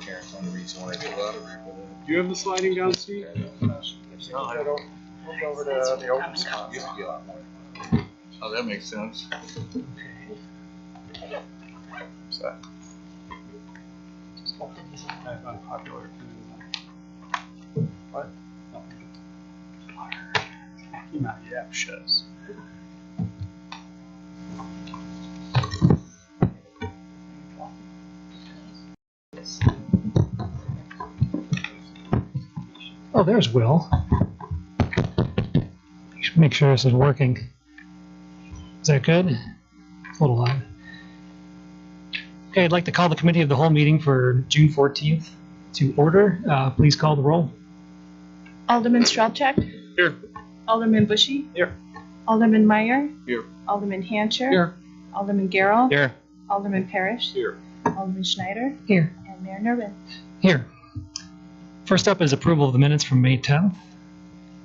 Karen's one reason why I get a lot of people. Do you have the sliding down seat? We'll go over to the open spot. Used to be a lot more. Oh, that makes sense. So. That's unpopular. What? Not yet, shows. Oh, there's Will. Make sure this is working. Is that good? It's a little loud. Okay, I'd like to call the committee of the whole meeting for June 14th to order. Please call the roll. Alderman Strelchak. Here. Alderman Bushy. Here. Alderman Meyer. Here. Alderman Hancher. Here. Alderman Garrell. Here. Alderman Parrish. Here. Alderman Schneider. Here. And Mayor Nervin. Here. First up is approval of the minutes from May 10th.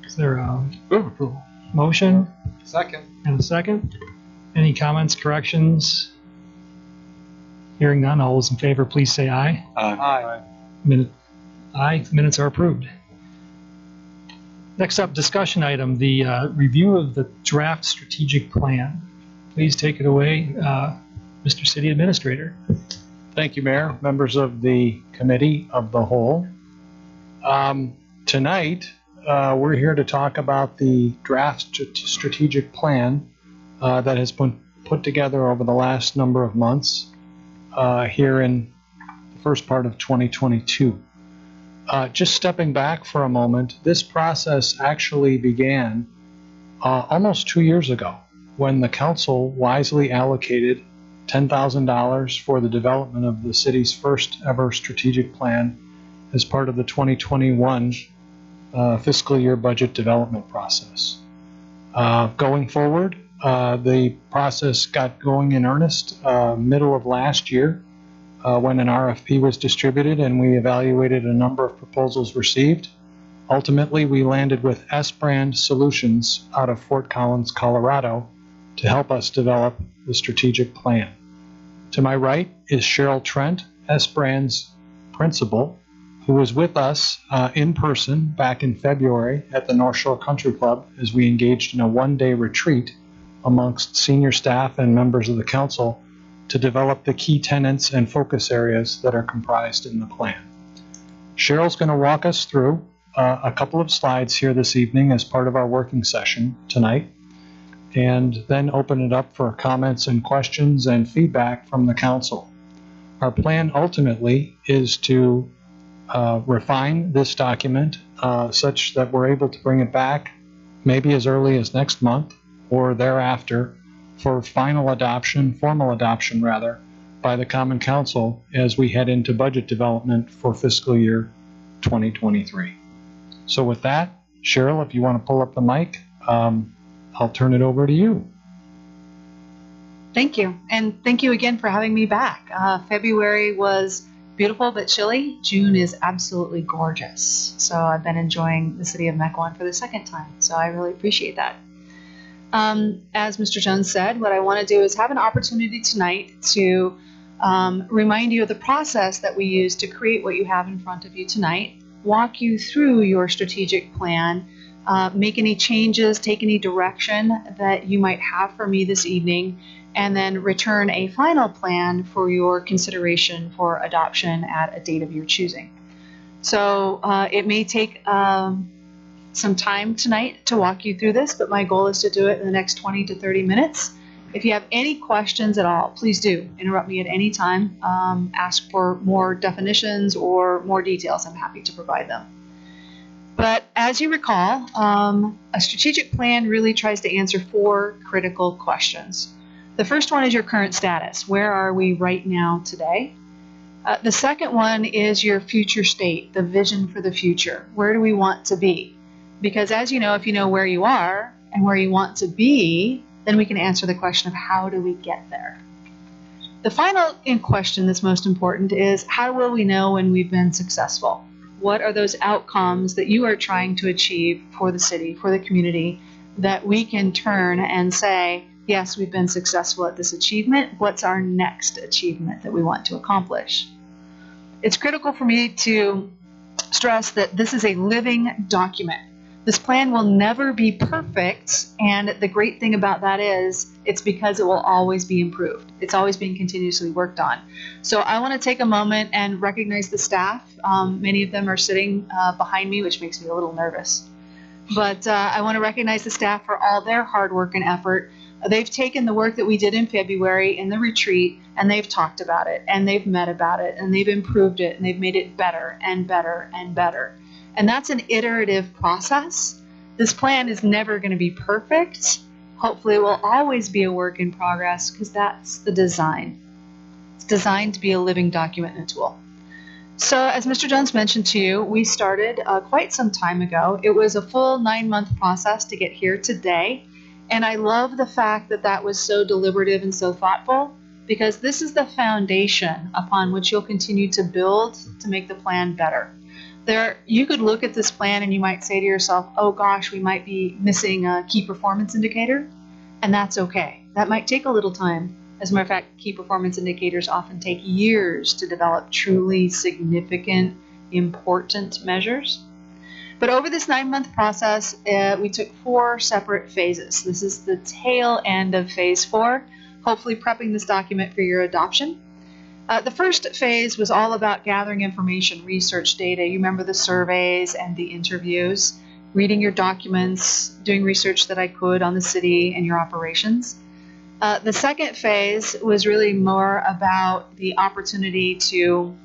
Is there a approval? Motion? Second. And a second. Any comments, corrections? Hearing none, all those in favor, please say aye. Aye. Aye. Minutes are approved. Next up, discussion item, the review of the draft strategic plan. Please take it away, Mr. City Administrator. Thank you, Mayor, members of the Committee of the Whole. Tonight, we're here to talk about the draft strategic plan that has been put together over the last number of months here in the first part of 2022. Just stepping back for a moment, this process actually began almost 2 years ago when the council wisely allocated $10,000 for the development of the city's first ever strategic plan as part of the 2021 fiscal year budget development process. Going forward, the process got going in earnest middle of last year when an RFP was distributed and we evaluated a number of proposals received. Ultimately, we landed with S-Brand Solutions out of Fort Collins, Colorado, to help us develop the strategic plan. To my right is Cheryl Trent, S-Brand's principal, who was with us in person back in February at the North Shore Country Club as we engaged in a one-day retreat amongst senior staff and members of the council to develop the key tenets and focus areas that are comprised in the plan. Cheryl's going to walk us through a couple of slides here this evening as part of our working session tonight, and then open it up for comments and questions and feedback from the council. Our plan ultimately is to refine this document such that we're able to bring it back maybe as early as next month or thereafter for final adoption, formal adoption rather, by the Common Council as we head into budget development for fiscal year 2023. So with that, Cheryl, if you want to pull up the mic, I'll turn it over to you. Thank you. And thank you again for having me back. February was beautiful but chilly. June is absolutely gorgeous. So I've been enjoying the city of Mequon for the second time. So I really appreciate that. As Mr. Jones said, what I want to do is have an opportunity tonight to remind you of the process that we use to create what you have in front of you tonight, walk you through your strategic plan, make any changes, take any direction that you might have for me this evening, and then return a final plan for your consideration for adoption at a date of your choosing. So it may take some time tonight to walk you through this, but my goal is to do it in the next 20 to 30 minutes. If you have any questions at all, please do interrupt me at any time. Ask for more definitions or more details. I'm happy to provide them. But as you recall, a strategic plan really tries to answer 4 critical questions. The first one is your current status. Where are we right now today? The second one is your future state, the vision for the future. Where do we want to be? Because as you know, if you know where you are and where you want to be, then we can answer the question of how do we get there? The final question that's most important is how will we know when we've been successful? What are those outcomes that you are trying to achieve for the city, for the community, that we can turn and say, yes, we've been successful at this achievement. What's our next achievement that we want to accomplish? It's critical for me to stress that this is a living document. This plan will never be perfect, and the great thing about that is it's because it will always be improved. It's always being continuously worked on. So I want to take a moment and recognize the staff. Many of them are sitting behind me, which makes me a little nervous. But I want to recognize the staff for all their hard work and effort. They've taken the work that we did in February in the retreat, and they've talked about it, and they've met about it, and they've improved it, and they've made it better and better and better. And that's an iterative process. This plan is never going to be perfect. Hopefully it will always be a work in progress, because that's the design. It's designed to be a living document and a tool. So as Mr. Jones mentioned to you, we started quite some time ago. It was a full 9-month process to get here today. And I love the fact that that was so deliberative and so thoughtful, because this is the foundation upon which you'll continue to build to make the plan better. You could look at this plan and you might say to yourself, oh gosh, we might be missing a key performance indicator, and that's okay. That might take a little time. As a matter of fact, key performance indicators often take years to develop truly significant, important measures. But over this 9-month process, we took 4 separate phases. This is the tail end of phase 4, hopefully prepping this document for your adoption. The first phase was all about gathering information, research data. You remember the surveys and the interviews, reading your documents, doing research that I could on the city and your operations. The second phase was really more about the opportunity to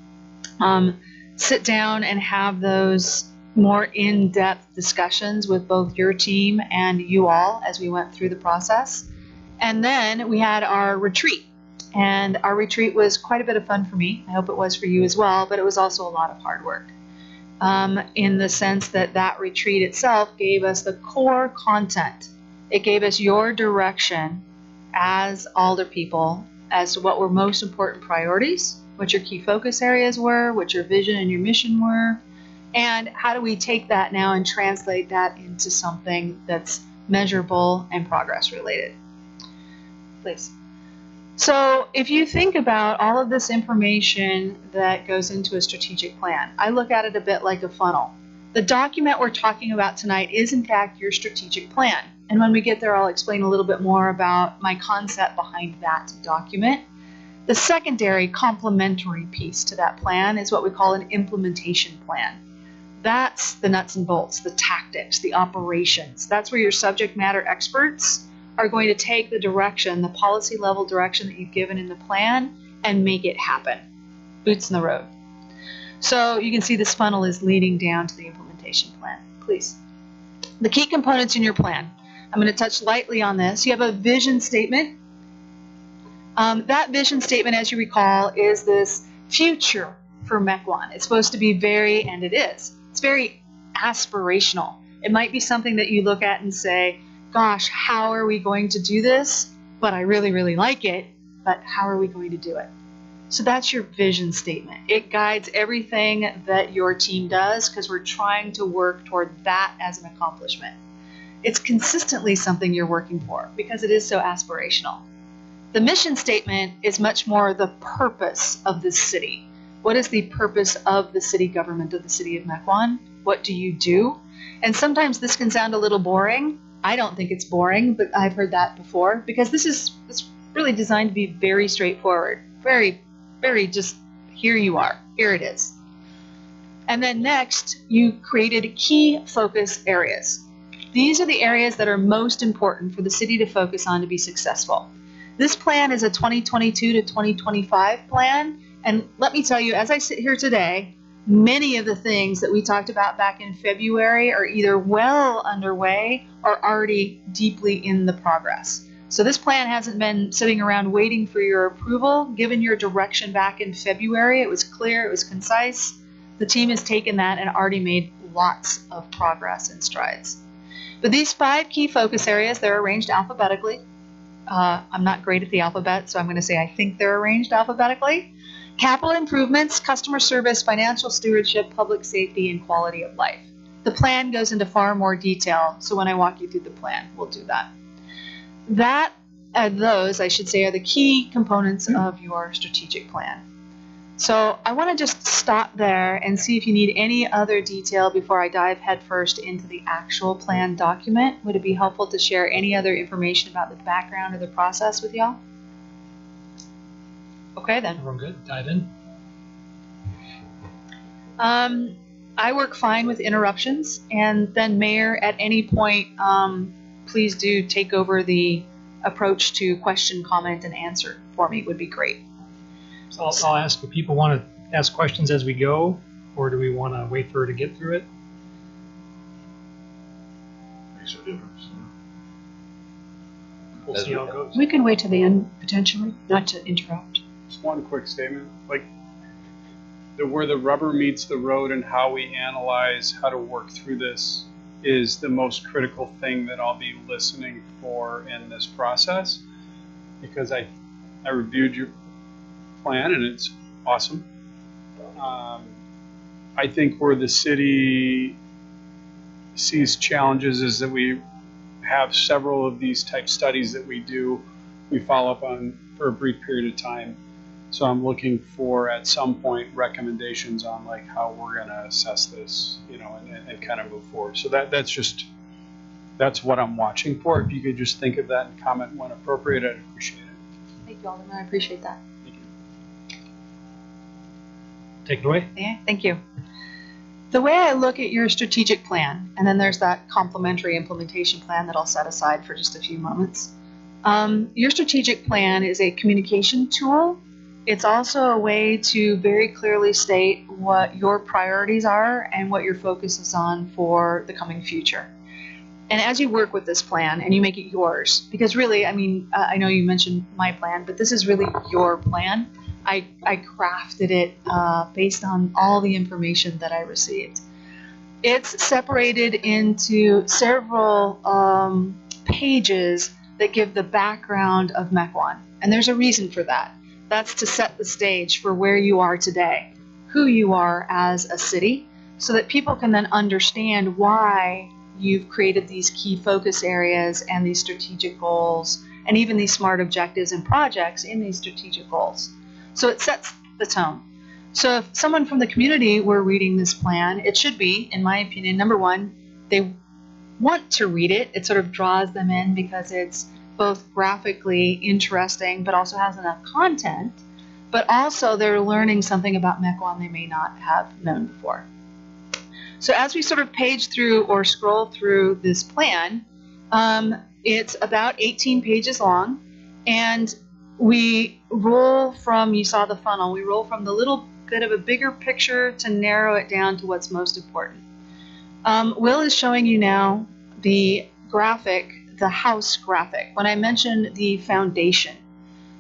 sit down and have those more in-depth discussions with both your team and you all as we went through the process. And then we had our retreat. And our retreat was quite a bit of fun for me. I hope it was for you as well, but it was also a lot of hard work. In the sense that that retreat itself gave us the core content. It gave us your direction as alder people as to what were most important priorities, what your key focus areas were, what your vision and your mission were, and how do we take that now and translate that into something that's measurable and progress related. Please. So if you think about all of this information that goes into a strategic plan, I look at it a bit like a funnel. The document we're talking about tonight is in fact your strategic plan. And when we get there, I'll explain a little bit more about my concept behind that document. The secondary complementary piece to that plan is what we call an implementation plan. That's the nuts and bolts, the tactics, the operations. That's where your subject matter experts are going to take the direction, the policy level direction that you've given in the plan and make it happen. Boots in the road. So you can see this funnel is leading down to the implementation plan. Please. The key components in your plan. I'm going to touch lightly on this. You have a vision statement. That vision statement, as you recall, is this future for Mequon. It's supposed to be and it is. It's very aspirational. It might be something that you look at and say, gosh, how are we going to do this? But I really, really like it, but how are we going to do it? So that's your vision statement. It guides everything that your team does because we're trying to work toward that as an accomplishment. It's consistently something you're working for because it is so aspirational. The mission statement is much more the purpose of this city. What is the purpose of the city government of the city of Mequon? What do you do? And sometimes this can sound a little boring. I don't think it's boring, but I've heard that before because it's really designed to be very straightforward, very just here you are, here it is. And then next, you created key focus areas. These are the areas that are most important for the city to focus on to be successful. This plan is a 2022 to 2025 plan, and let me tell you, as I sit here today, many of the things that we talked about back in February are either well underway or already deeply in the progress. So this plan hasn't been sitting around waiting for your approval. Given your direction back in February, it was clear, it was concise. The team has taken that and already made lots of progress and strides. But these 5 key focus areas, they're arranged alphabetically. I'm not great at the alphabet, so I'm going to say I think they're arranged alphabetically. Capital improvements, customer service, financial stewardship, public safety, and quality of life. The plan goes into far more detail, so when I walk you through the plan, we'll do that. Those, I should say, are the key components of your strategic plan. So I want to just stop there and see if you need any other detail before I dive headfirst into the actual plan document. Would it be helpful to share any other information about the background or the process with y'all? Okay, then. Everyone good? Dive in. I work fine with interruptions, and then Mayor, at any point, please do take over the approach to question, comment, and answer for me. Would be great. So I'll ask if people want to ask questions as we go, or do we want to wait for her to get through it? Makes a difference. We'll see how it goes. We can wait to the end, potentially, not to interrupt. Just one quick statement, like where the rubber meets the road and how we analyze how to work through this is the most critical thing that I'll be listening for in this process, because I reviewed your plan and it's awesome. I think where the city sees challenges is that we have several of these type studies that we follow up on for a brief period of time. So I'm looking for, at some point, recommendations on like how we're going to assess this, you know, and kind of move forward. So that's what I'm watching for. If you could just think of that and comment when appropriate, I'd appreciate it. Thank you, Alderman. I appreciate that. Thank you. Take it away. Yeah, thank you. The way I look at your strategic plan, and then there's that complementary implementation plan that I'll set aside for just a few moments. Your strategic plan is a communication tool. It's also a way to very clearly state what your priorities are and what your focus is on for the coming future. And as you work with this plan and you make it yours, because really, I mean, I know you mentioned my plan, but this is really your plan. I crafted it based on all the information that I received. It's separated into several pages that give the background of Mequon. And there's a reason for that. That's to set the stage for where you are today, who you are as a city, so that people can then understand why you've created these key focus areas and these strategic goals, and even these SMART objectives and projects in these strategic goals. So it sets the tone. So if someone from the community were reading this plan, it should be, in my opinion, number one, they want to read it. It sort of draws them in because it's both graphically interesting, but also has enough content, but also they're learning something about Mequon they may not have known before. So as we sort of page through or scroll through this plan, it's about 18 pages long, and we roll from, you saw the funnel, we roll from the little bit of a bigger picture to narrow it down to what's most important. Will is showing you now the graphic, the house graphic, when I mentioned the foundation.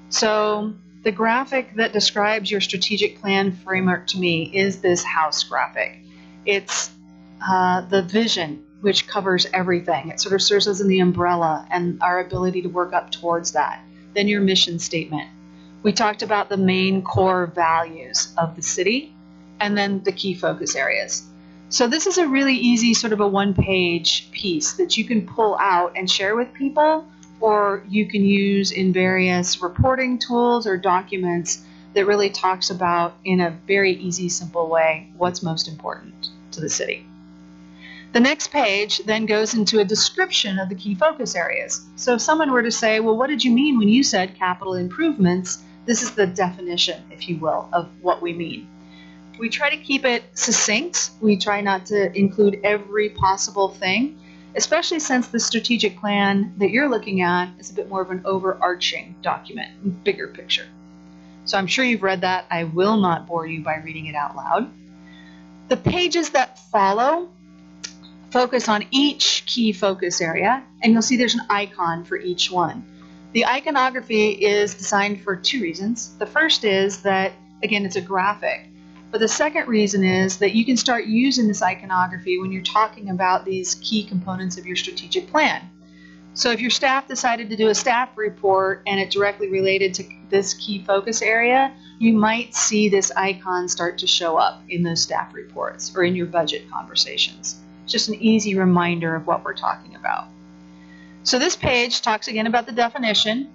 So the graphic that describes your strategic plan framework to me is this house graphic. It's the vision, which covers everything. It sort of serves as the umbrella and our ability to work up towards that. Then your mission statement. We talked about the main core values of the city, and then the key focus areas. So this is a really easy sort of a one-page piece that you can pull out and share with people, or you can use in various reporting tools or documents that really talks about, in a very easy, simple way, what's most important to the city. The next page then goes into a description of the key focus areas. So if someone were to say, well, what did you mean when you said capital improvements? This is the definition, if you will, of what we mean. We try to keep it succinct. We try not to include every possible thing, especially since the strategic plan that you're looking at is a bit more of an overarching document, bigger picture. So I'm sure you've read that. I will not bore you by reading it out loud. The pages that follow focus on each key focus area, and you'll see there's an icon for each one. The iconography is designed for two reasons. The first is that, again, it's a graphic. But the second reason is that you can start using this iconography when you're talking about these key components of your strategic plan. So if your staff decided to do a staff report and it directly related to this key focus area, you might see this icon start to show up in those staff reports or in your budget conversations. It's just an easy reminder of what we're talking about. So this page talks again about the definition.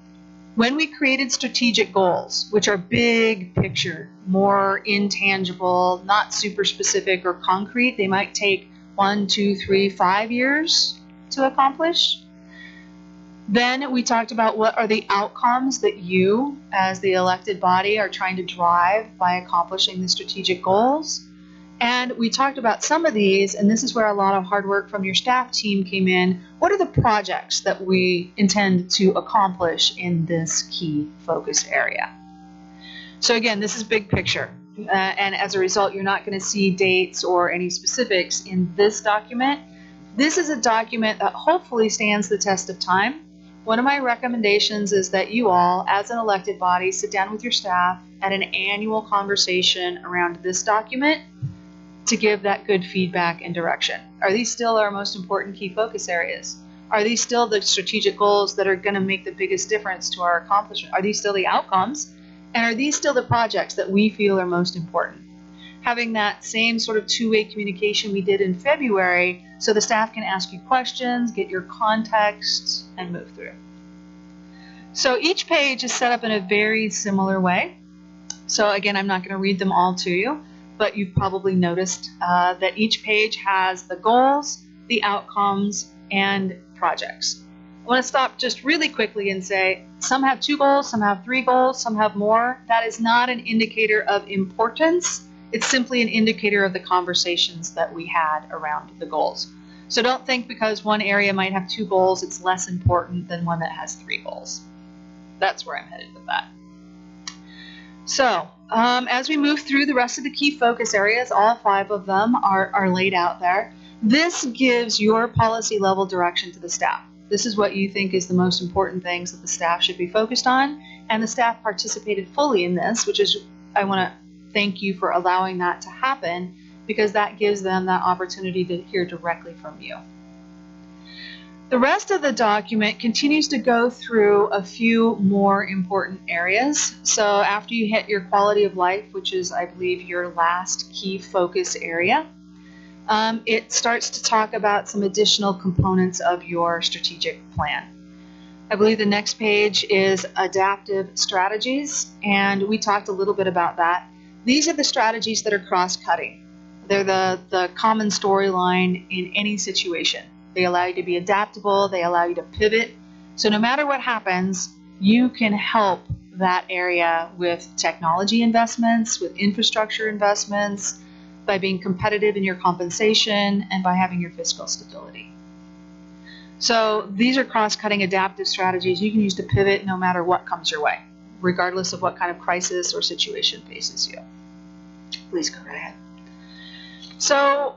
When we created strategic goals, which are big picture, more intangible, not super specific or concrete, they might take 1, 2, 3, 5 years to accomplish. Then we talked about what are the outcomes that you, as the elected body, are trying to drive by accomplishing the strategic goals. And we talked about some of these, and this is where a lot of hard work from your staff team came in. What are the projects that we intend to accomplish in this key focus area? So again, this is big picture. And as a result, you're not going to see dates or any specifics in this document. This is a document that hopefully stands the test of time. One of my recommendations is that you all, as an elected body, sit down with your staff at an annual conversation around this document to give that good feedback and direction. Are these still our most important key focus areas? Are these still the strategic goals that are going to make the biggest difference to our accomplishment? Are these still the outcomes? And are these still the projects that we feel are most important? Having that same sort of two-way communication we did in February, so the staff can ask you questions, get your context, and move through. So each page is set up in a very similar way. So again, I'm not going to read them all to you, but you've probably noticed that each page has the goals, the outcomes, and projects. I want to stop just really quickly and say some have 2 goals, some have 3 goals, some have more. That is not an indicator of importance. It's simply an indicator of the conversations that we had around the goals. So don't think because one area might have 2 goals, it's less important than one that has 3 goals. That's where I'm headed with that. So as we move through the rest of the key focus areas, all 5 of them are laid out there. This gives your policy level direction to the staff. This is what you think is the most important things that the staff should be focused on. And the staff participated fully in this, which is, I want to thank you for allowing that to happen, because that gives them that opportunity to hear directly from you. The rest of the document continues to go through a few more important areas. So after you hit your quality of life, which is, I believe, your last key focus area, it starts to talk about some additional components of your strategic plan. I believe the next page is adaptive strategies, and we talked a little bit about that. These are the strategies that are cross-cutting. They're the common storyline in any situation. They allow you to be adaptable, they allow you to pivot. So no matter what happens, you can help that area with technology investments, with infrastructure investments, by being competitive in your compensation, and by having your fiscal stability. So these are cross-cutting adaptive strategies you can use to pivot no matter what comes your way, regardless of what kind of crisis or situation faces you. Please go right ahead. So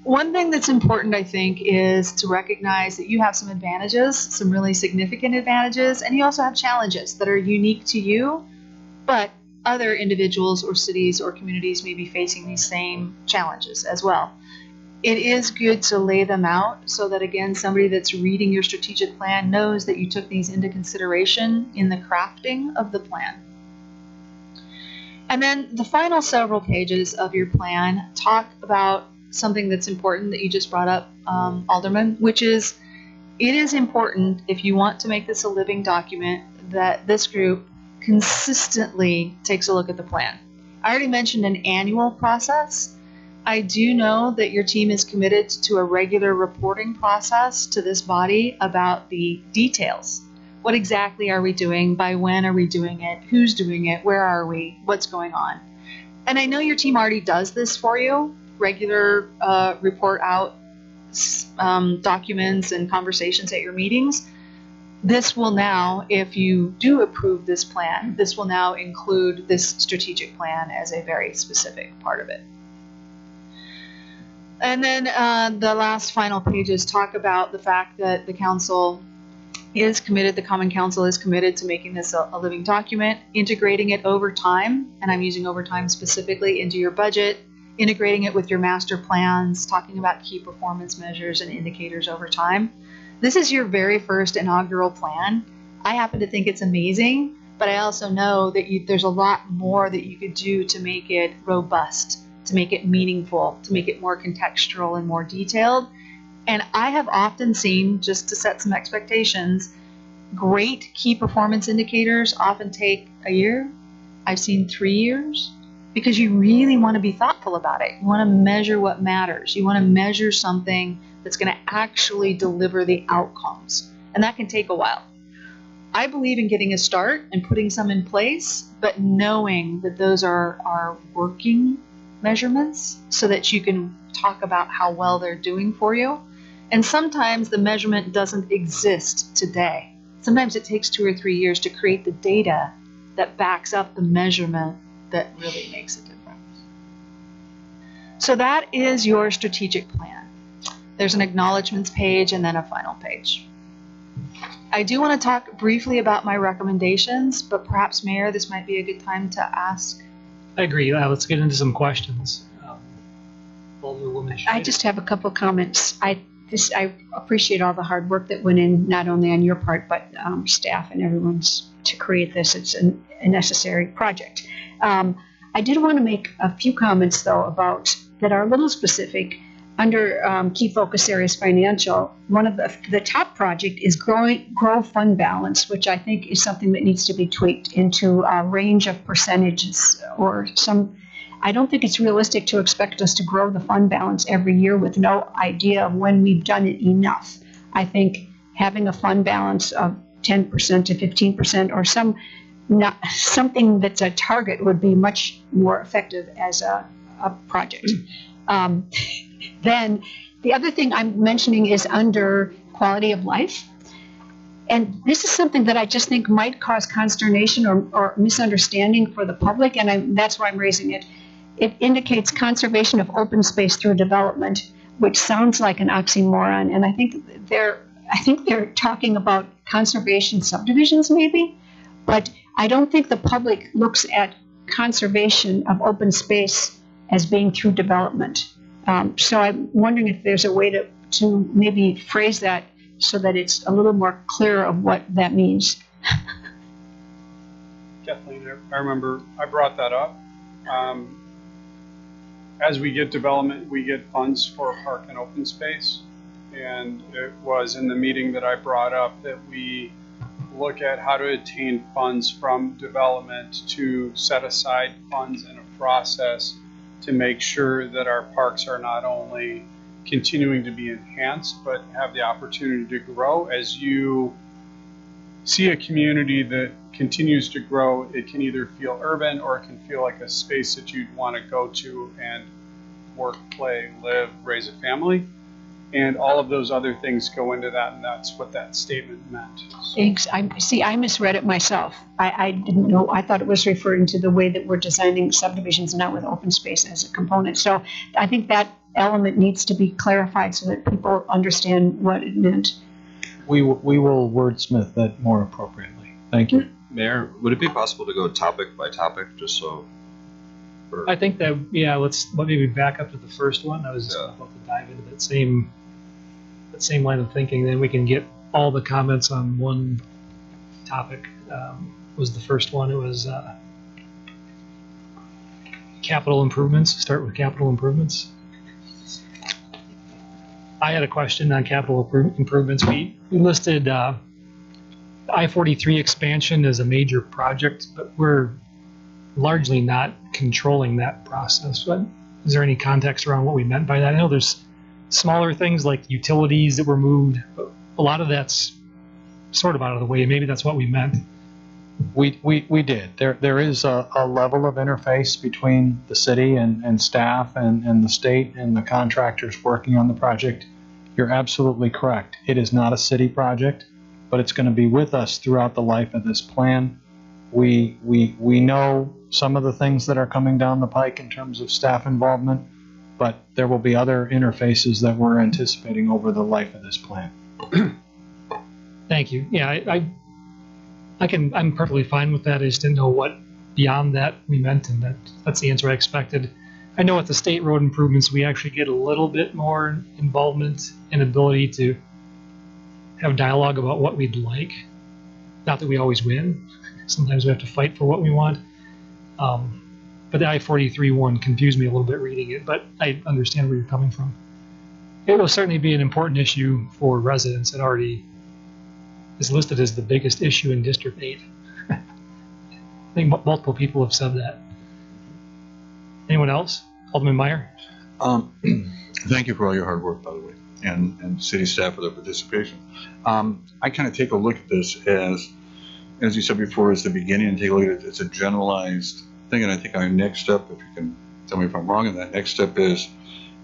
one thing that's important, I think, is to recognize that you have some advantages, some really significant advantages, and you also have challenges that are unique to you, but other individuals or cities or communities may be facing these same challenges as well. It is good to lay them out so that, again, somebody that's reading your strategic plan knows that you took these into consideration in the crafting of the plan. And then the final several pages of your plan talk about something that's important that you just brought up, Alderman, which is it is important, if you want to make this a living document, that this group consistently takes a look at the plan. I already mentioned an annual process. I do know that your team is committed to a regular reporting process to this body about the details. What exactly are we doing? By when are we doing it? Who's doing it? Where are we? What's going on? And I know your team already does this for you. Regular report out documents and conversations at your meetings. This will now, if you do approve this plan, this will now include this strategic plan as a very specific part of it. And then the last final pages talk about the fact that the council is committed, the Common Council is committed to making this a living document, integrating it over time, and I'm using over time specifically, into your budget, integrating it with your master plans, talking about key performance measures and indicators over time. This is your very first inaugural plan. I happen to think it's amazing, but I also know that there's a lot more that you could do to make it robust, to make it meaningful, to make it more contextual and more detailed. And I have often seen, just to set some expectations, great key performance indicators often take a year. I've seen 3 years, because you really want to be thoughtful about it. You want to measure what matters. You want to measure something that's going to actually deliver the outcomes. And that can take a while. I believe in getting a start and putting some in place, but knowing that those are working measurements so that you can talk about how well they're doing for you. And sometimes the measurement doesn't exist today. Sometimes it takes 2 or 3 years to create the data that backs up the measurement that really makes a difference. So that is your strategic plan. There's an acknowledgements page and then a final page. I do want to talk briefly about my recommendations, but perhaps, Mayor, this might be a good time to ask. I agree. Let's get into some questions. I just have a couple comments. I appreciate all the hard work that went in, not only on your part, but staff and everyone's to create this. It's a necessary project. I did want to make a few comments, though, about that are a little specific. Under key focus areas financial, one of the top project is grow fund balance, which I think is something that needs to be tweaked into a range of percentages or some. I don't think it's realistic to expect us to grow the fund balance every year with no idea of when we've done it enough. I think having a fund balance of 10% to 15% or something that's a target would be much more effective as a project. Then the other thing I'm mentioning is under quality of life. And this is something that I just think might cause consternation or misunderstanding for the public, and that's why I'm raising it. It indicates conservation of open space through development, which sounds like an oxymoron, and I think they're talking about conservation subdivisions maybe, but I don't think the public looks at conservation of open space as being through development. So I'm wondering if there's a way to maybe phrase that so that it's a little more clear of what that means. Definitely. I remember I brought that up. As we get development, we get funds for park and open space. And it was in the meeting that I brought up that we look at how to attain funds from development to set aside funds in a process to make sure that our parks are not only continuing to be enhanced, but have the opportunity to grow. As you see a community that continues to grow, it can either feel urban or it can feel like a space that you'd want to go to and work, play, live, raise a family. And all of those other things go into that, and that's what that statement meant. Thanks. I misread it myself. I didn't know. I thought it was referring to the way that we're designing subdivisions, not with open space as a component. So I think that element needs to be clarified so that people understand what it meant. We will wordsmith that more appropriately. Thank you. Mayor, would it be possible to go topic by topic, just so? I think that, let me back up to the first one. I was about to dive into that same line of thinking. Then we can get all the comments on one topic. Was the first one. It was capital improvements. Start with capital improvements. I had a question on capital improvements. We listed I-43 expansion as a major project, but we're largely not controlling that process. But is there any context around what we meant by that? I know there's smaller things like utilities that were moved, but a lot of that's sort of out of the way. Maybe that's what we meant. We did. There is a level of interface between the city and staff and the state and the contractors working on the project. You're absolutely correct. It is not a city project, but it's going to be with us throughout the life of this plan. We know some of the things that are coming down the pike in terms of staff involvement, but there will be other interfaces that we're anticipating over the life of this plan. Thank you. Yeah, I'm perfectly fine with that. I just didn't know what beyond that we meant, and that's the answer I expected. I know with the state road improvements, we actually get a little bit more involvement and ability to have dialogue about what we'd like. Not that we always win. Sometimes we have to fight for what we want. But the I-43 one confused me a little bit reading it, but I understand where you're coming from. It will certainly be an important issue for residents that already is listed as the biggest issue in District 8. I think multiple people have said that. Anyone else? Alderman Meyer? Thank you for all your hard work, by the way, and city staff for their participation. I kind of take a look at this as you said before, as the beginning, and take a look at it as a generalized thing. And I think our next step, if you can tell me if I'm wrong in that, next step is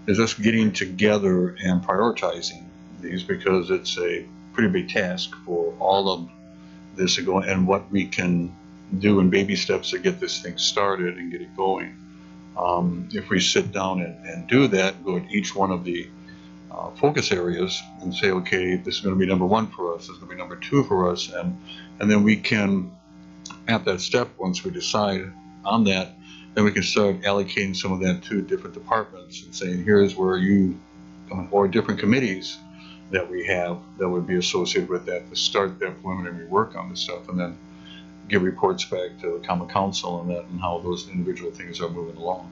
us getting together and prioritizing these, because it's a pretty big task for all of this to go, and what we can do in baby steps to get this thing started and get it going. If we sit down and do that, go at each one of the focus areas and say, okay, this is going to be number one for us, this is going to be number two for us, and then we can, at that step, once we decide on that, then we can start allocating some of that to different departments and saying, here's where you, or different committees that we have that would be associated with that, to start that preliminary work on this stuff, and then give reports back to the Common Council on that and how those individual things are moving along.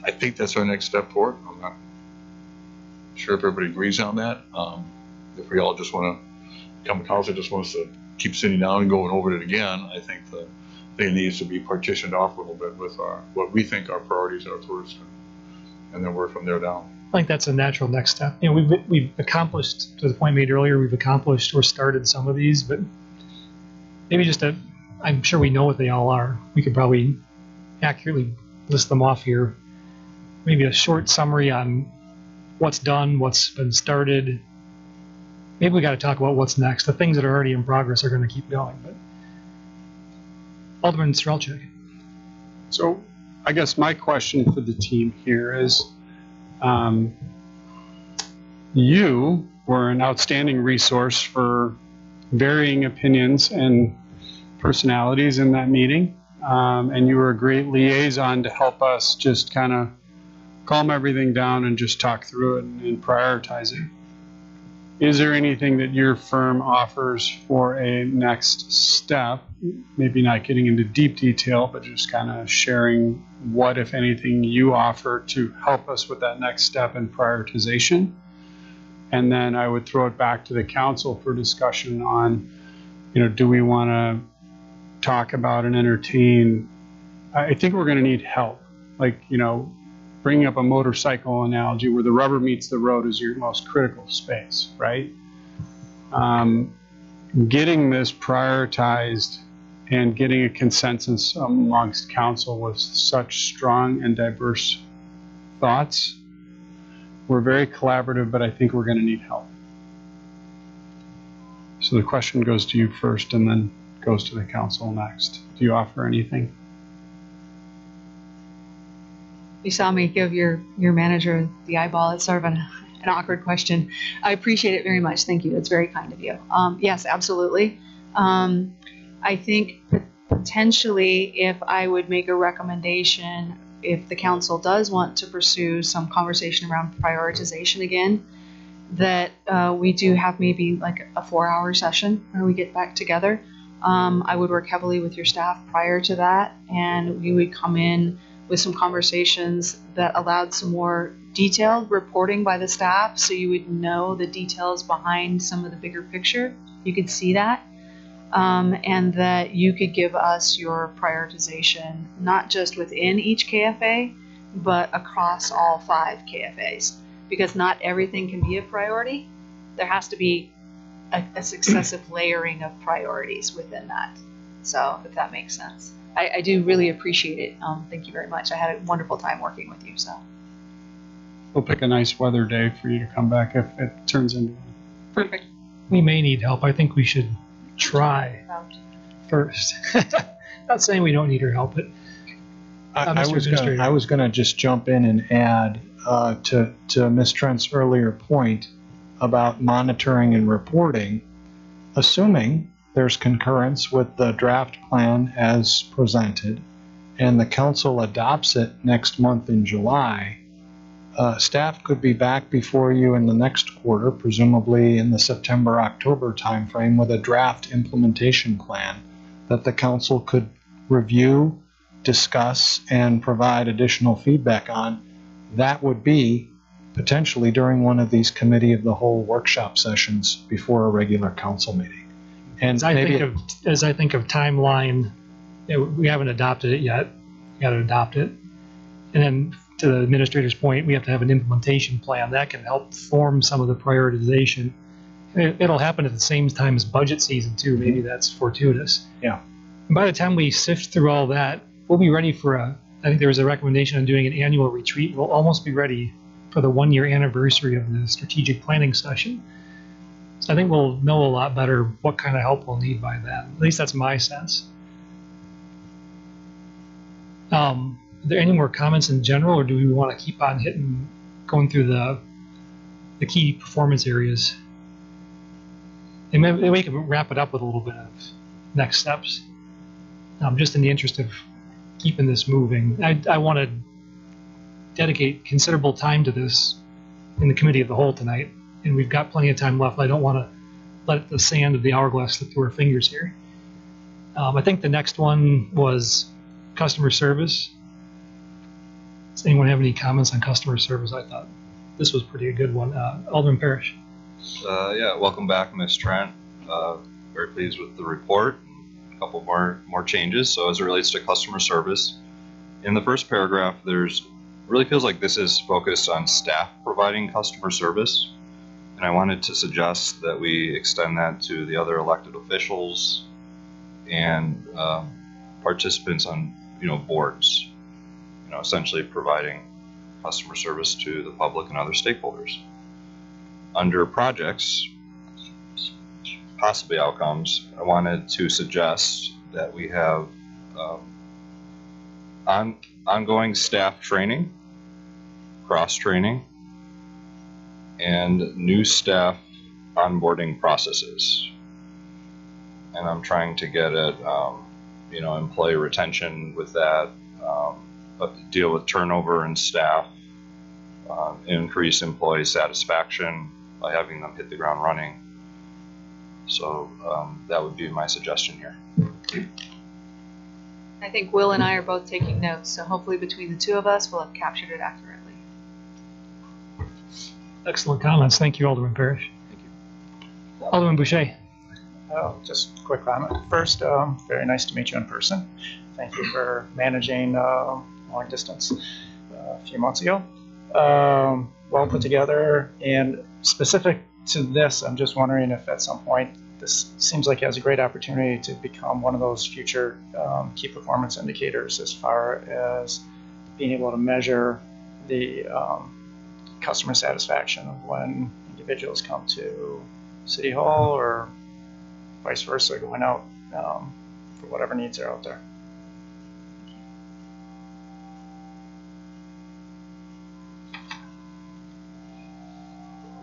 I think that's our next step forward. I'm not sure if everybody agrees on that. If we all just want to, Common Council just wants to keep sitting down and going over it again, I think the thing needs to be partitioned off a little bit with what we think our priorities are first, and then work from there down. I think that's a natural next step. You know, we've accomplished, to the point made earlier, we've accomplished or started some of these, but maybe just I'm sure we know what they all are. We could probably accurately list them off here. Maybe a short summary on what's done, what's been started. Maybe we got to talk about what's next. The things that are already in progress are going to keep going. But Alderman Strelchik. So I guess my question for the team here is, you were an outstanding resource for varying opinions and personalities in that meeting, and you were a great liaison to help us just kind of calm everything down and just talk through it and prioritize it. Is there anything that your firm offers for a next step? Maybe not getting into deep detail, but just kind of sharing what, if anything, you offer to help us with that next step in prioritization. And then I would throw it back to the council for discussion on, do we want to talk about and entertain? I think we're going to need help. Like, bringing up a motorcycle analogy, where the rubber meets the road is your most critical space, right? Getting this prioritized and getting a consensus amongst council with such strong and diverse thoughts, we're very collaborative, but I think we're going to need help. So the question goes to you first and then goes to the council next. Do you offer anything? You saw me give your manager the eyeball. It's sort of an awkward question. I appreciate it very much. Thank you. That's very kind of you. Yes, absolutely. I think potentially if I would make a recommendation, if the council does want to pursue some conversation around prioritization again, that we do have maybe like a 4-hour session where we get back together. I would work heavily with your staff prior to that, and we would come in with some conversations that allowed some more detailed reporting by the staff, so you would know the details behind some of the bigger picture. You could see that, and that you could give us your prioritization, not just within each KFA, but across all 5 KFAs, because not everything can be a priority. There has to be a successive layering of priorities within that. So if that makes sense. I do really appreciate it. Thank you very much. I had a wonderful time working with you. So We'll pick a nice weather day for you to come back if it turns into one. perfect. We may need help. I think we should try first. Not saying we don't need her help, but I was going to just jump in and add to Ms. Trent's earlier point about monitoring and reporting, assuming there's concurrence with the draft plan as presented, and the council adopts it next month in July, staff could be back before you in the next quarter, presumably in the September-October timeframe, with a draft implementation plan that the council could review, discuss, and provide additional feedback on. That would be potentially during one of these committee of the whole workshop sessions before a regular council meeting. And As I think of timeline, we haven't adopted it yet. We got to adopt it, and then to the administrator's point, we have to have an implementation plan that can help form some of the prioritization. It'll happen at the same time as budget season too. Maybe that's fortuitous. Yeah. And by the time we sift through all that, we'll be ready for I think there was a recommendation on doing an annual retreat. We'll almost be ready for the 1-year anniversary of the strategic planning session. So I think we'll know a lot better what kind of help we'll need by then. At least that's my sense. Are there any more comments in general, or do we want to keep on going through the key performance areas? And maybe we can wrap it up with a little bit of next steps. Just in the interest of keeping this moving, I want to dedicate considerable time to this in the committee of the whole tonight, and we've got plenty of time left. I don't want to let the sand of the hourglass slip through our fingers here. I think the next one was customer service. Does anyone have any comments on customer service? I thought this was pretty a good one. Alderman Parrish. Yeah, welcome back, Ms. Trent. Very pleased with the report. A couple more changes. So as it relates to customer service, in the first paragraph, really feels like this is focused on staff providing customer service. And I wanted to suggest that we extend that to the other elected officials and participants on, boards, essentially providing customer service to the public and other stakeholders. Under projects, possibly outcomes, I wanted to suggest that we have ongoing staff training, cross-training, and new staff onboarding processes. And I'm trying to get at, employee retention with that, deal with turnover in staff, increase employee satisfaction by having them hit the ground running. So that would be my suggestion here. I think Will and I are both taking notes, so hopefully between the two of us, we'll have captured it accurately. Excellent comments. Thank you, Alderman Parrish. Thank you. Alderman Boucher. Just a quick comment. First, very nice to meet you in person. Thank you for managing long distance a few months ago. Well put together, and specific to this, I'm just wondering if at some point this seems like it has a great opportunity to become one of those future key performance indicators as far as being able to measure the customer satisfaction of when individuals come to City Hall or vice versa, going out for whatever needs are out there.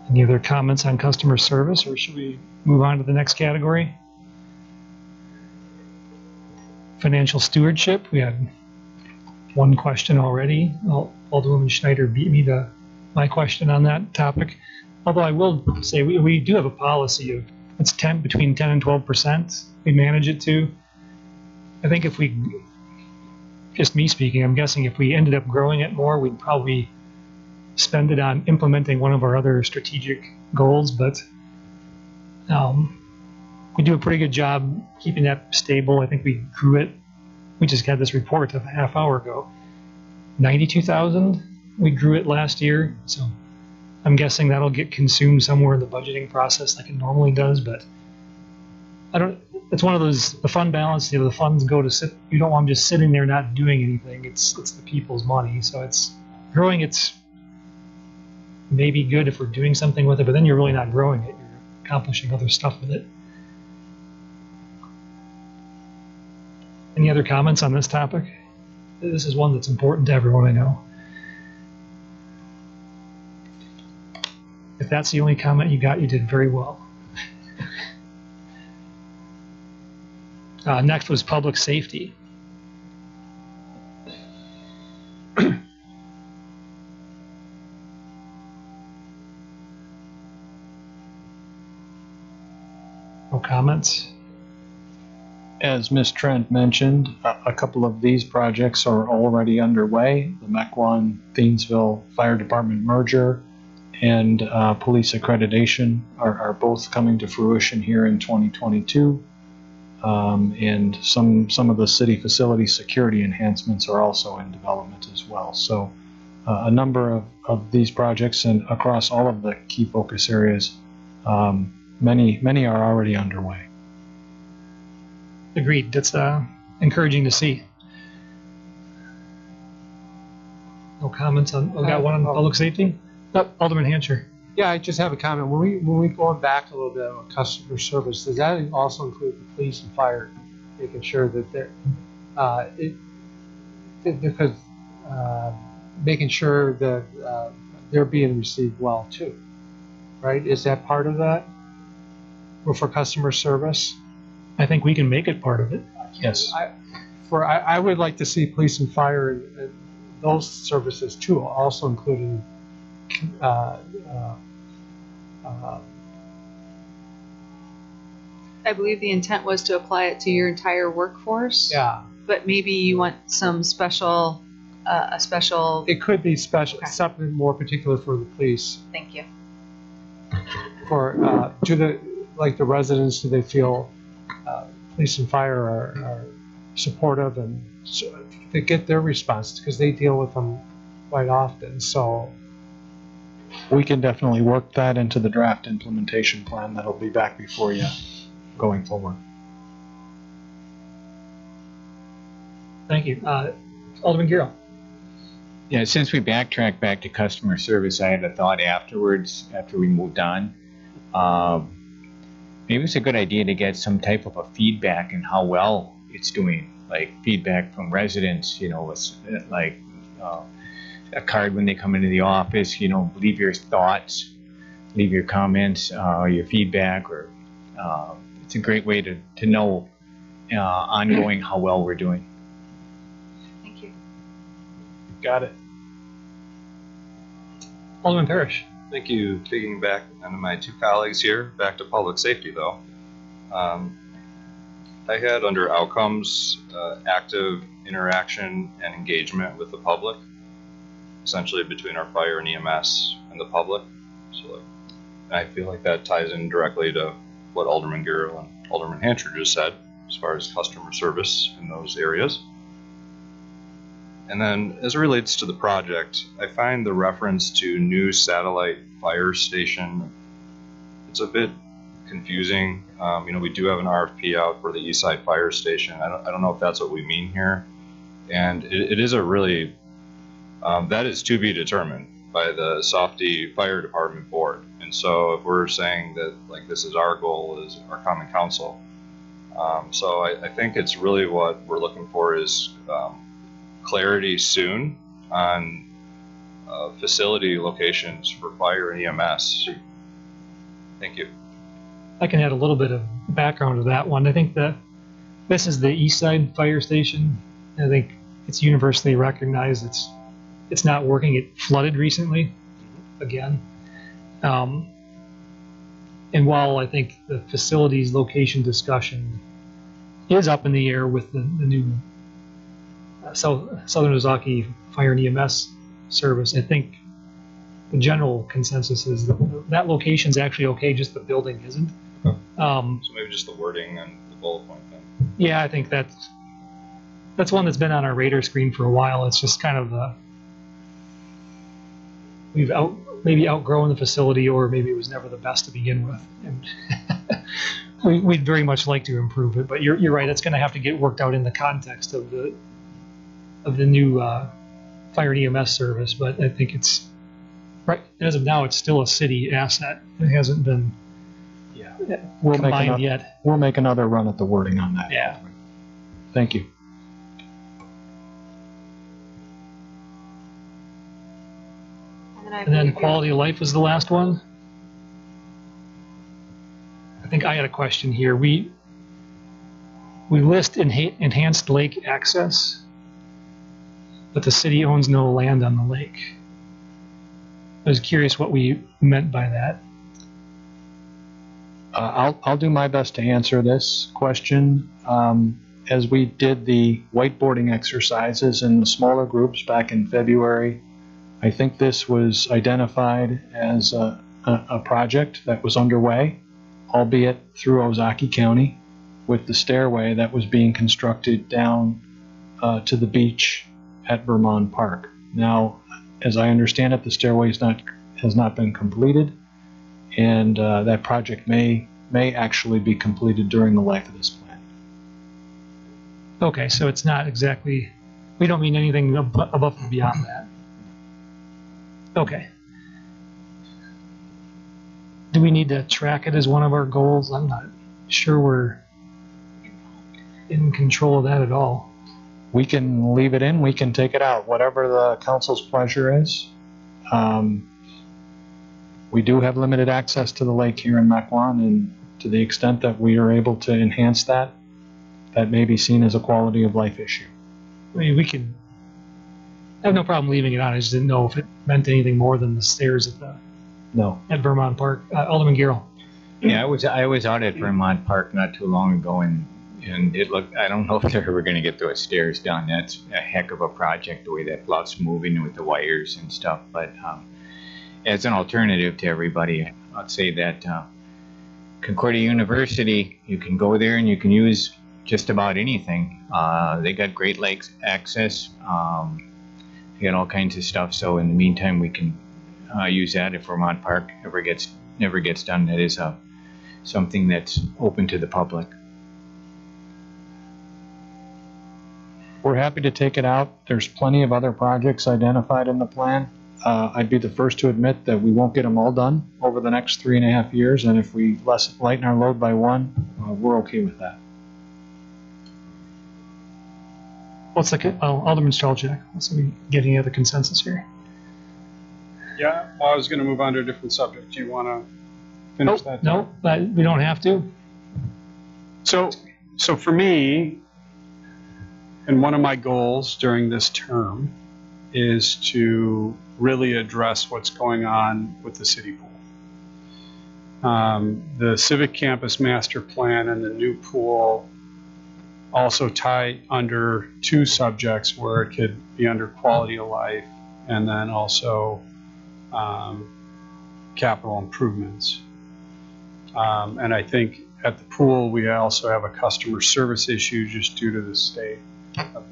Any other comments on customer service, or should we move on to the next category? Financial stewardship. We had one question already. Alderwoman Schneider beat me to my question on that topic. Although I will say we do have a policy of it's between 10 and 12%. We manage it to. I think if we, just me speaking, I'm guessing if we ended up growing it more, we'd probably spend it on implementing one of our other strategic goals, but we do a pretty good job keeping that stable. I think we grew it. We just got this report a half hour ago. 92,000. We grew it last year, so I'm guessing that'll get consumed somewhere in the budgeting process like it normally does. But it's one of those, the fund balance. The funds go to sit. You don't want them just sitting there not doing anything. It's the people's money, so it's growing. It's maybe good if we're doing something with it, but then you're really not growing it. You're accomplishing other stuff with it. Any other comments on this topic? This is one that's important to everyone I know. If that's the only comment you got, you did very well. Next was public safety. No comments? As Ms. Trent mentioned, a couple of these projects are already underway. The Mequon Thiensville Fire Department merger, and police accreditation are both coming to fruition here in 2022. And some of the city facility security enhancements are also in development as well. So a number of these projects and across all of the key focus areas, many are already underway. Agreed. That's encouraging to see. No comments on, we got one on public safety? Alderman Hancher. Yeah, I just have a comment. When we going back a little bit on customer service, does that also include the police and fire, making sure that they're making sure that they're being received well too, right? Is that part of that? Or for customer service? I think we can make it part of it. Yes. I would like to see police and fire and those services too, also included. I believe the intent was to apply it to your entire workforce. Yeah, But maybe you want some special, a special, it could be special, Okay. something more particular for the police. thank you. For to the the residents, do they feel police and fire are supportive and they get their response because they deal with them quite often. So We can definitely work that into the draft implementation plan that'll be back before you going forward. Thank you. Alderman Giro. Yeah, since we backtracked back to customer service, I had a thought afterwards, after we moved on. Maybe it's a good idea to get some type of a feedback in how well it's doing, like feedback from residents, it's like a card when they come into the office, leave your thoughts, leave your comments, your feedback, or it's a great way to know ongoing how well we're doing. Thank you. Got it. Alderman Parrish. Thank you. Taking back onto my two colleagues here, back to public safety though. I had under outcomes active interaction and engagement with the public, essentially between our fire and EMS and the public. So I feel like that ties in directly to what Alderman Giro and Alderman Hancher just said as far as customer service in those areas. And then as it relates to the project, I find the reference to new satellite fire station, it's a bit confusing. We do have an RFP out for the Eastside Fire Station. I don't know if that's what we mean here. And it is a really, that is to be determined by the Softy Fire Department Board. And so if we're saying that this is our goal, is our common council. So I think it's really what we're looking for is clarity soon on facility locations for fire and EMS. Thank you. I can add a little bit of background to that one. I think that this is the East Side Fire Station. I think it's universally recognized. It's not working. It flooded recently, again. And while I think the facilities location discussion is up in the air with the new Southern Ozaki Fire and EMS service, I think the general consensus is that location's actually okay, just the building isn't. So maybe just the wording and the bullet point thing. Yeah, I think that's one that's been on our radar screen for a while. It's just kind of we've maybe outgrown the facility, or maybe it was never the best to begin with, and we'd very much like to improve it. But you're right; it's going to have to get worked out in the context of the new fire and EMS service. But I think it's right as of now, it's still a city asset. It hasn't been combined yet. We'll make another run at the wording on that. Yeah. Thank you. And And then quality of life was the last one. I think I had a question here. We list enhanced lake access, but the city owns no land on the lake. I was curious what we meant by that. I'll do my best to answer this question. As we did the whiteboarding exercises in the smaller groups back in February, I think this was identified as a project that was underway, albeit through Ozaki County, with the stairway that was being constructed down to the beach at Vermont Park. Now, as I understand it, the stairway has not been completed, and that project may actually be completed during the life of this plan. Okay, so it's not exactly, we don't mean anything above and beyond that. Okay. Do we need to track it as one of our goals? I'm not sure we're in control of that at all. We can leave it in, we can take it out, whatever the council's pleasure is. We do have limited access to the lake here in Mequon, and to the extent that we are able to enhance that, that may be seen as a quality of life issue. I mean, we could, I have no problem leaving it on. I just didn't know if it meant anything more than the stairs at Vermont Park. Alderman Garrell. Yeah, I was out at Vermont Park not too long ago, and it looked, I don't know if they're ever going to get those stairs done. That's a heck of a project, the way that bluff's moving with the wires and stuff. But as an alternative to everybody, I'd say that Concordia University, you can go there and you can use just about anything. They got Great Lakes access. They got all kinds of stuff. So in the meantime, we can use that if Vermont Park never gets done. That is something that's open to the public. We're happy to take it out. There's plenty of other projects identified in the plan. I'd be the first to admit that we won't get them all done over the next 3.5 years, and if we lighten our load by one, we're okay with that. What's the, Alderman Strelchak, let's see if we can get any other consensus here. Yeah, well, I was going to move on to a different subject. Do you want to finish that? No, we don't have to. So for me, and one of my goals during this term is to really address what's going on with the city pool. The Civic Campus Master Plan and the new pool also tie under two subjects where it could be under quality of life and then also capital improvements. And I think at the pool, we also have a customer service issue just due to the state of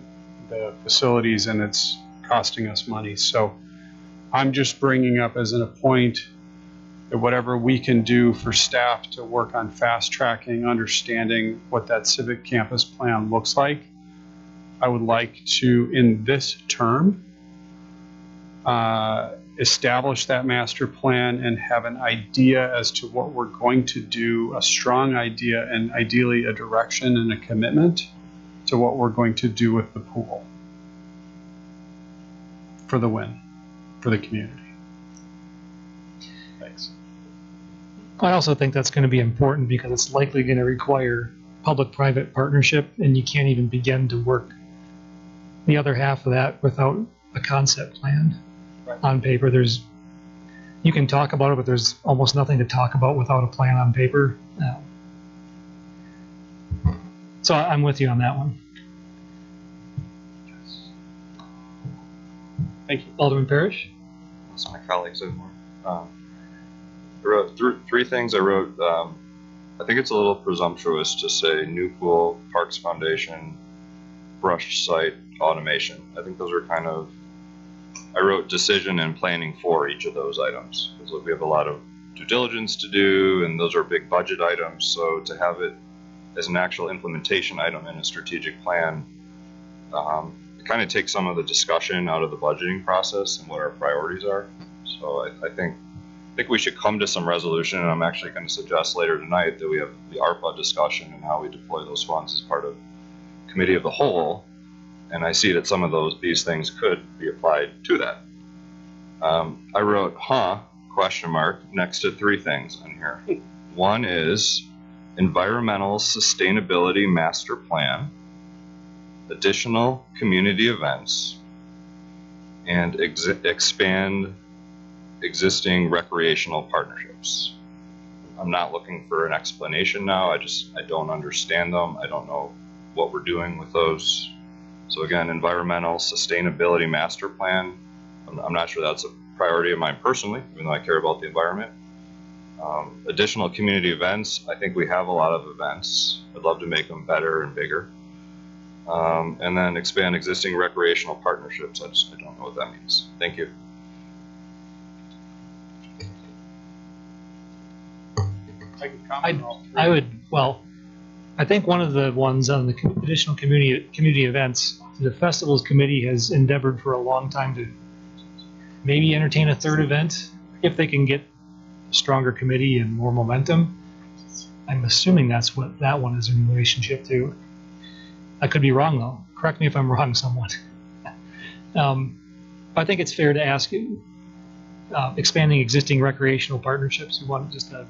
the facilities, and it's costing us money. So I'm just bringing up as a point that whatever we can do for staff to work on fast tracking, understanding what that civic campus plan looks like, I would like to, in this term, establish that master plan and have an idea as to what we're going to do, a strong idea, and ideally a direction and a commitment to what we're going to do with the pool for the win, for the community. Thanks. I also think that's going to be important because it's likely going to require public-private partnership, and you can't even begin to work the other half of that without a concept plan on paper. You can talk about it, but there's almost nothing to talk about without a plan on paper. So I'm with you on that one. Thank you. Alderman Parrish? Most of my colleagues have more. I wrote three things. I wrote, I think it's a little presumptuous to say new pool, Parks Foundation, brush site, automation. I think those are kind of, I wrote decision and planning for each of those items. Because we have a lot of due diligence to do, and those are big budget items. So to have it as an actual implementation item in a strategic plan, it kind of takes some of the discussion out of the budgeting process and what our priorities are. So I think we should come to some resolution, and I'm actually going to suggest later tonight that we have the ARPA discussion and how we deploy those funds as part of committee of the whole. And I see that some of these things could be applied to that. I wrote, question mark, next to three things on here. One is environmental sustainability master plan, additional community events, and expand existing recreational partnerships. I'm not looking for an explanation now. I don't understand them. I don't know what we're doing with those. So again, environmental sustainability master plan, I'm not sure that's a priority of mine personally, even though I care about the environment. Additional community events, I think we have a lot of events. I'd love to make them better and bigger. And then expand existing recreational partnerships. I don't know what that means. Thank you. I can comment on all three. I would, well, I think one of the ones on the additional community events, the festivals committee has endeavored for a long time to maybe entertain a third event if they can get a stronger committee and more momentum. I'm assuming that's what that one is in relationship to. I could be wrong though. Correct me if I'm wrong, someone. I think it's fair to ask expanding existing recreational partnerships. You want just a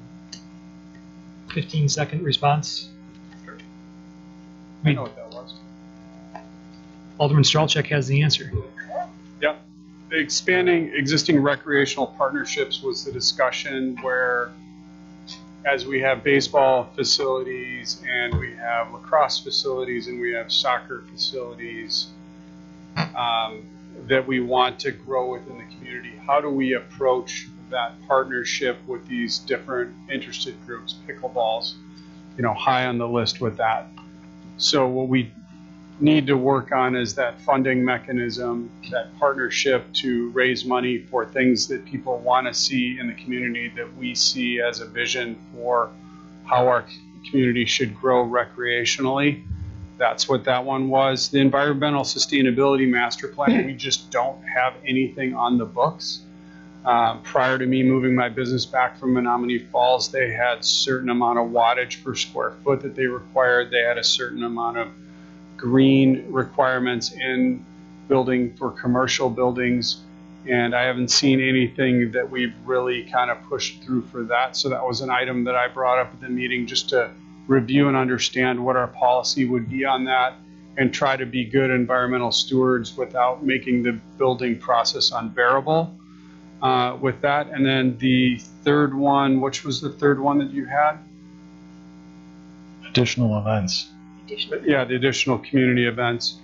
15-second response? Sure. I know what that was. Alderman Stralchek has the answer. Yep. Expanding existing recreational partnerships was the discussion where, as we have baseball facilities and we have lacrosse facilities and we have soccer facilities that we want to grow within the community, how do we approach that partnership with these different interested groups? Pickleball's, high on the list with that. So what we need to work on is that funding mechanism, that partnership to raise money for things that people want to see in the community, that we see as a vision for how our community should grow recreationally. That's what that one was. The environmental sustainability master plan, we just don't have anything on the books. Prior to me moving my business back from Menominee Falls, they had a certain amount of wattage per square foot that they required. They had a certain amount of green requirements in building for commercial buildings, and I haven't seen anything that we've really kind of pushed through for that. So that was an item that I brought up at the meeting, just to review and understand what our policy would be on that and try to be good environmental stewards without making the building process unbearable with that. And then the third one, which was the third one that you had? Additional events. Yeah, the additional community events.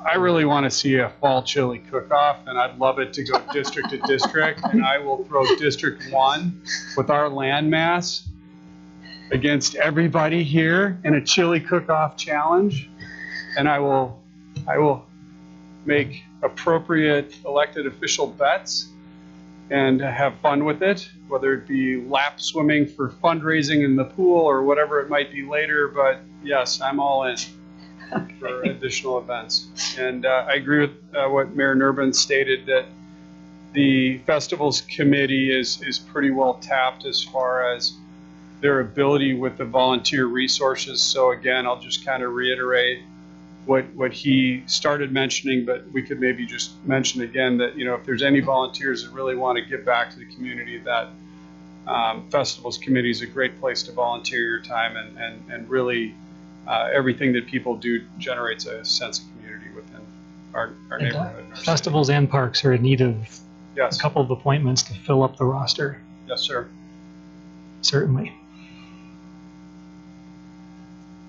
I really want to see a fall chili cook-off, and I'd love it to go district to district, and I will throw District 1 with our land mass against everybody here in a chili cook-off challenge, and I will make appropriate elected official bets and have fun with it, whether it be lap swimming for fundraising in the pool or whatever it might be later. But yes, I'm all in for additional events. And I agree with what Mayor Nurbin stated, that the festivals committee is pretty well tapped as far as their ability with the volunteer resources. So again, I'll just kind of reiterate what he started mentioning, but we could maybe just mention again that, if there's any volunteers that really want to give back to the community, that festivals committee is a great place to volunteer your time, and really everything that people do generates a sense of community within our neighborhood. Our Festivals and parks are in need of yes. a couple of appointments to fill up the roster. Yes, sir. Certainly.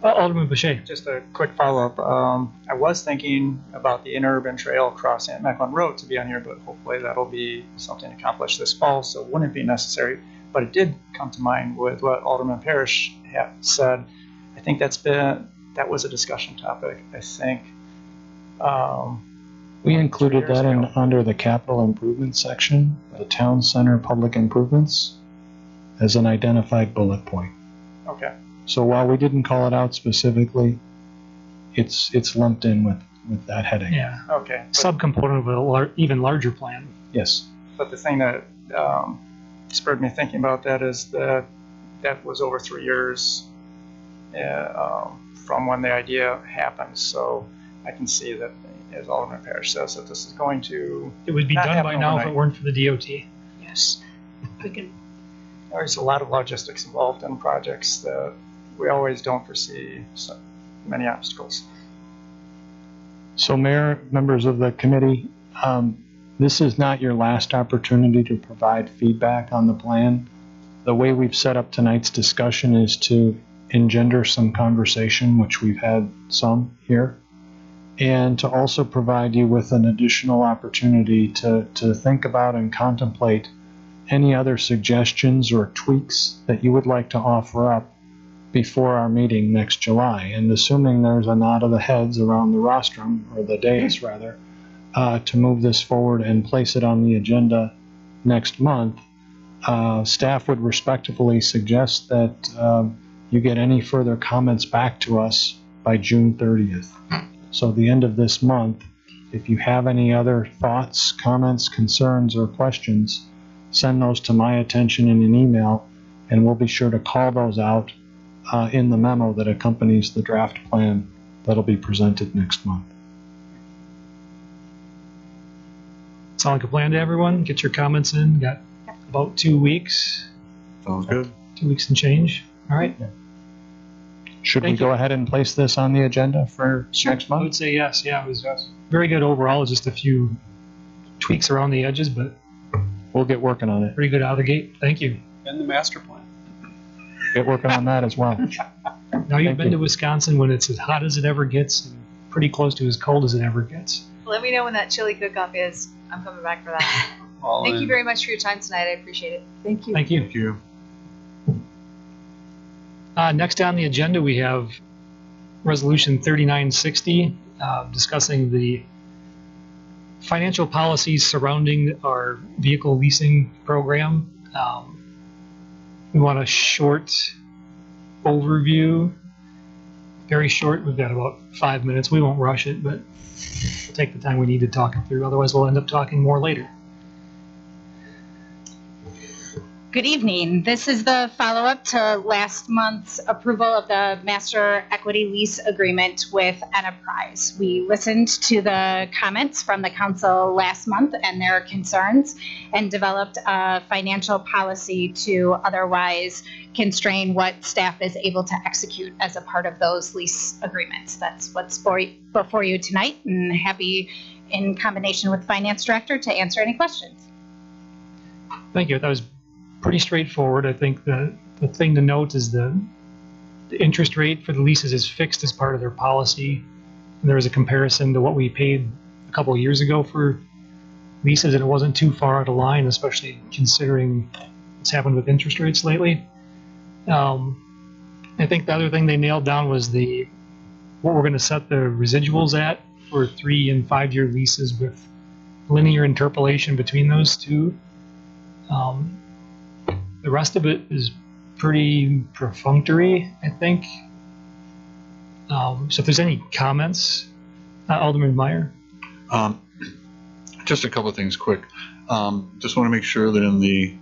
Alderman Boucher. Just a quick follow-up. I was thinking about the interurban trail across St. Mequon Road to be on here, but hopefully that'll be something accomplished this fall, so it wouldn't be necessary. But it did come to mind with what Alderman Parrish said. I think that was a discussion topic. I think we included that under the capital improvement section, the town center public improvements, as an identified bullet point. Okay. So while we didn't call it out specifically, it's lumped in with that heading. Yeah. Okay. Subcomponent of an even larger plan. Yes. But the thing that spurred me thinking about that is that was over 3 years from when the idea happened. So I can see that, as Alderman Parrish says, that this is going to. It would be done by now if it weren't for the DOT. Yes. We can. There's a lot of logistics involved in projects that we always don't foresee so many obstacles. So Mayor, members of the committee, this is not your last opportunity to provide feedback on the plan. The way we've set up tonight's discussion is to engender some conversation, which we've had some here. and to also provide you with an additional opportunity to think about and contemplate any other suggestions or tweaks that you would like to offer up before our meeting next July. And assuming there's a nod of the heads around the rostrum, or the dais rather, to move this forward and place it on the agenda next month, staff would respectfully suggest that you get any further comments back to us by June 30th. So the end of this month, if you have any other thoughts, comments, concerns, or questions, send those to my attention in an email, and we'll be sure to call those out in the memo that accompanies the draft plan that'll be presented next month. Sound like a plan to everyone? Get your comments in. Got about 2 weeks. Sounds good. 2 weeks and change. All right. Should we Thank go you. ahead and place this on the agenda for next I month? would say yes. Yeah, it was very good overall. It's just a few tweaks around the edges, but We'll get working on it. pretty good out of the gate. Thank you. And the master plan. Get working on that as well. Now you've Thank been you. to Wisconsin when it's as hot as it ever gets and pretty close to as cold as it ever gets. Let me know when that chili cook-off is. I'm coming back for that. All Thank in. you very much for your time tonight. I appreciate it. Thank you. Thank you. Thank you. Next on the agenda, we have Resolution 3960, discussing the financial policies surrounding our vehicle leasing program. We want a short overview, very short. We've got about 5 minutes. We won't rush it, but we'll take the time we need to talk it through. Otherwise, we'll end up talking more later. Good evening. This is the follow-up to last month's approval of the master equity lease agreement with Enterprise. We listened to the comments from the council last month and their concerns, and developed a financial policy to otherwise constrain what staff is able to execute as a part of those lease agreements. That's what's before you tonight, and happy, in combination with Finance Director, to answer any questions. Thank you. That was pretty straightforward. I think the thing to note is the interest rate for the leases is fixed as part of their policy. And there was a comparison to what we paid a couple of years ago for leases, and it wasn't too far out of line, especially considering what's happened with interest rates lately. I think the other thing they nailed down was what we're going to set the residuals at for 3 and 5 year leases with linear interpolation between those two. The rest of it is pretty perfunctory, I think. So if there's any comments, Alderman Meyer. Just a couple of things quick. Just want to make sure that in the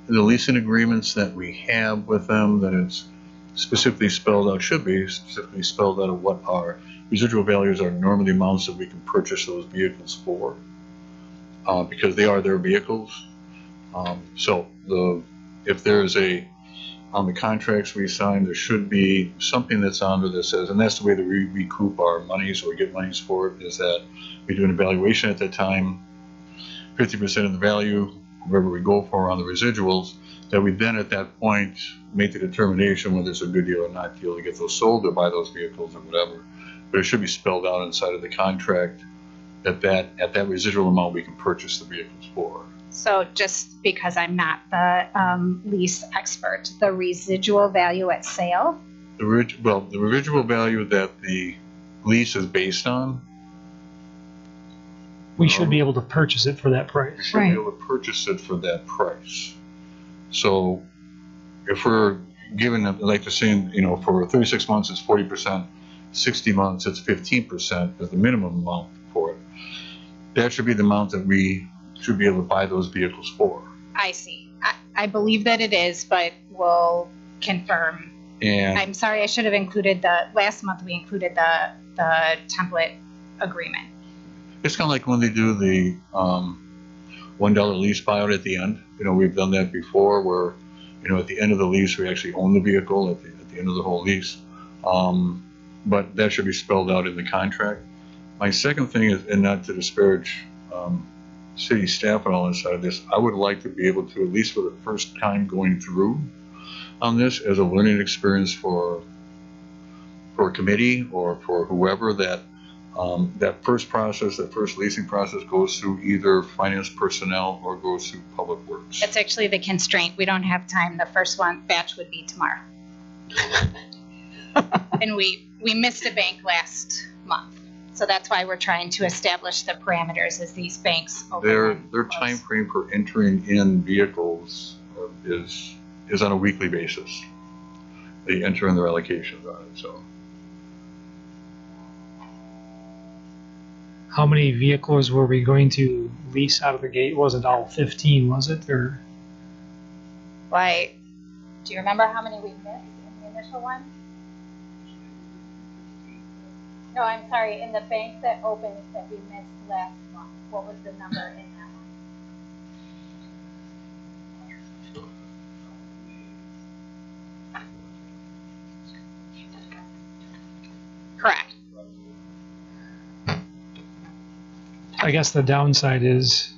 leasing agreements that we have with them, that it's specifically spelled out, should be specifically spelled out of what our residual values are, normally amounts that we can purchase those vehicles for, because they are their vehicles. If there's on the contracts we sign, there should be something that's on there that says, and that's the way that we recoup our monies or get monies for it, is that we do an evaluation at that time, 50% of the value, wherever we go for on the residuals, that we then at that point make the determination whether it's a good deal or not deal to get those sold or buy those vehicles or whatever. But it should be spelled out inside of the contract that at that residual amount we can purchase the vehicles for. So just because I'm not the lease expert, the residual value at sale? The residual value that the lease is based on, We should be able to purchase it for that we price. should be able to purchase it for that price. So if we're given, like they're saying, for 36 months it's 40%, 60 months it's 15% as the minimum amount for it. That should be the amount that we should be able to buy those vehicles for. I see. I believe that it is, but we'll confirm. And I'm sorry, I should have included last month we included the template agreement. it's kind of like when they do the $1 lease buyout at the end. We've done that before where, at the end of the lease, we actually own the vehicle at the end of the whole lease. But that should be spelled out in the contract. My second thing is, and not to disparage city staff and all inside of this, I would like to be able to, at least for the first time going through on this, as a learning experience for a committee or for whoever, that That first process, that first leasing process goes through either finance personnel or goes through public works. That's actually the constraint. We don't have time. The first one batch would be tomorrow. And we missed a bank last month. So that's why we're trying to establish the parameters as these banks open. Their time frame for entering in vehicles is on a weekly basis. They enter in their allocations on it, so. How many vehicles were we going to lease out of the gate? Wasn't all 15, was it? Or Why? Do you remember how many we missed in the initial one? No, I'm sorry. In the bank that opened that we missed last month, what was the number in that one? Correct. I guess the downside is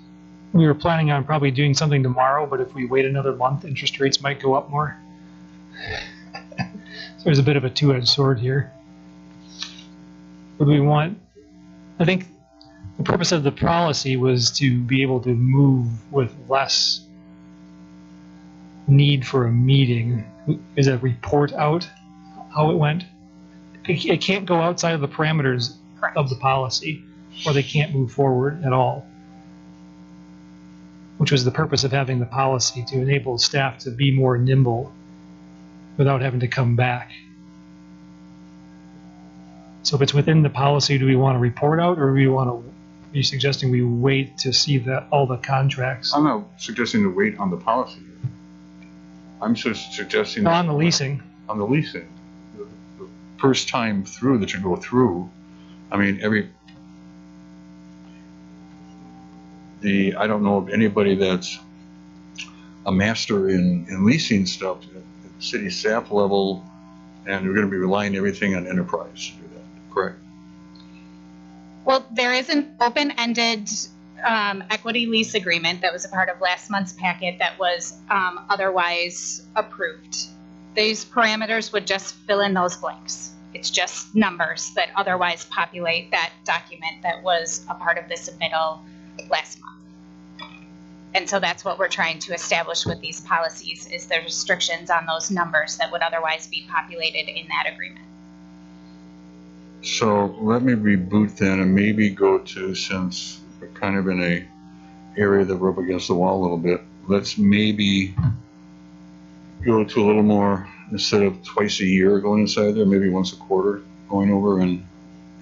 we were planning on probably doing something tomorrow, but if we wait another month, interest rates might go up more. So there's a bit of a two-edged sword here. Would we want, I think the purpose of the policy was to be able to move with less need for a meeting. Is a report out how it went? It can't go outside of the parameters Correct. of the policy, or they can't move forward at all. Which was the purpose of having the policy, to enable staff to be more nimble without having to come back. So if it's within the policy, do we want to report out, or do we want to, are you suggesting we wait to see all the contracts? I'm not suggesting to wait on the policy. I'm just suggesting On the leasing. On the leasing. The first time through that you go through, I mean, I don't know of anybody that's a master in leasing stuff at the city staff level, and we're going to be relying everything on enterprise to do that, correct? Well, there is an open-ended equity lease agreement that was a part of last month's packet that was otherwise approved. These parameters would just fill in those blanks. It's just numbers that otherwise populate that document that was a part of the submittal last month. And so that's what we're trying to establish with these policies, is the restrictions on those numbers that would otherwise be populated in that agreement. So let me reboot then and maybe go to, since we're kind of in a area that we're up against the wall a little bit, let's maybe go to a little more, instead of twice a year going inside there, maybe once a quarter going over and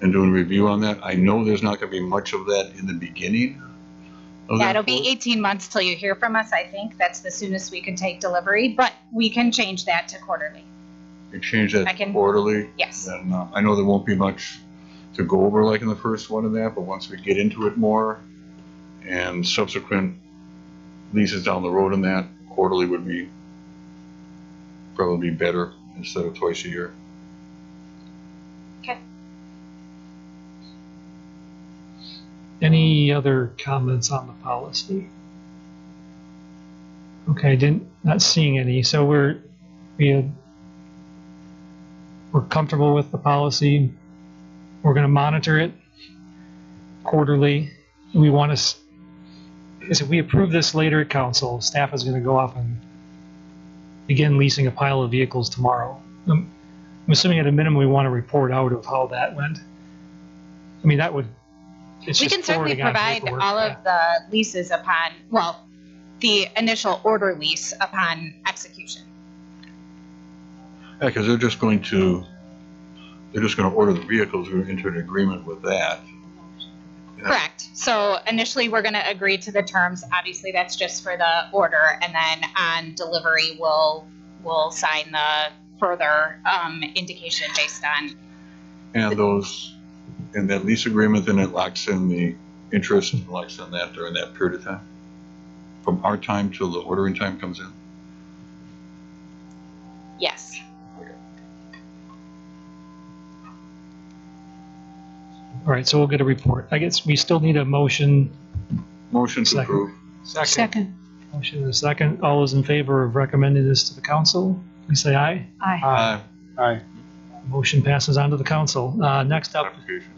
doing a review on that. I know there's not going to be much of that in the beginning. Yeah, it'll be 18 months till you hear from us, I think. That's the soonest we can take delivery, but we can change that to quarterly. You change that to quarterly? Yes. And I know there won't be much to go over like in the first one of that, but once we get into it more and subsequent leases down the road in that, quarterly would be probably better instead of twice a year. Okay. Any other comments on the policy? Okay, not seeing any. So we're comfortable with the policy. We're going to monitor it quarterly. We want to, because if we approve this later at council, staff is going to go off and begin leasing a pile of vehicles tomorrow. I'm assuming at a minimum we want to report out of how that went. I mean, that would, it's We just can certainly forwarding on provide paperwork. all of the leases upon, well, the initial order lease upon execution. Yeah, because they're just going to order the vehicles. We're into an agreement with that. Yeah. Correct. So initially, we're going to agree to the terms. Obviously, that's just for the order, and then on delivery, we'll sign the further indication based on. And that lease agreement, then it locks in the interest and locks in that during that period of time, from our time till the ordering time comes in. Yes. All right, so we'll get a report. I guess we still need a motion. Motion to Second. approve. Second. Motion and a second. All those in favor of recommending this to the council, please say aye. Aye. Aye. Aye. Motion passes on to the council. Next up, Clarification.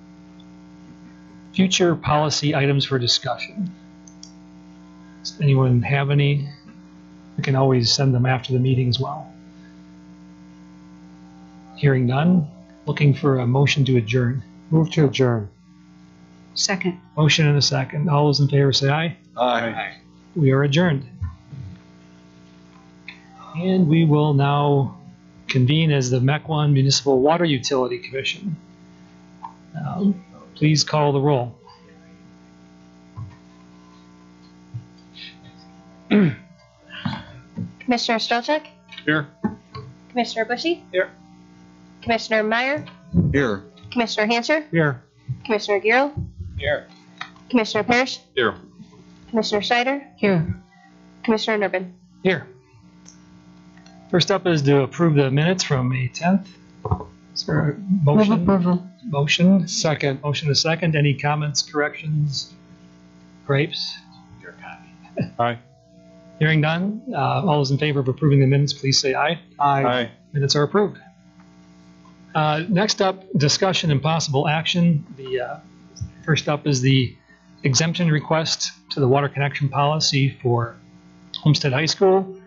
Future policy items for discussion. Does anyone have any? We can always send them after the meeting as well. Hearing none, looking for a motion to adjourn. Move to adjourn. Second. Motion and a second. All those in favor say aye. Aye. We are adjourned. And we will now convene as the Mequon Municipal Water Utility Commission. Please call the roll. Commissioner Strelchuk? Here. Commissioner Bushy? Here. Commissioner Meyer? Here. Commissioner Hancher? Here. Commissioner Giro? Here. Commissioner Parrish? Here. Commissioner Schneider? Here. Commissioner Nurbin? Here. First up is to approve the minutes from May 10th. Is there a Move motion? approval. Motion. Second. Motion a second. Any comments, corrections, gripes? Aye. Hearing none, all those in favor of approving the minutes, please say aye. Aye. Minutes are approved. Next up, discussion and possible action. The first up is the exemption request to the water connection policy for Homestead High School.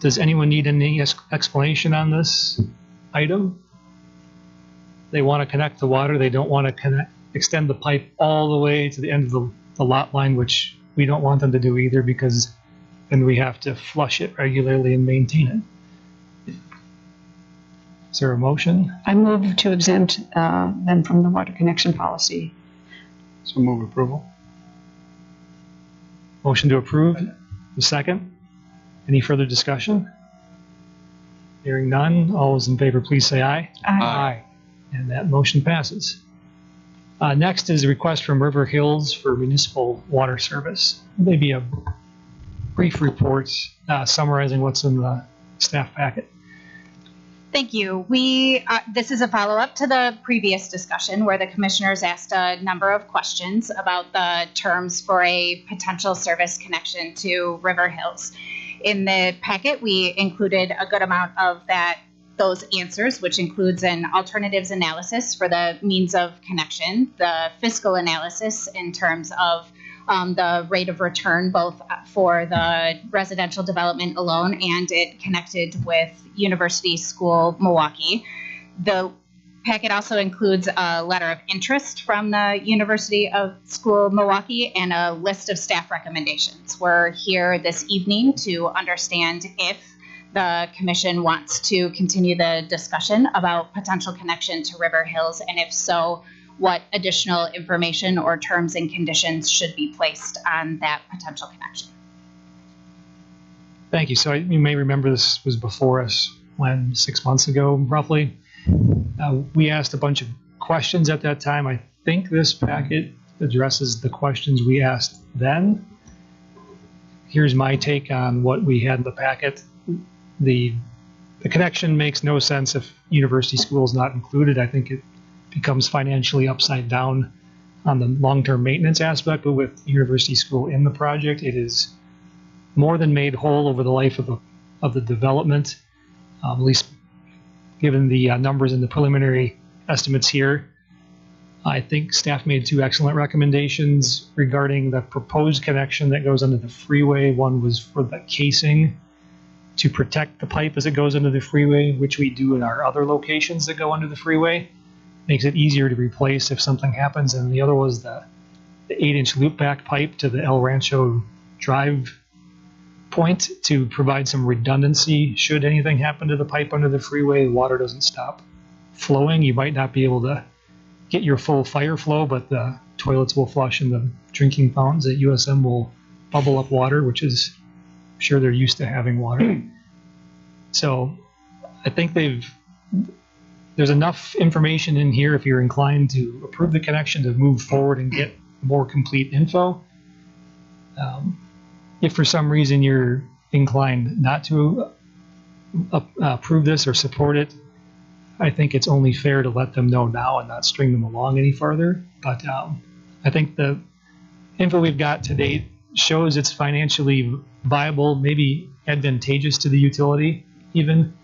Does anyone need any explanation on this item? They want to connect the water. They don't want to extend the pipe all the way to the end of the lot line, which we don't want them to do either, because then we have to flush it regularly and maintain it. Is there a motion? I move to exempt them from the water connection policy. So move approval. Motion to approve. The second. Any further discussion? Hearing none, all those in favor, please say aye. Aye. And that motion passes. Next is a request from River Hills for municipal water service. Maybe a brief report summarizing what's in the staff packet. Thank you. This is a follow-up to the previous discussion where the commissioners asked a number of questions about the terms for a potential service connection to River Hills. In the packet, we included a good amount of those answers, which includes an alternatives analysis for the means of connection, the fiscal analysis in terms of the rate of return, both for the residential development alone and it connected with University School Milwaukee. The packet also includes a letter of interest from the University of School Milwaukee and a list of staff recommendations. We're here this evening to understand if the commission wants to continue the discussion about potential connection to River Hills, and if so, what additional information or terms and conditions should be placed on that potential connection. Thank you. So you may remember this was before us 6 months ago, roughly. We asked a bunch of questions at that time. I think this packet addresses the questions we asked then. Here's my take on what we had in the packet. The connection makes no sense if University School is not included. I think it becomes financially upside down on the long-term maintenance aspect, but with University School in the project, it is more than made whole over the life of the development, at least given the numbers and the preliminary estimates here. I think staff made two excellent recommendations regarding the proposed connection that goes under the freeway. One was for the casing to protect the pipe as it goes under the freeway, which we do in our other locations that go under the freeway. Makes it easier to replace if something happens. And the other was the 8-inch loopback pipe to the El Rancho Drive point to provide some redundancy. Should anything happen to the pipe under the freeway, water doesn't stop flowing. You might not be able to get your full fire flow, but the toilets will flush and the drinking fountains at USM will bubble up water, which is, I'm sure they're used to having water. So I think there's enough information in here if you're inclined to approve the connection to move forward and get more complete info. If for some reason you're inclined not to approve this or support it, I think it's only fair to let them know now and not string them along any farther. But I think the info we've got to date shows it's financially viable, maybe advantageous to the utility even.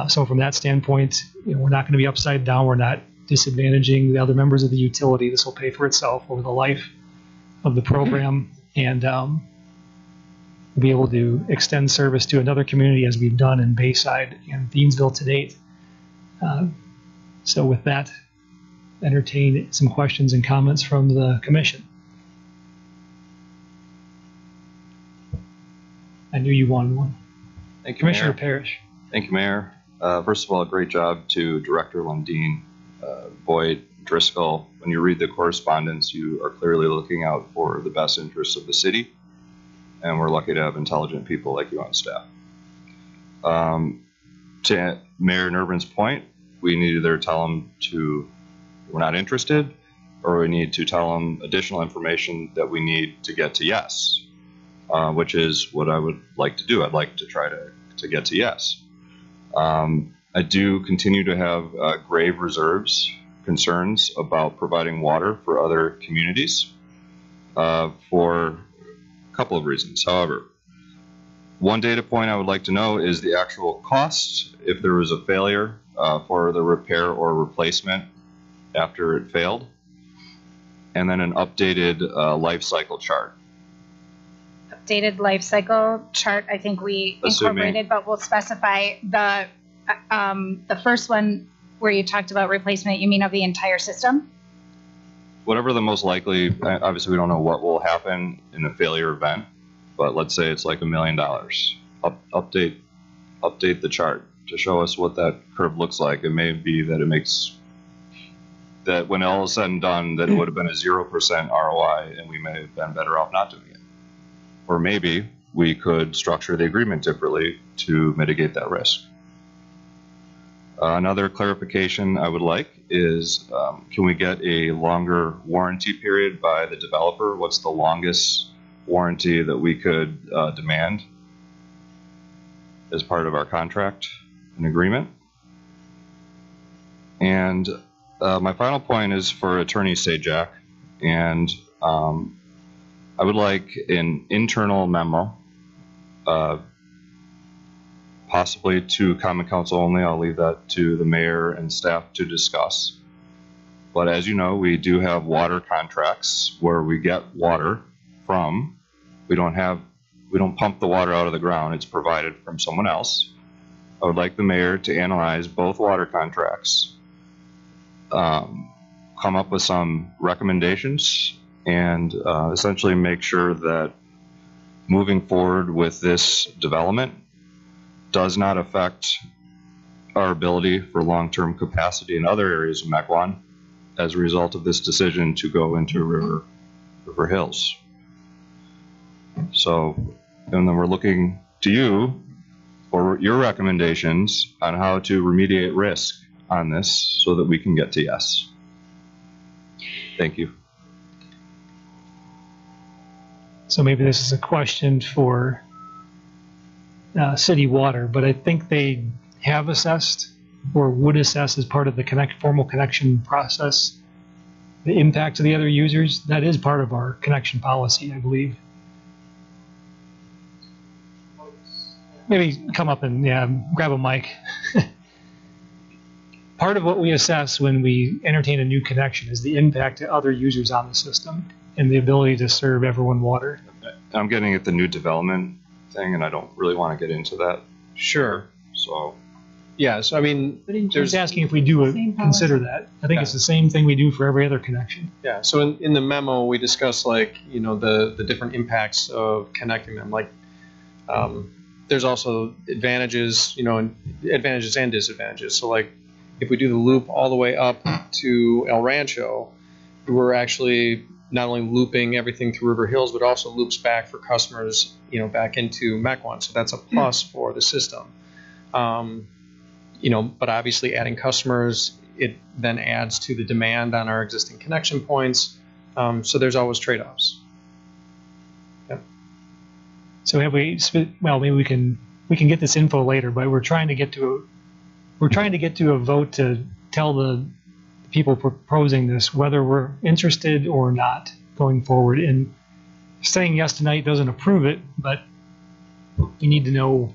So from that standpoint, we're not going to be upside down. We're not disadvantaging the other members of the utility. This will pay for itself over the life of the program, and be able to extend service to another community as we've done in Bayside and Thiensville to date. So with that, entertain some questions and comments from the commission. I knew you wanted one. Thank you, Commissioner Mayor. Parrish. Thank you, Mayor. First of all, great job to Director Lundeen, Boyd, Driscoll. When you read the correspondence, you are clearly looking out for the best interests of the city, and we're lucky to have intelligent people like you on staff. To Mayor Nervin's point, we need to either tell them we're not interested, or we need to tell them additional information that we need to get to yes, which is what I would like to do. I'd like to try to get to yes. I do continue to have grave concerns about providing water for other communities for a couple of reasons. However, one data point I would like to know is the actual cost if there was a failure for the repair or replacement after it failed, and then an updated life cycle chart. Updated life cycle chart, I think we incorporated, but we'll specify the first one where you talked about replacement, you mean of the entire system? Whatever the most likely, obviously we don't know what will happen in a failure event, but let's say it's like $1 million. Update the chart to show us what that curve looks like. It may be that it makes, that when all is said and done, that it would have been a 0% ROI and we may have been better off not doing it. Or maybe we could structure the agreement differently to mitigate that risk. Another clarification I would like is, can we get a longer warranty period by the developer? What's the longest warranty that we could demand as part of our contract and agreement? And my final point is for Attorney Sajak, and I would like an internal memo, possibly to Common Council only. I'll leave that to the mayor and staff to discuss. But as you know, we do have water contracts where we get water from. We don't pump the water out of the ground. It's provided from someone else. I would like the mayor to analyze both water contracts, come up with some recommendations, and essentially make sure that moving forward with this development does not affect our ability for long-term capacity in other areas of Mequon as a result of this decision to go into River Hills. So, and then we're looking to you for your recommendations on how to remediate risk on this so that we can get to yes. Thank you. So maybe this is a question for city water, but I think they have assessed or would assess as part of the formal connection process the impact to the other users. That is part of our connection policy, I believe. Maybe come up and grab a mic. Part of what we assess when we entertain a new connection is the impact to other users on the system and the ability to serve everyone water. I'm getting at the new development thing, and I don't really want to get into that. Sure. So, Yeah, so I mean, Just asking if we do consider that. I think it's the same thing we do for every other connection. yeah, so in the memo, we discussed the different impacts of connecting them. There's also advantages, and advantages and disadvantages. So if we do the loop all the way up to El Rancho, we're actually not only looping everything through River Hills, but also loops back for customers, back into Mequon. So that's a plus for the system. But obviously adding customers, it then adds to the demand on our existing connection points. So there's always trade-offs. Yep. So have we? Well, maybe we can get this info later, but we're trying to get to a vote to tell the people proposing this whether we're interested or not going forward. And saying yes tonight doesn't approve it, but we need to know.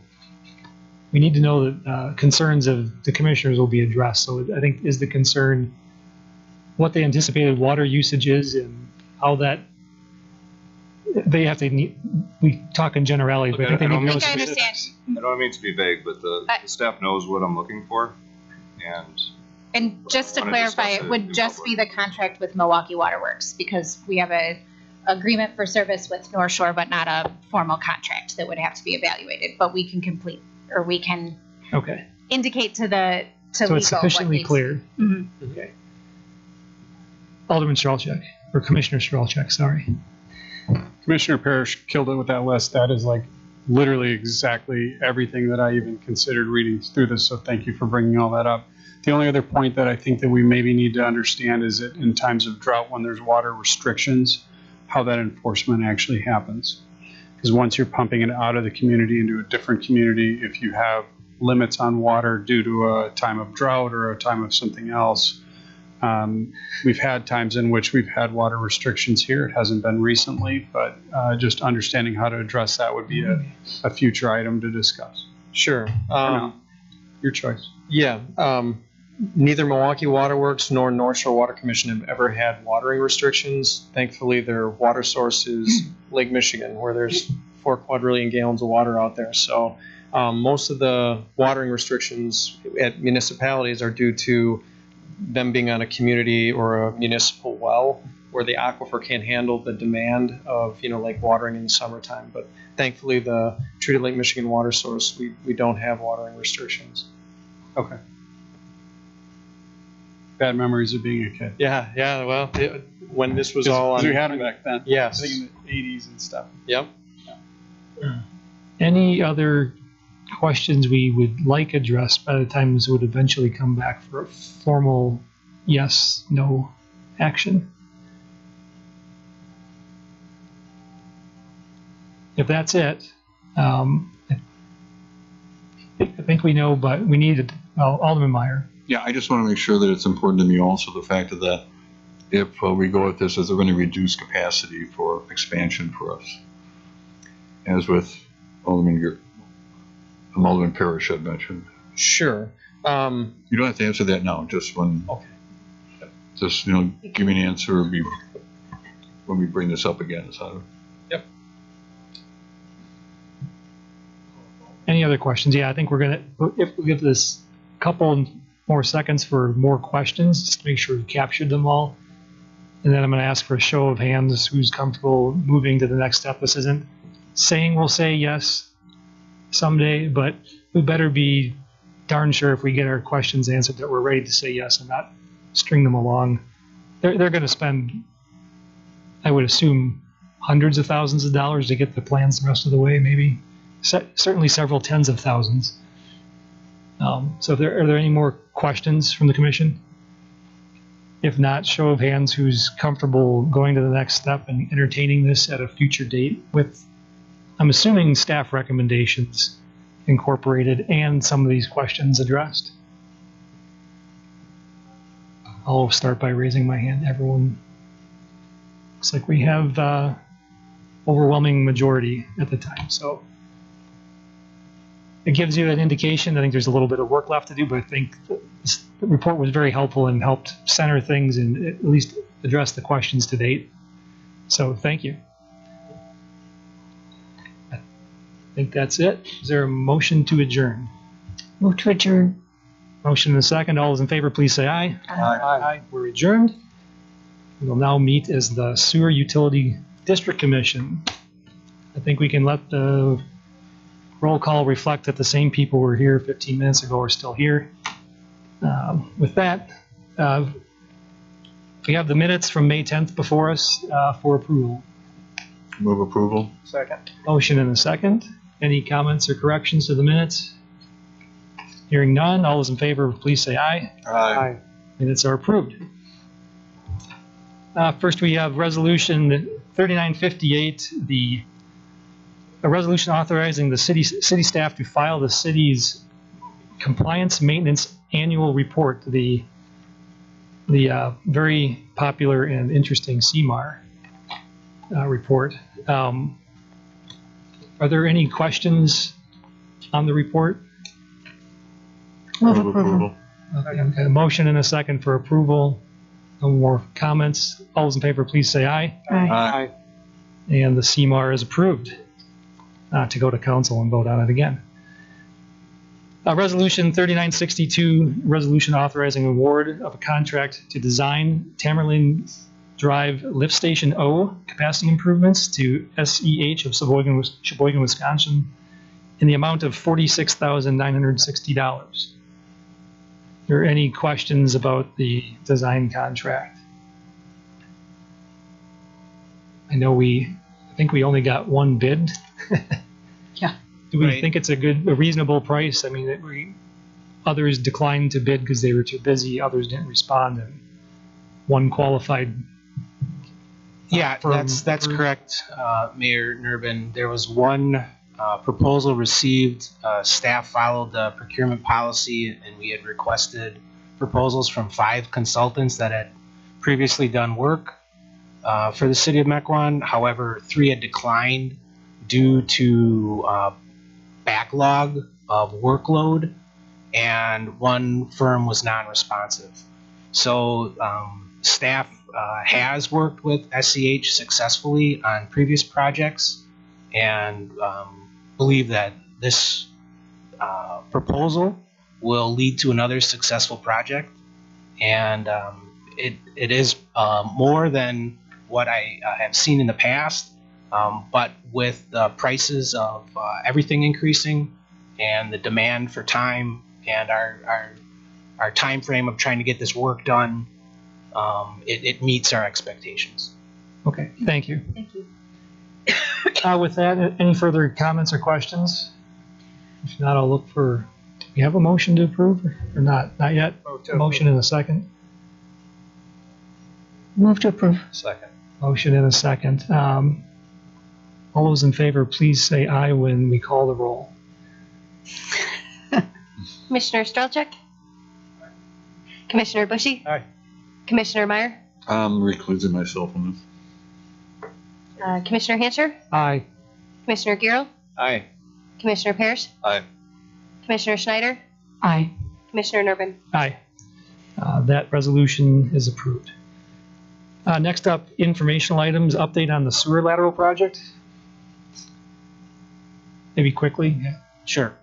We need to know that concerns of the commissioners will be addressed. So I think is the concern what the anticipated water usage is and how that, they have to, we talk in generalities, but I think they need to know I think I specifics. understand. I don't mean to be vague, but the staff knows what I'm looking for, and And just to Wanna clarify, discuss it it would in just public. be the contract with Milwaukee Waterworks because we have a agreement for service with North Shore, but not a formal contract that would have to be evaluated. But we can complete, or we can Okay, indicate to the so legal it's sufficiently what needs- clear. Mhm. Okay. Alderman Strelchuk, or Commissioner Strelchuk, sorry. Commissioner Parrish killed it with that list. That is like literally exactly everything that I even considered reading through this. So thank you for bringing all that up. The only other point that I think that we maybe need to understand is that in times of drought, when there's water restrictions, how that enforcement actually happens. Because once you're pumping it out of the community into a different community, if you have limits on water due to a time of drought or a time of something else, we've had times in which we've had water restrictions here. It hasn't been recently, but just understanding how to address that would be a future item to discuss. Sure. Your choice. Yeah. Neither Milwaukee Waterworks nor North Shore Water Commission have ever had watering restrictions. Thankfully, their water source is Lake Michigan, where there's 4 quadrillion gallons of water out there. So most of the watering restrictions at municipalities are due to them being on a community or a municipal well where the aquifer can't handle the demand of, like watering in the summertime. But thankfully, the treated Lake Michigan water source, we don't have watering restrictions. Okay. Bad memories of being a kid. Yeah. Well, when this was all on, we had them back then. yes. I think in the 80s and stuff. Yep. Any other questions we would like addressed by the time this would eventually come back for a formal yes, no action? If that's it, I think we know, but we needed, Alderman Meyer. Yeah, I just want to make sure that it's important to me also the fact that if we go with this, is there going to reduce capacity for expansion for us? As with Alderman Parrish had mentioned. Sure. You don't have to answer that now, just when. Okay. Just, give me an answer when we bring this up again. Yep. Any other questions? Yeah, I think we're going to, if we give this couple more seconds for more questions, just to make sure we captured them all. And then I'm going to ask for a show of hands who's comfortable moving to the next step. This isn't saying we'll say yes someday, but we better be darn sure if we get our questions answered that we're ready to say yes and not string them along. They're going to spend, I would assume, hundreds of thousands of dollars to get the plans the rest of the way, maybe. Certainly several tens of thousands. So are there any more questions from the commission? If not, show of hands who's comfortable going to the next step and entertaining this at a future date with, I'm assuming, staff recommendations incorporated and some of these questions addressed. I'll start by raising my hand. Everyone, looks like we have overwhelming majority at the time. So it gives you an indication. I think there's a little bit of work left to do, but I think the report was very helpful and helped center things and at least address the questions to date. So thank you. I think that's it. Is there a motion to adjourn? Move to adjourn. Motion and a second. All those in favor, please say aye. Aye. We're adjourned. We will now meet as the Sewer Utility District Commission. I think we can let the roll call reflect that the same people who were here 15 minutes ago are still here. With that, we have the minutes from May 10th before us for approval. Move approval. Second. Motion and a second. Any comments or corrections to the minutes? Hearing none, all those in favor, please say aye. Aye. Minutes are approved. First, we have Resolution 3958, a resolution authorizing the city staff to file the city's compliance maintenance annual report, the very popular and interesting CMAR report. Are there any questions on the report? Move approval. Okay, a motion and a second for approval. No more comments. All those in favor, please say aye. Aye. And the CMAR is approved to go to council and vote on it again. Resolution 3962, resolution authorizing award of a contract to design Tamerlane Drive Lift Station O capacity improvements to SEH of Sheboygan, Wisconsin in the amount of $46,960. Are there any questions about the design contract? I think we only got one bid. Yeah. Do we Right. think it's a reasonable price? I mean, others declined to bid because they were too busy, others didn't respond, and one qualified. Yeah, firm that's approved. correct, Mayor Nurbin. There was one proposal received. Staff followed the procurement policy, and we had requested proposals from 5 consultants that had previously done work for the city of Mequon. However, 3 had declined due to backlog of workload, and one firm was non-responsive. So staff has worked with SEH successfully on previous projects, and believe that this proposal will lead to another successful project. And it is more than what I have seen in the past. But with the prices of everything increasing and the demand for time and our time frame of trying to get this work done, it meets our expectations. Okay, thank you. Thank you. With that, any further comments or questions? If not, I'll look for, do we have a motion to approve or not? Not yet? Motion in a second. Move to approve. Second. Motion in a second. All those in favor, please say aye when we call the roll. Commissioner Strelchuk? Commissioner Bushy? Aye. Commissioner Meyer? I'm reclusing myself on this. Commissioner Hancher? Aye. Commissioner Gill? Aye. Commissioner Parrish? Aye. Commissioner Schneider? Aye. Commissioner Nurbin? Aye. That resolution is approved. Next up, informational items, update on the sewer lateral project. Maybe quickly. Sure.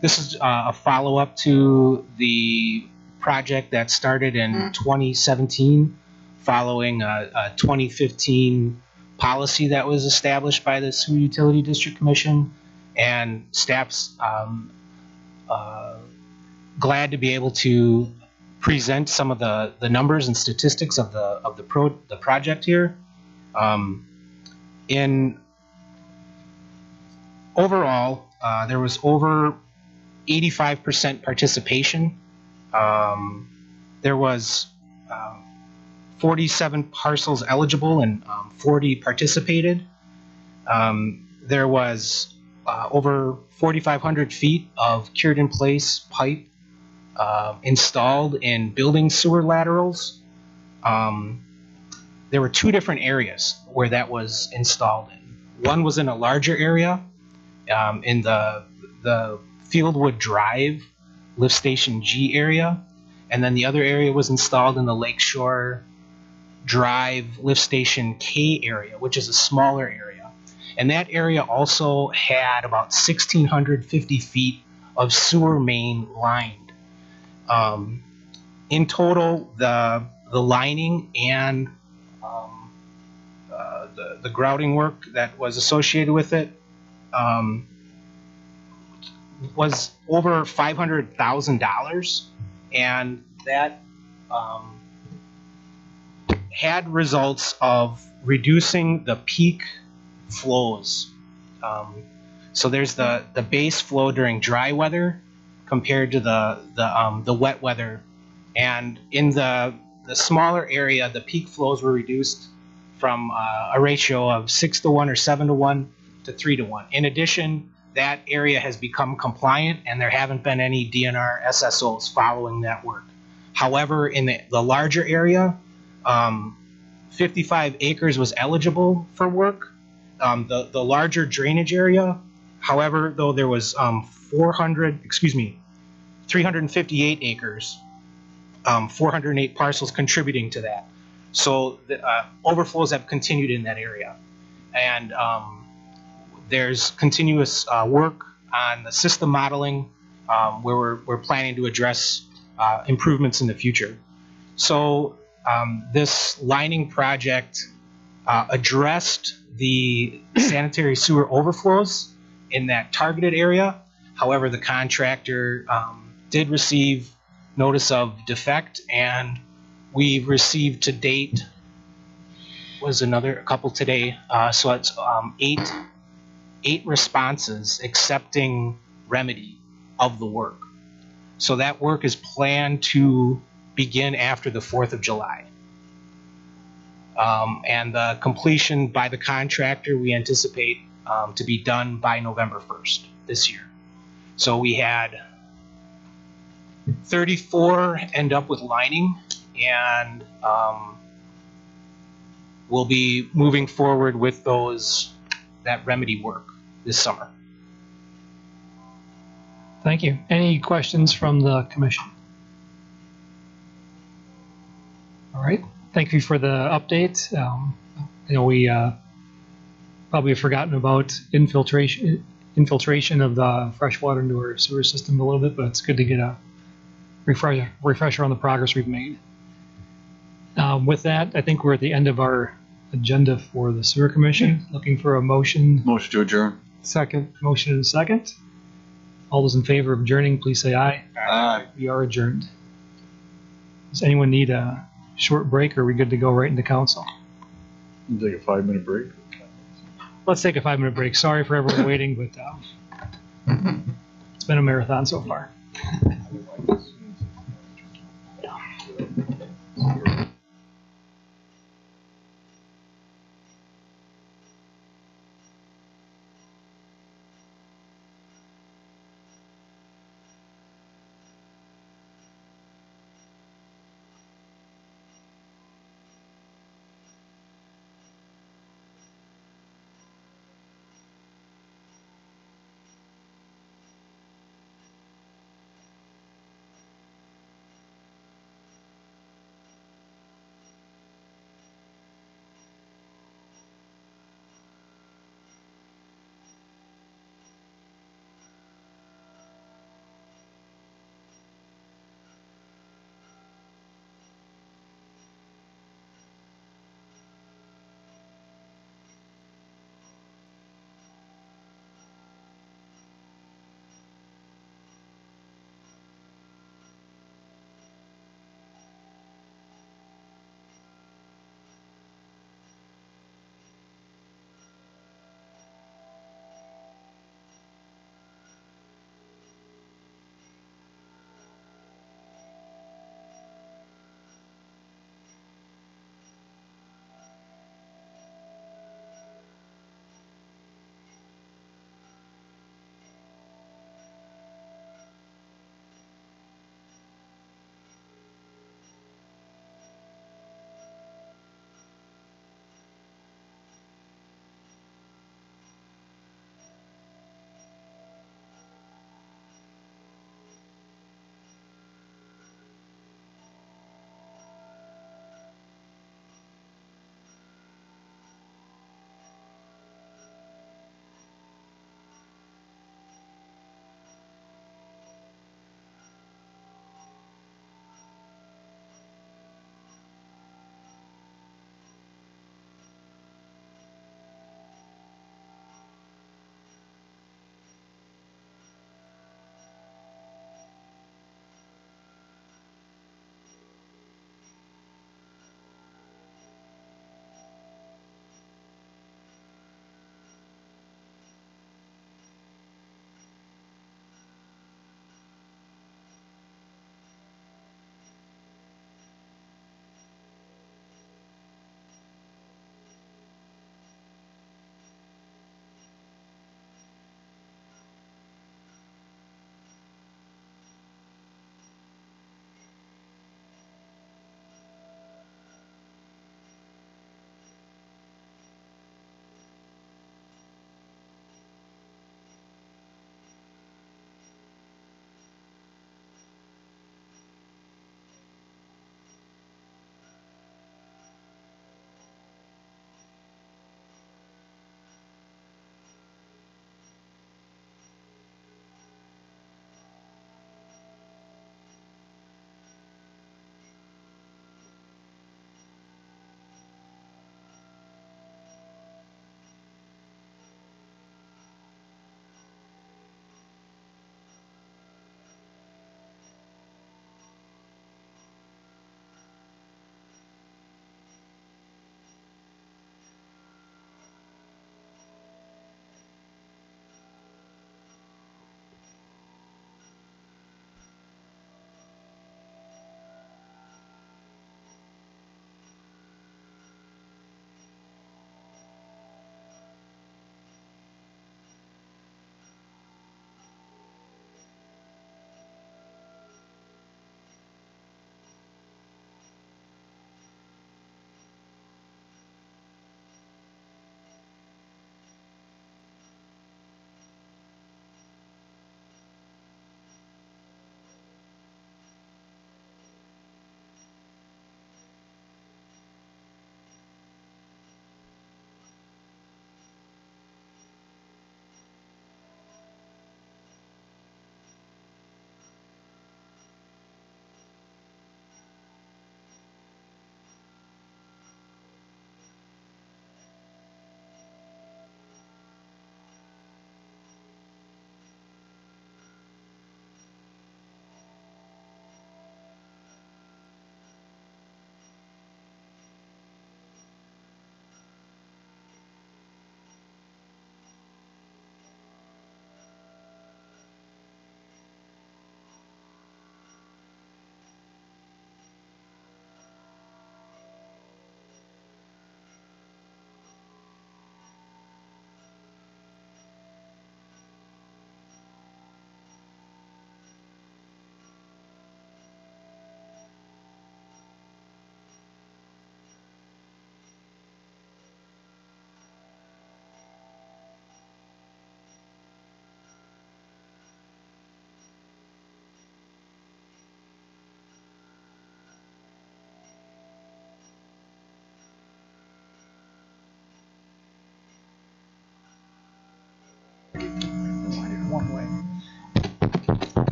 This is a follow-up to the project that started in 2017 following a 2015 policy that was established by the Sewer Utility District Commission, and staff's glad to be able to present some of the numbers and statistics of the project here. In overall, there was over 85% participation. There was 47 parcels eligible and 40 participated. There was over 4,500 feet of cured in place pipe installed in building sewer laterals. There were 2 different areas where that was installed in. One was in a larger area in the Fieldwood Drive Lift Station G area, and then the other area was installed in the Lakeshore Drive Lift Station K area, which is a smaller area. And that area also had about 1,650 feet of sewer main lined. In total, the lining and the grouting work that was associated with it was over $500,000, and that had results of reducing the peak flows. So there's the base flow during dry weather compared to the wet weather, and in the smaller area, the peak flows were reduced from a ratio of 6-to-1 or 7-to-1 to 3-to-1. In addition, that area has become compliant, and there haven't been any DNR SSOs following that work. However, in the larger area, 55 acres was eligible for work. The larger drainage area, however, though there was 358 acres 408 parcels contributing to that. So the overflows have continued in that area. And there's continuous work on the system modeling where we're planning to address improvements in the future. So this lining project addressed the sanitary sewer overflows in that targeted area. However, the contractor did receive notice of defect, and we've received to date was a couple today. So it's eight responses accepting remedy of the work. So that work is planned to begin after the 4th of July. And the completion by the contractor we anticipate to be done by November 1st this year. So we had 34 end up with lining, and we'll be moving forward with that remedy work this summer. Thank you. Any questions from the commission? All right. Thank you for the update. I know we probably have forgotten about infiltration of the fresh water into our sewer system a little bit, but it's good to get a refresher on the progress we've made. With that, I think we're at the end of our agenda for the sewer commission. Looking for a motion. Motion to adjourn. Second. Motion and a second. All those in favor of adjourning, please say aye. Aye. We are adjourned. Does anyone need a short break, or are we good to go right into council? Take a 5-minute break. Let's take a 5-minute break. Sorry for everyone waiting, but it's been a marathon so far.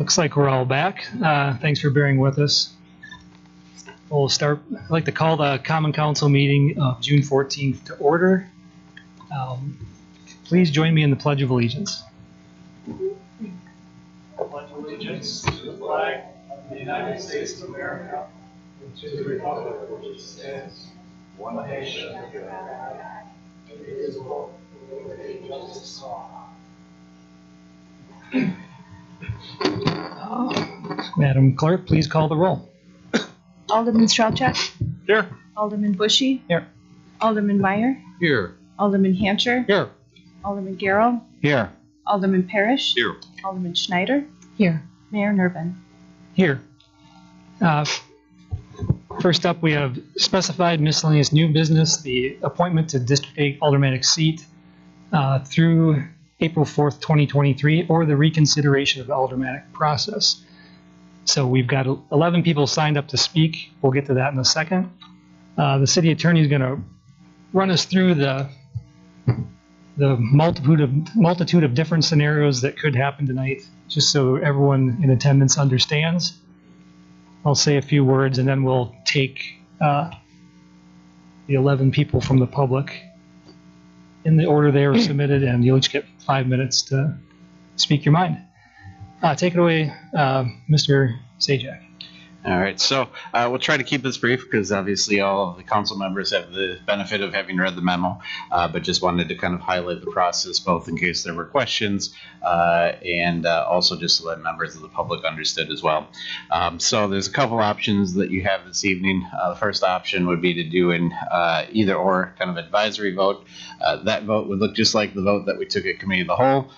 Looks like we're all back. Thanks for bearing with us. We'll start. I'd like to call the Common Council meeting of June 14th to order. Please join me in the Pledge of Allegiance. I pledge allegiance to the flag of the United States of America and to the republic for which it stands, one nation under God, indivisible, with liberty and justice for all. Madam Clerk, please call the roll. Alderman Strelchuk, Here. Alderman Bushy, Here. Alderman Meyer, Here. Alderman Hancher, Here. Alderman Garrow, Here. Alderman Parrish, Here. Alderman Schneider, Here. Mayor Nervin. Here. First up, we have specified miscellaneous new business, the appointment to District 8 aldermanic seat through April 4th, 2023, or the reconsideration of the aldermanic process. So we've got 11 people signed up to speak. We'll get to that in a second. The city attorney is going to run us through the multitude of different scenarios that could happen tonight, just so everyone in attendance understands. I'll say a few words, and then we'll take the 11 people from the public in the order they were submitted, and you'll each get 5 minutes to speak your mind. Take it away, Mr. Sajak. All right, so we'll try to keep this brief because obviously all of the council members have the benefit of having read the memo, but just wanted to kind of highlight the process both in case there were questions and also just so that members of the public understood as well. So there's a couple options that you have this evening. The first option would be to do an either or kind of advisory vote. That vote would look just like the vote that we took at committee of the whole.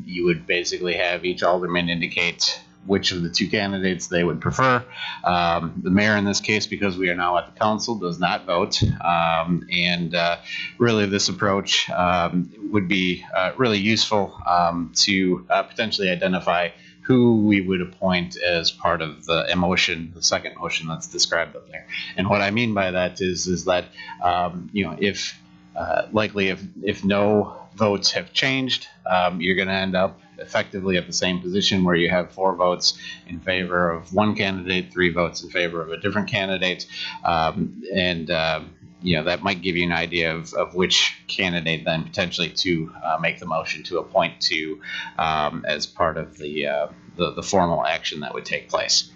You would basically have each alderman indicate which of the two candidates they would prefer. The mayor in this case, because we are now at the council, does not vote. Really this approach would be really useful to potentially identify who we would appoint as part of the motion, the second motion that's described up there. And what I mean by that is that, if likely if no votes have changed, you're going to end up effectively at the same position where you have 4 votes in favor of one candidate, 3 votes in favor of a different candidate, that might give you an idea of which candidate then potentially to make the motion to appoint to as part of the formal action that would take place.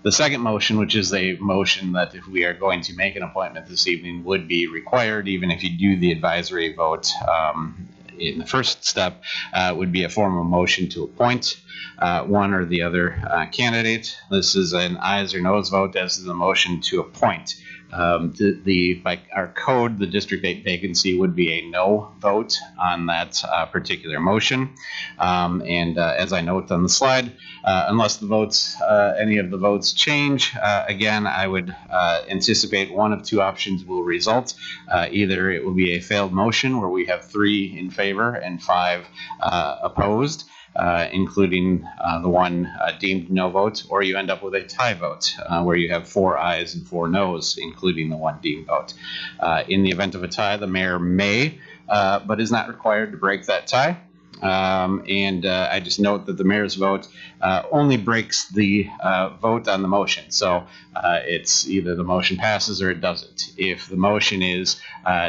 The second motion, which is a motion that if we are going to make an appointment this evening would be required even if you do the advisory vote in the first step, would be a formal motion to appoint one or the other candidate. This is an ayes or noes vote, as is a motion to appoint. By our code, the District 8 vacancy would be a no vote on that particular motion. As I note on the slide, unless the votes, any of the votes change, again, I would anticipate one of 2 options will result. Either it will be a failed motion where we have 3 in favor and 5 opposed, including the one deemed no vote, or you end up with a tie vote where you have 4 ayes and 4 noes, including the one deemed vote. In the event of a tie, the mayor may, but is not required to break that tie. I just note that the mayor's vote only breaks the vote on the motion. So it's either the motion passes or it doesn't. If the motion is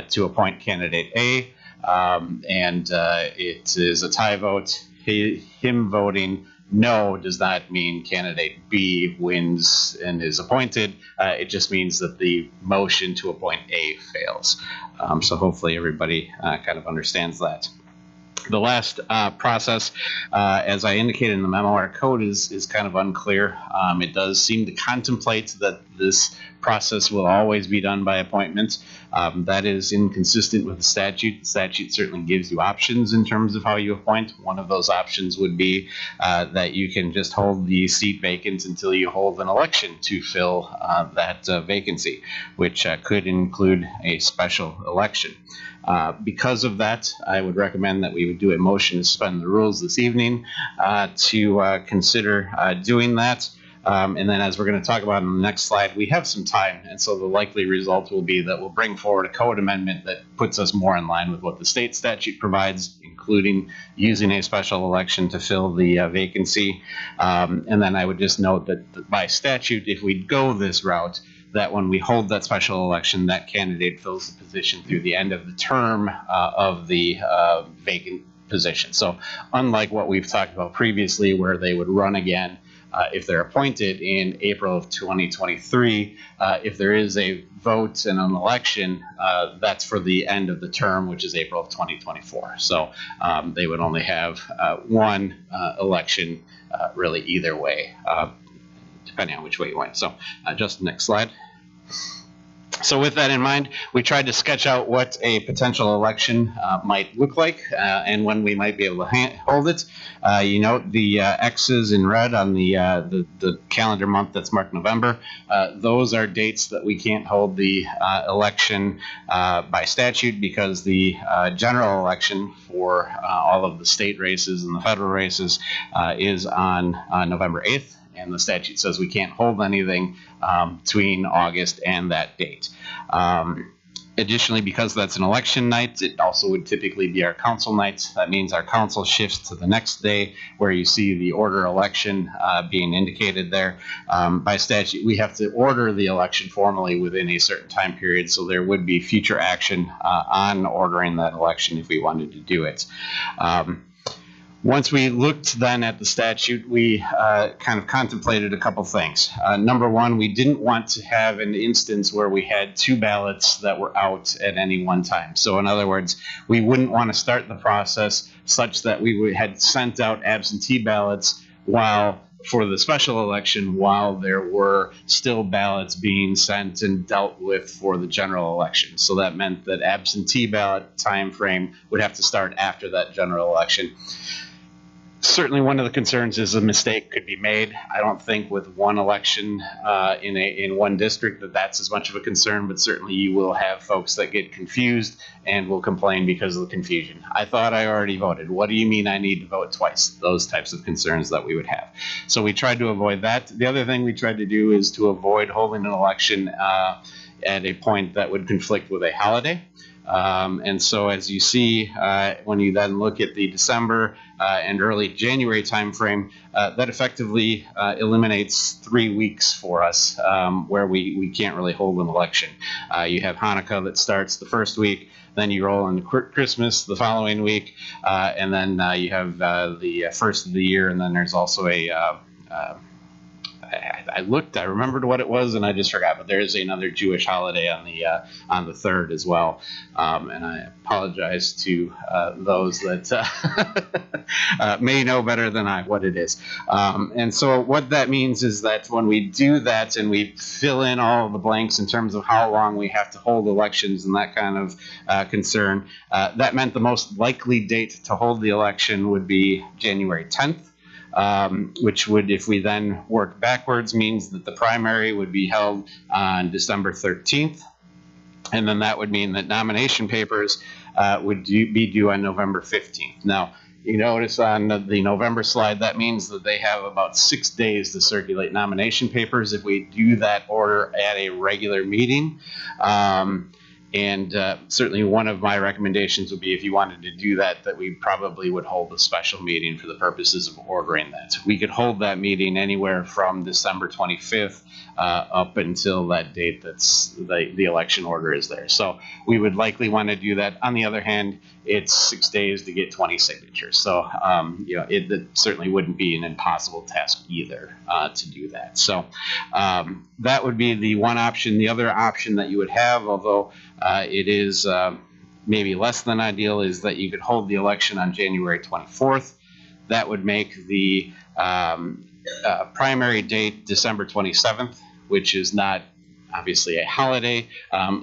to appoint candidate A and it is a tie vote, him voting no does not mean candidate B wins and is appointed. It just means that the motion to appoint A fails. So hopefully everybody kind of understands that. The last process, as I indicated in the memo, our code is kind of unclear. It does seem to contemplate that this process will always be done by appointment. That is inconsistent with the statute. The statute certainly gives you options in terms of how you appoint. One of those options would be that you can just hold the seat vacant until you hold an election to fill that vacancy, which could include a special election. Because of that, I would recommend that we would do a motion to suspend the rules this evening to consider doing that. And then as we're going to talk about in the next slide, we have some time. And so the likely result will be that we'll bring forward a code amendment that puts us more in line with what the state statute provides, including using a special election to fill the vacancy. And then I would just note that by statute, if we go this route, that when we hold that special election, that candidate fills the position through the end of the term of the vacant position. So unlike what we've talked about previously, where they would run again if they're appointed in April of 2023, if there is a vote and an election, that's for the end of the term, which is April of 2024. So they would only have one election really either way, depending on which way you went. So just next slide. So with that in mind, we tried to sketch out what a potential election might look like and when we might be able to hold it. You note the X's in red on the calendar month that's marked November. Those are dates that we can't hold the election by statute, because the general election for all of the state races and the federal races is on November 8th. And the statute says we can't hold anything between August and that date. Additionally, because that's an election night, it also would typically be our council night. That means our council shifts to the next day, where you see the order election being indicated there. By statute, we have to order the election formally within a certain time period, so there would be future action on ordering that election if we wanted to do it. Once we looked then at the statute, we kind of contemplated a couple things. Number one, we didn't want to have an instance where we had two ballots that were out at any one time. So in other words, we wouldn't want to start the process such that we had sent out absentee ballots for the special election while there were still ballots being sent and dealt with for the general election. So that meant that absentee ballot time frame would have to start after that general election. Certainly one of the concerns is a mistake could be made. I don't think with one election in one district that's as much of a concern, but certainly you will have folks that get confused and will complain because of the confusion. I thought I already voted. What do you mean I need to vote twice? Those types of concerns that we would have. So we tried to avoid that. The other thing we tried to do is to avoid holding an election at a point that would conflict with a holiday. And so as you see, when you then look at the December and early January timeframe, that effectively eliminates 3 weeks for us where we can't really hold an election. You have Hanukkah that starts the first week, then you roll into Christmas the following week, and then you have the first of the year, and then there's also I remembered what it was, and I just forgot. But there is another Jewish holiday on the 3rd as well, and I apologize to those that may know better than I what it is. And so what that means is that when we do that and we fill in all of the blanks in terms of how long we have to hold elections and that kind of concern, that meant the most likely date to hold the election would be January 10th. Which would, if we then work backwards, means that the primary would be held on December 13th. And then that would mean that nomination papers would be due on November 15th. Now, you notice on the November slide, that means that they have about 6 days to circulate nomination papers if we do that order at a regular meeting. And certainly one of my recommendations would be, if you wanted to do that, that we probably would hold a special meeting for the purposes of ordering that. We could hold that meeting anywhere from December 25th up until that date that's the election order is there. So we would likely want to do that. On the other hand, it's 6 days to get 20 signatures. So it certainly wouldn't be an impossible task either to do that. So that would be the one option. The other option that you would have, although it is maybe less than ideal, is that you could hold the election on January 24th. That would make the primary date December 27th, which is not obviously a holiday.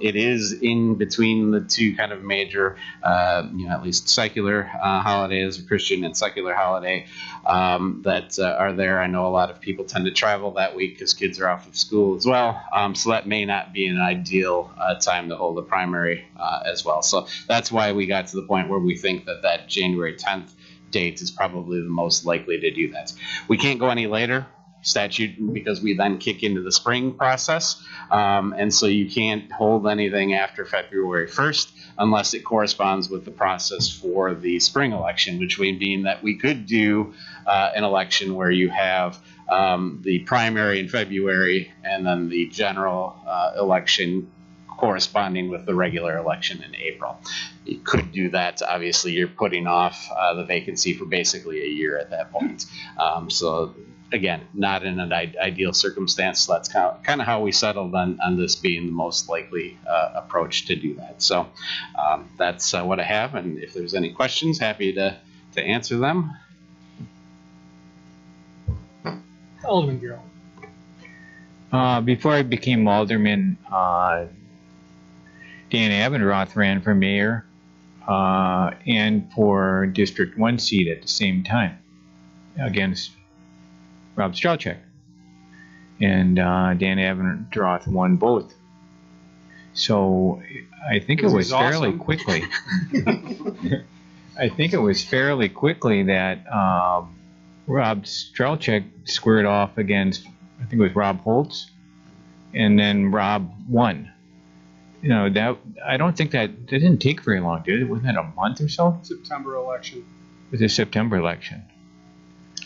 It is in between the two kind of major, at least secular holidays, Christian and secular holiday that are there. I know a lot of people tend to travel that week because kids are off of school as well. So that may not be an ideal time to hold a primary as well. So that's why we got to the point where we think that January 10th date is probably the most likely to do that. We can't go any later. statute because we then kick into the spring process. And so you can't hold anything after February 1st unless it corresponds with the process for the spring election, which would mean that we could do an election where you have the primary in February and then the general election corresponding with the regular election in April. You could do that. Obviously, you're putting off the vacancy for basically a year at that point. So again, not in an ideal circumstance. So that's kind of how we settled on this being the most likely approach to do that. So that's what I have. And if there's any questions, happy to answer them. Alderman Bureau. Before I became alderman, Dan Abendroth ran for mayor and for District 1 seat at the same time against Rob Strelchek. And Dan Abendroth won both. So I think it was fairly quickly. I think it was fairly quickly that Rob Strelchek squared off against, I think it was Rob Holtz, and then Rob won. You know, that I don't think that didn't take very long, did it? Wasn't it a month or so? September election. It was a September election.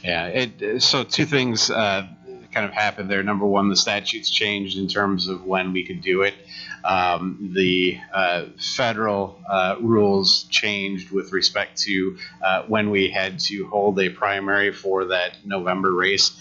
Yeah, so two things kind of happened there. Number one, the statutes changed in terms of when we could do it. The federal rules changed with respect to when we had to hold a primary for that November race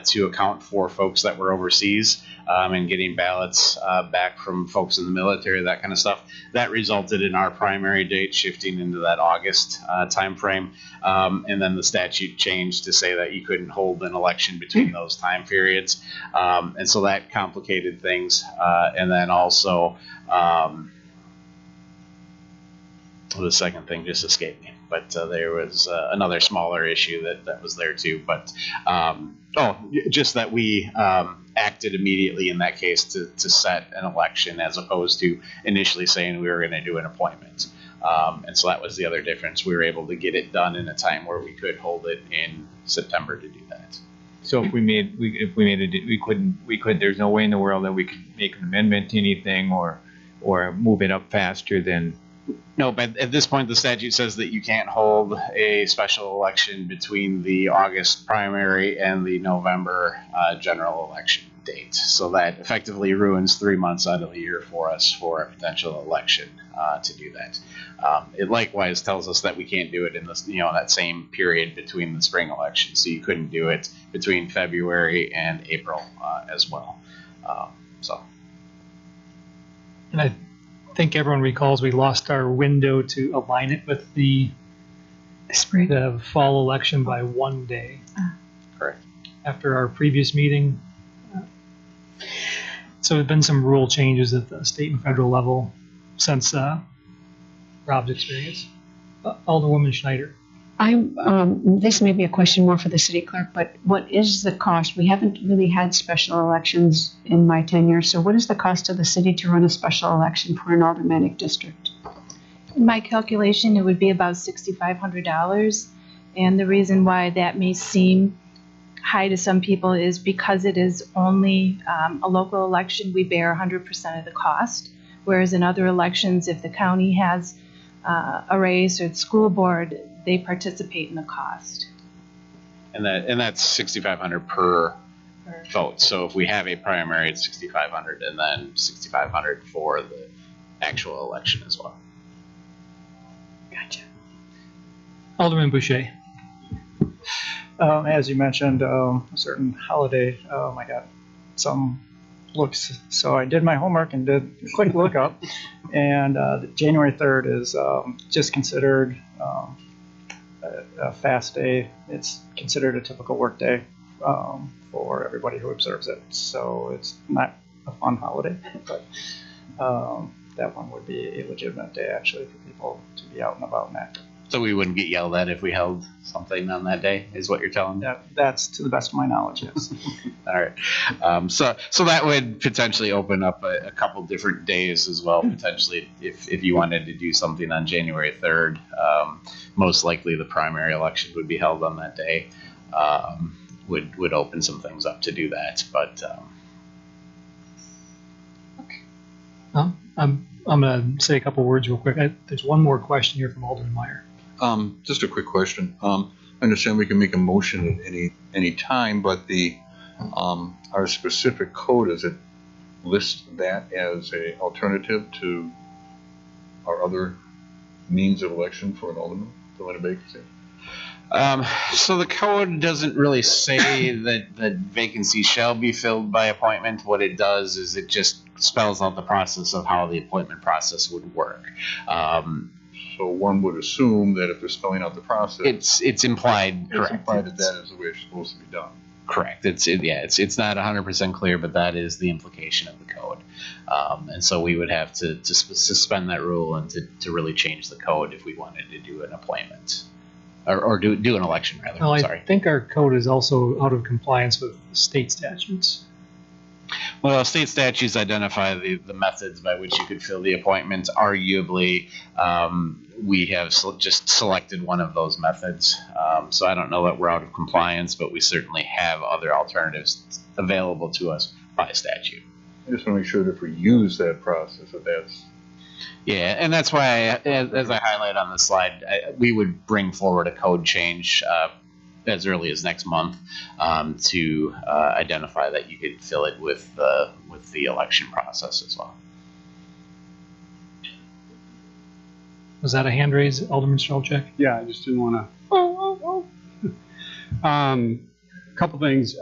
to account for folks that were overseas and getting ballots back from folks in the military, that kind of stuff. That resulted in our primary date shifting into that August timeframe. And then the statute changed to say that you couldn't hold an election between those time periods. And so that complicated things. And then also, the second thing just escaped me, but there was another smaller issue that was there too. But just that we acted immediately in that case to set an election as opposed to initially saying we were going to do an appointment. And so that was the other difference. We were able to get it done in a time where we could hold it in September to do that. So if we made there's no way in the world that we could make an amendment to anything or move it up faster than. No, but at this point, the statute says that you can't hold a special election between the August primary and the November general election date. So that effectively ruins 3 months out of the year for us for a potential election to do that. It likewise tells us that we can't do it in this, that same period between the spring election. So you couldn't do it between February and April as well. And I think everyone recalls we lost our window to align it with the Spring. the fall election by 1 day. Correct. After our previous meeting. So there's been some rule changes at the state and federal level since Rob's experience. Alderwoman Schneider. This may be a question more for the city clerk, but what is the cost? We haven't really had special elections in my tenure, so what is the cost to the city to run a special election for an aldermanic district? In my calculation, it would be about $6,500. And the reason why that may seem high to some people is because it is only a local election, we bear 100% of the cost. Whereas in other elections, if the county has a race or the school board, they participate in the cost. And that's $6,500 per vote. So if we have a primary, it's $6,500, and then $6,500 for the actual election as well. Gotcha. Alderman Boucher. As you mentioned, a certain holiday, I got some looks. So I did my homework and did a quick lookup. And January 3rd is just considered a fast day. It's considered a typical work day for everybody who observes it. So it's not a fun holiday, but that one would be a legitimate day actually for people to be out and about and active. So we wouldn't get yelled at if we held something on that day, is what you're telling me? That's to the best of my knowledge, yes. All right. So that would potentially open up a couple different days as well, potentially, if you wanted to do something on January 3rd. Most likely the primary election would be held on that day. would open some things up to do that. But I'm going to say a couple words real quick. There's one more question here from Alderman Meyer. Just a quick question. I understand we can make a motion at any time, but our specific code, does it list that as a alternative to our other means of election for an alderman to win a vacancy? So the code doesn't really say that vacancies shall be filled by appointment. What it does is it just spells out the process of how the appointment process would work. So one would assume that if they're spelling out the process, it's implied. Correct. It's implied that is the way it's supposed to be done. Correct. It's not 100% clear, but that is the implication of the code. And so we would have to suspend that rule and to really change the code if we wanted to do an appointment. Or do an election, rather. Well, Sorry. I think our code is also out of compliance with state statutes. Well, state statutes identify the methods by which you could fill the appointments. Arguably, we have just selected one of those methods. So I don't know that we're out of compliance, but we certainly have other alternatives available to us by statute. I just want to make sure that if we use that process, that's... Yeah, and that's why, as I highlight on the slide, we would bring forward a code change as early as next month to identify that you could fill it with the election process as well. Was that a hand raise, Alderman Strelchek? Yeah, I just didn't want to. A couple things.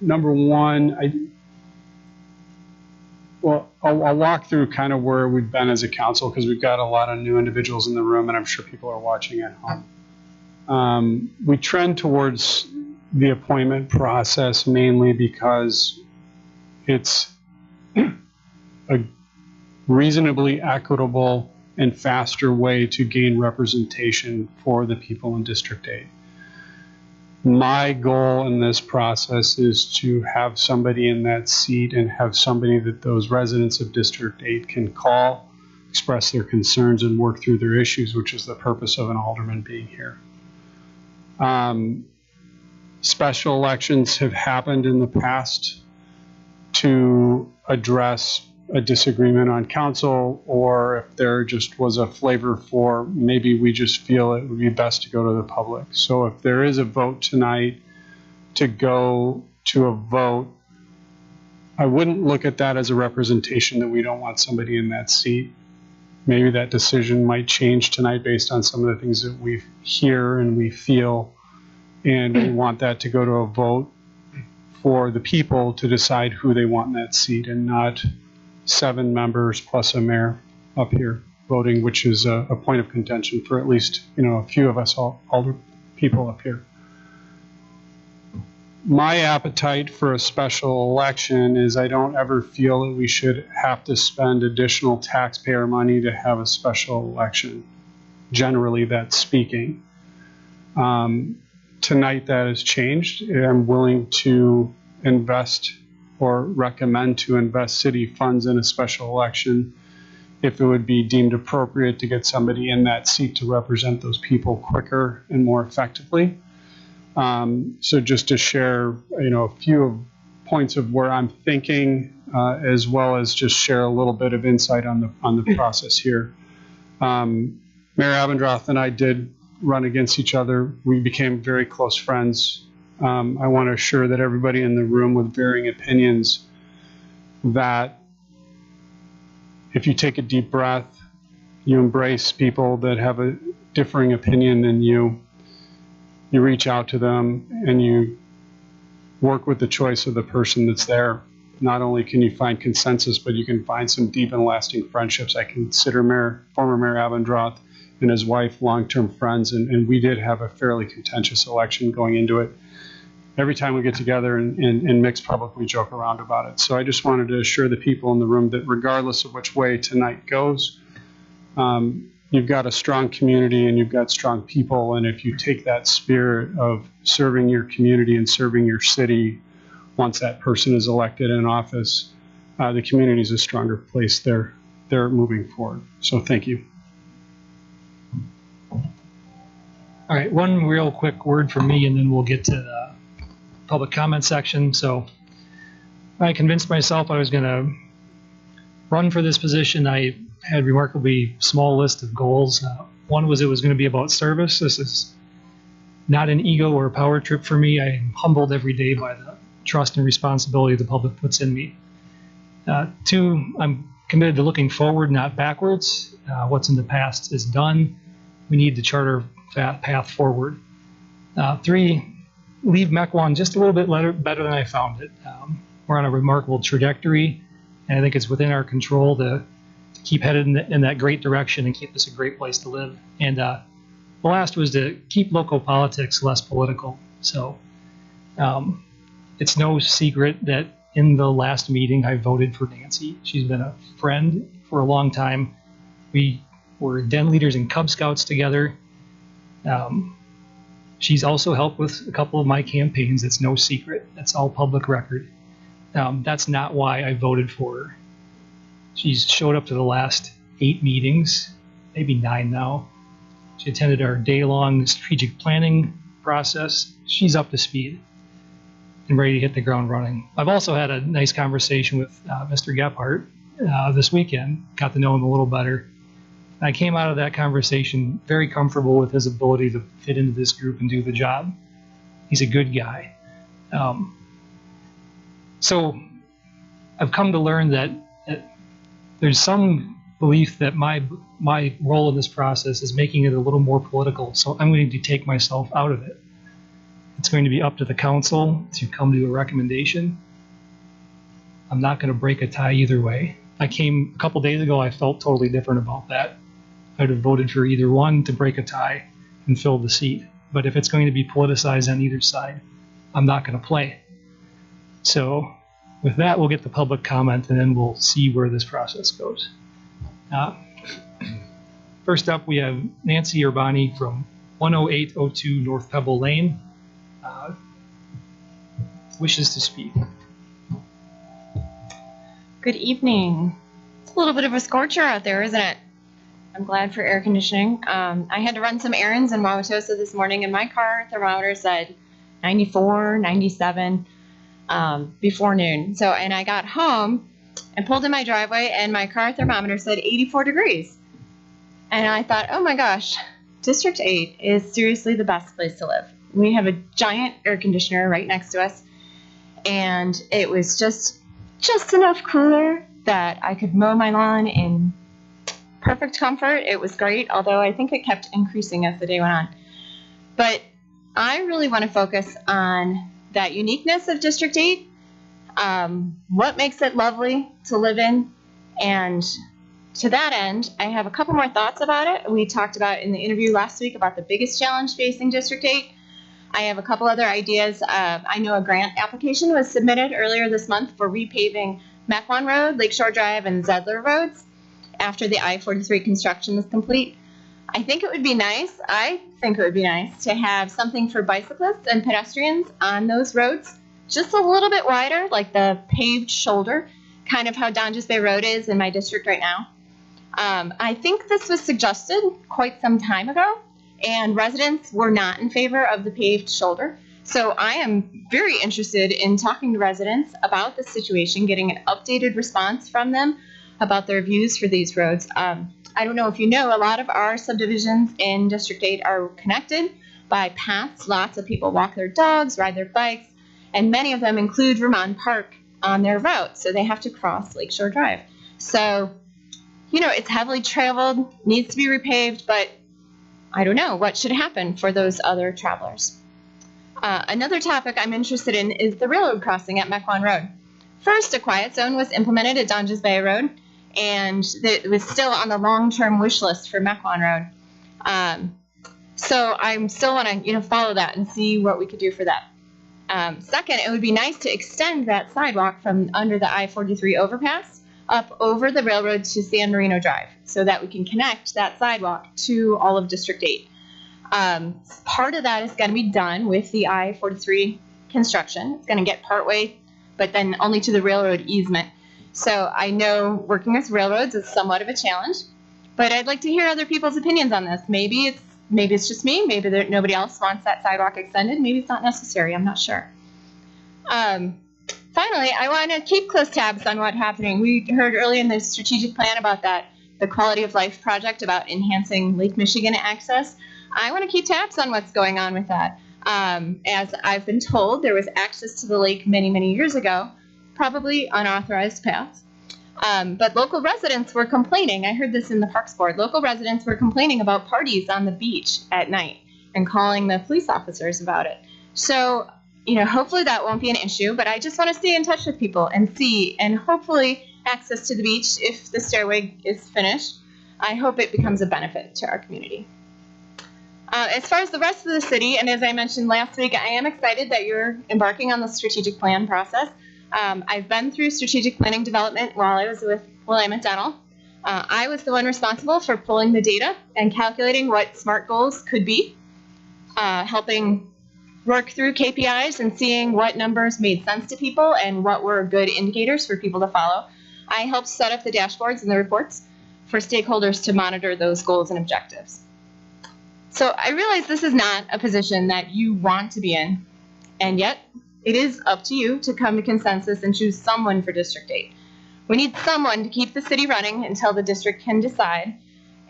Number one, I'll walk through kind of where we've been as a council because we've got a lot of new individuals in the room, and I'm sure people are watching at home. We trend towards the appointment process mainly because it's a reasonably equitable and faster way to gain representation for the people in District 8. My goal in this process is to have somebody in that seat and have somebody that those residents of District 8 can call, express their concerns, and work through their issues, which is the purpose of an alderman being here. Special elections have happened in the past to address a disagreement on council, or if there just was a flavor for maybe we just feel it would be best to go to the public. So if there is a vote tonight to go to a vote, I wouldn't look at that as a representation that we don't want somebody in that seat. Maybe that decision might change tonight based on some of the things that we hear and we feel, and we want that to go to a vote for the people to decide who they want in that seat, and not 7 members plus a mayor up here voting, which is a point of contention for at least, a few of us older people up here. My appetite for a special election is I don't ever feel that we should have to spend additional taxpayer money to have a special election. Generally, that's speaking. Tonight that has changed. I'm willing to invest or recommend to invest city funds in a special election if it would be deemed appropriate to get somebody in that seat to represent those people quicker and more effectively. So just to share, a few points of where I'm thinking, as well as just share a little bit of insight on the process here. Mayor Abendroth and I did run against each other. We became very close friends. I want to assure that everybody in the room with varying opinions that if you take a deep breath, you embrace people that have a differing opinion than you reach out to them, and you work with the choice of the person that's there. Not only can you find consensus, but you can find some deep and lasting friendships. I consider former Mayor Abendroth and his wife long-term friends, and we did have a fairly contentious election going into it. Every time we get together and mix public, we joke around about it. So I just wanted to assure the people in the room that regardless of which way tonight goes, you've got a strong community and you've got strong people. And if you take that spirit of serving your community and serving your city, once that person is elected in office, the community is a stronger place they're moving forward. So thank you. All right, one real quick word from me, and then we'll get to the public comment section. So I convinced myself I was going to run for this position. I had a remarkably small list of goals. One was it was going to be about service. This is not an ego or a power trip for me. I am humbled every day by the trust and responsibility the public puts in me. Two, I'm committed to looking forward, not backwards. What's in the past is done. We need to chart our path forward. Three, leave Mequon just a little bit better than I found it. We're on a remarkable trajectory, and I think it's within our control to keep headed in that great direction and keep this a great place to live. And the last was to keep local politics less political. So it's no secret that in the last meeting I voted for Nancy. She's been a friend for a long time. We were den leaders in Cub Scouts together. She's also helped with a couple of my campaigns. It's no secret. That's all public record. That's not why I voted for her. She's showed up to the last 8 meetings, maybe 9 now. She attended our day-long strategic planning process. She's up to speed and ready to hit the ground running. I've also had a nice conversation with Mr. Gephardt this weekend, got to know him a little better. I came out of that conversation very comfortable with his ability to fit into this group and do the job. He's a good guy. So I've come to learn that there's some belief that my role in this process is making it a little more political, so I'm going to take myself out of it. It's going to be up to the council to come to a recommendation. I'm not going to break a tie either way. I came a couple days ago, I felt totally different about that. I'd have voted for either one to break a tie and fill the seat. But if it's going to be politicized on either side, I'm not going to play. So with that, we'll get the public comment, and then we'll see where this process goes. First up, we have Nancy Urbani from 10802 North Pebble Lane. Wishes to speak. Good evening. It's a little bit of a scorcher out there, isn't it? I'm glad for air conditioning. I had to run some errands in Wauwatosa this morning, and my car thermometer said 94, 97 before noon. So, and I got home and pulled in my driveway, and my car thermometer said 84 degrees. And I thought, oh my gosh, District 8 is seriously the best place to live. We have a giant air conditioner right next to us, and it was just enough cooler that I could mow my lawn in perfect comfort. It was great, although I think it kept increasing as the day went on. But I really want to focus on that uniqueness of District 8, what makes it lovely to live in, and to that end, I have a couple more thoughts about it. We talked about in the interview last week about the biggest challenge facing District 8. I have a couple other ideas. I know a grant application was submitted earlier this month for repaving Mequon Road, Lakeshore Drive, and Zedler Roads after the I-43 construction is complete. I think it would be nice to have something for bicyclists and pedestrians on those roads, just a little bit wider, like the paved shoulder, kind of how Donges Bay Road is in my district right now. I think this was suggested quite some time ago, and residents were not in favor of the paved shoulder. So I am very interested in talking to residents about the situation, getting an updated response from them about their views for these roads. I don't know if you know, a lot of our subdivisions in District 8 are connected by paths. Lots of people walk their dogs, ride their bikes, and many of them include Vermont Park on their route, so they have to cross Lakeshore Drive. So, you know, it's heavily traveled, needs to be repaved, but I don't know what should happen for those other travelers. Another topic I'm interested in is the railroad crossing at Mequon Road. First, a quiet zone was implemented at Donges Bay Road, and it was still on the long-term wish list for Mequon Road. So I still want to, follow that and see what we could do for that. Second, it would be nice to extend that sidewalk from under the I-43 overpass up over the railroad to San Marino Drive so that we can connect that sidewalk to all of District 8. Part of that is going to be done with the I-43 construction. It's going to get partway, but then only to the railroad easement. So I know working with railroads is somewhat of a challenge, but I'd like to hear other people's opinions on this. Maybe it's just me. Maybe nobody else wants that sidewalk extended. Maybe it's not necessary. I'm not sure. Finally, I want to keep close tabs on what's happening. We heard earlier in the strategic plan about the quality of life project about enhancing Lake Michigan access. I want to keep tabs on what's going on with that. As I've been told, there was access to the lake many, many years ago, probably unauthorized paths. But local residents were complaining. I heard this in the Parks Board. Local residents were complaining about parties on the beach at night and calling the police officers about it. So, hopefully that won't be an issue, but I just want to stay in touch with people and see, and hopefully access to the beach, if the stairway is finished, I hope it becomes a benefit to our community. As far as the rest of the city, and as I mentioned last week, I am excited that you're embarking on the strategic plan process. I've been through strategic planning development while I was with Willamette Dental. I was the one responsible for pulling the data and calculating what SMART goals could be, helping work through KPIs and seeing what numbers made sense to people and what were good indicators for people to follow. I helped set up the dashboards and the reports for stakeholders to monitor those goals and objectives. So I realize this is not a position that you want to be in, and yet it is up to you to come to consensus and choose someone for District 8. We need someone to keep the city running until the district can decide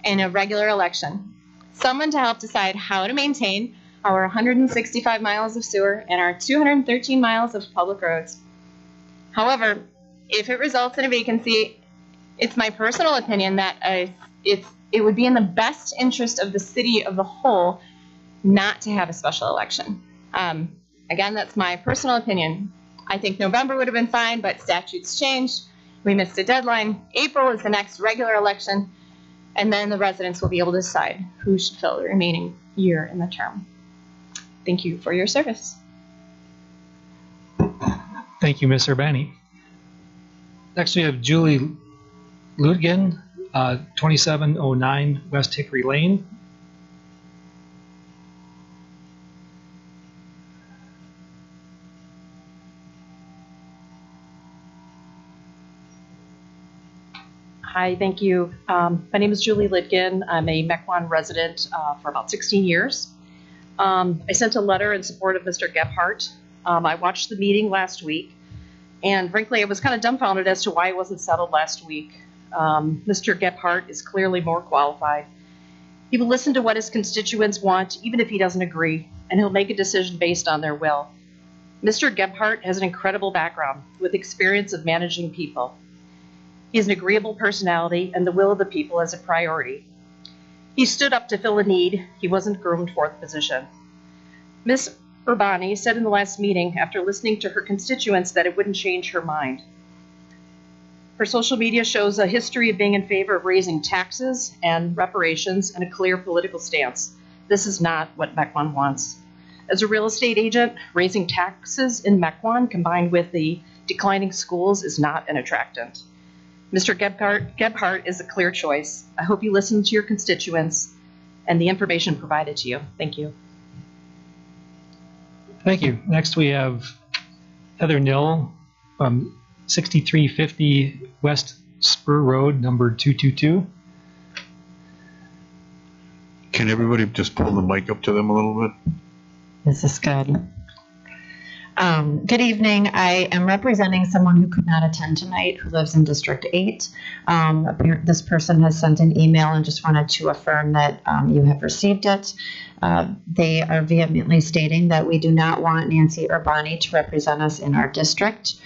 in a regular election. Someone to help decide how to maintain our 165 miles of sewer and our 213 miles of public roads. However, if it results in a vacancy, it's my personal opinion that it would be in the best interest of the city of the whole not to have a special election. Again, that's my personal opinion. I think November would have been fine, but statutes changed. We missed a deadline. April is the next regular election, and then the residents will be able to decide who should fill the remaining year in the term. Thank you for your service. Thank you, Ms. Urbani. Next, we have Julie Ludgen, 2709 West Hickory Lane. Hi, thank you. My name is Julie Lidgen. I'm a Mequon resident for about 16 years. I sent a letter in support of Mr. Gebhardt. I watched the meeting last week, and frankly, I was kind of dumbfounded as to why it wasn't settled last week. Mr. Gebhardt is clearly more qualified. He will listen to what his constituents want, even if he doesn't agree, and he'll make a decision based on their will. Mr. Gebhardt has an incredible background with experience of managing people. He has an agreeable personality, and the will of the people is a priority. He stood up to fill a need. He wasn't groomed for the position. Ms. Urbani said in the last meeting, after listening to her constituents, that it wouldn't change her mind. Her social media shows a history of being in favor of raising taxes and reparations and a clear political stance. This is not what Mequon wants. As a real estate agent, raising taxes in Mequon combined with the declining schools is not an attractant. Mr. Gebhardt is a clear choice. I hope you listen to your constituents and the information provided to you. Thank you. Thank you. Next, we have Heather Nill from 6350 West Spur Road, number 222. Can everybody just pull the mic up to them a little bit? This is good. Good evening. I am representing someone who could not attend tonight who lives in District 8. This person has sent an email and just wanted to affirm that you have received it. They are vehemently stating that we do not want Nancy Urbani to represent us in our district.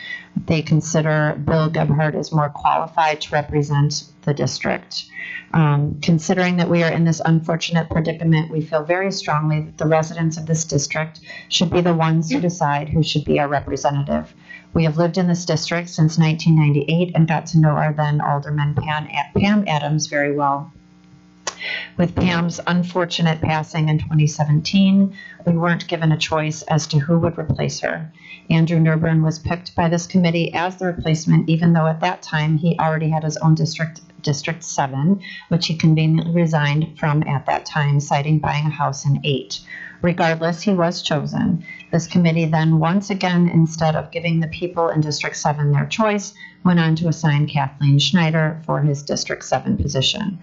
They consider Bill Gebhardt as more qualified to represent the district. Considering that we are in this unfortunate predicament, we feel very strongly that the residents of this district should be the ones to decide who should be our representative. We have lived in this district since 1998 and got to know our then Alderman Pam Adams very well. With Pam's unfortunate passing in 2017, we weren't given a choice as to who would replace her. Andrew Nurburn was picked by this committee as the replacement, even though at that time he already had his own district, District 7, which he conveniently resigned from at that time, citing buying a house in 8. Regardless, he was chosen. This committee then once again, instead of giving the people in District 7 their choice, went on to assign Kathleen Schneider for his District 7 position.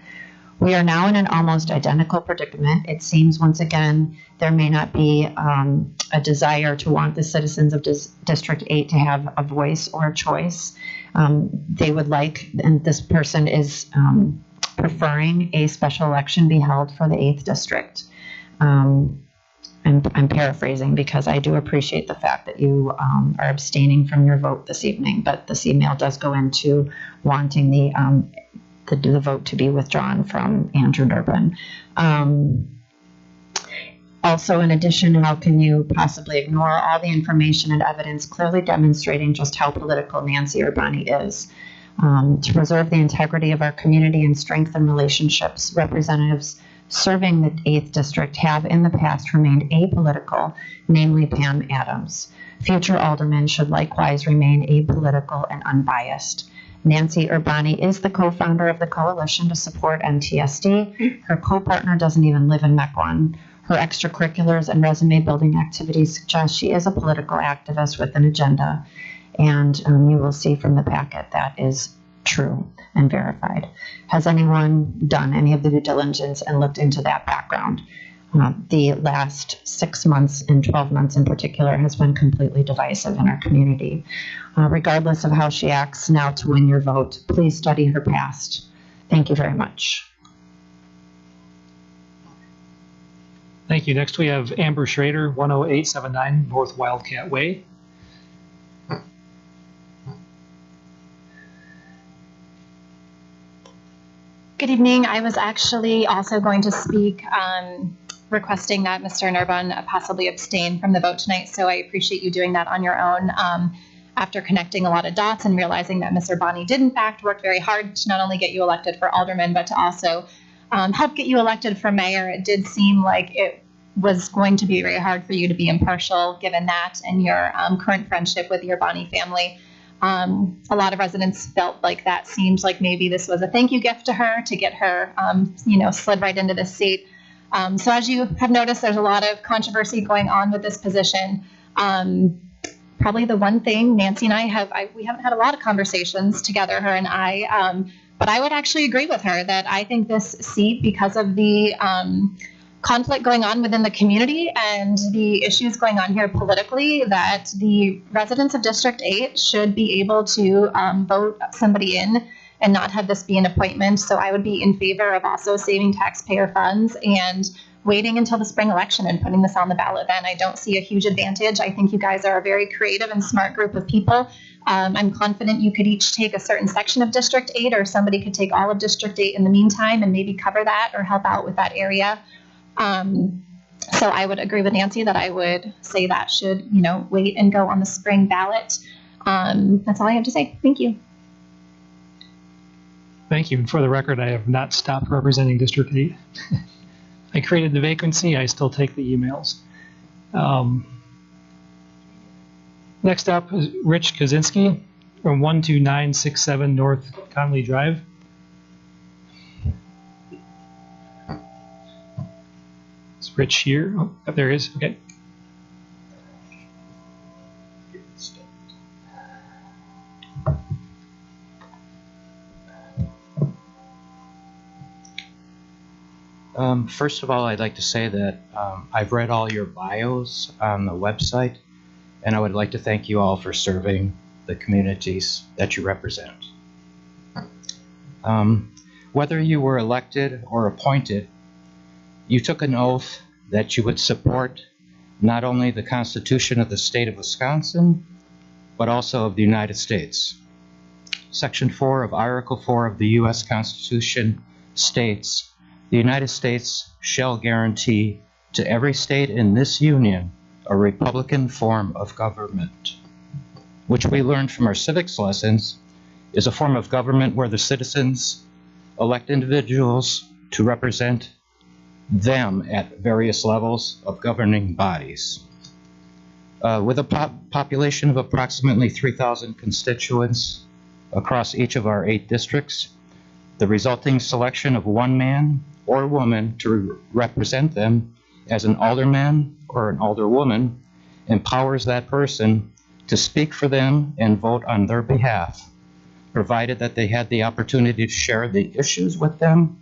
We are now in an almost identical predicament. It seems once again there may not be a desire to want the citizens of District 8 to have a voice or a choice. They would like, and this person is preferring a special election be held for the 8th District. I'm paraphrasing because I do appreciate the fact that you are abstaining from your vote this evening, but this email does go into wanting the vote to be withdrawn from Andrew Durbin. Also, in addition, how can you possibly ignore all the information and evidence clearly demonstrating just how political Nancy Urbani is? To preserve the integrity of our community and strengthen relationships, representatives serving the 8th District have in the past remained apolitical, namely Pam Adams. Future aldermen should likewise remain apolitical and unbiased. Nancy Urbani is the co-founder of the Coalition to Support NTSD. Her co-partner doesn't even live in Mequon. Her extracurriculars and resume building activities suggest she is a political activist with an agenda. And you will see from the packet that is true and verified. Has anyone done any of the due diligence and looked into that background? The last 6 months and 12 months in particular has been completely divisive in our community. Regardless of how she acts now to win your vote, please study her past. Thank you very much. Thank you. Next we have Amber Schrader, 10879 North Wildcat Way. Good evening. I was actually also going to speak requesting that Mr. Nurbun possibly abstain from the vote tonight, so I appreciate you doing that on your own. After connecting a lot of dots and realizing that Mr. Urbani did in fact work very hard to not only get you elected for alderman, but to also help get you elected for mayor, it did seem like it was going to be very hard for you to be impartial given that and your current friendship with the Urbani family. A lot of residents felt like that seemed like maybe this was a thank you gift to her to get her, slid right into this seat. So as you have noticed, there's a lot of controversy going on with this position. Probably the one thing Nancy and we haven't had a lot of conversations together, her and I, but I would actually agree with her that I think this seat, because of the conflict going on within the community and the issues going on here politically, that the residents of District 8 should be able to vote somebody in and not have this be an appointment. So I would be in favor of also saving taxpayer funds and waiting until the spring election and putting this on the ballot then. I don't see a huge advantage. I think you guys are a very creative and smart group of people. I'm confident you could each take a certain section of District 8, or somebody could take all of District 8 in the meantime and maybe cover that or help out with that area. So I would agree with Nancy that I would say that should, wait and go on the spring ballot. That's all I have to say. Thank you. Thank you. And for the record, I have not stopped representing District 8. I created the vacancy. I still take the emails. Next up is Rich Kaczynski from 12967 North Conley Drive. Is Rich here? Oh, there he is. Okay. First of all, I'd like to say that I've read all your bios on the website, and I would like to thank you all for serving the communities that you represent. Whether you were elected or appointed, you took an oath that you would support not only the Constitution of the state of Wisconsin, but also of the United States. Section 4 of Article 4 of the U.S. Constitution states, "The United States shall guarantee to every state in this union a republican form of government," which we learned from our civics lessons is a form of government where the citizens elect individuals to represent them at various levels of governing bodies. With a population of approximately 3,000 constituents across each of our 8 districts, the resulting selection of one man or woman to represent them as an alderman or an alderwoman empowers that person to speak for them and vote on their behalf, provided that they had the opportunity to share the issues with them,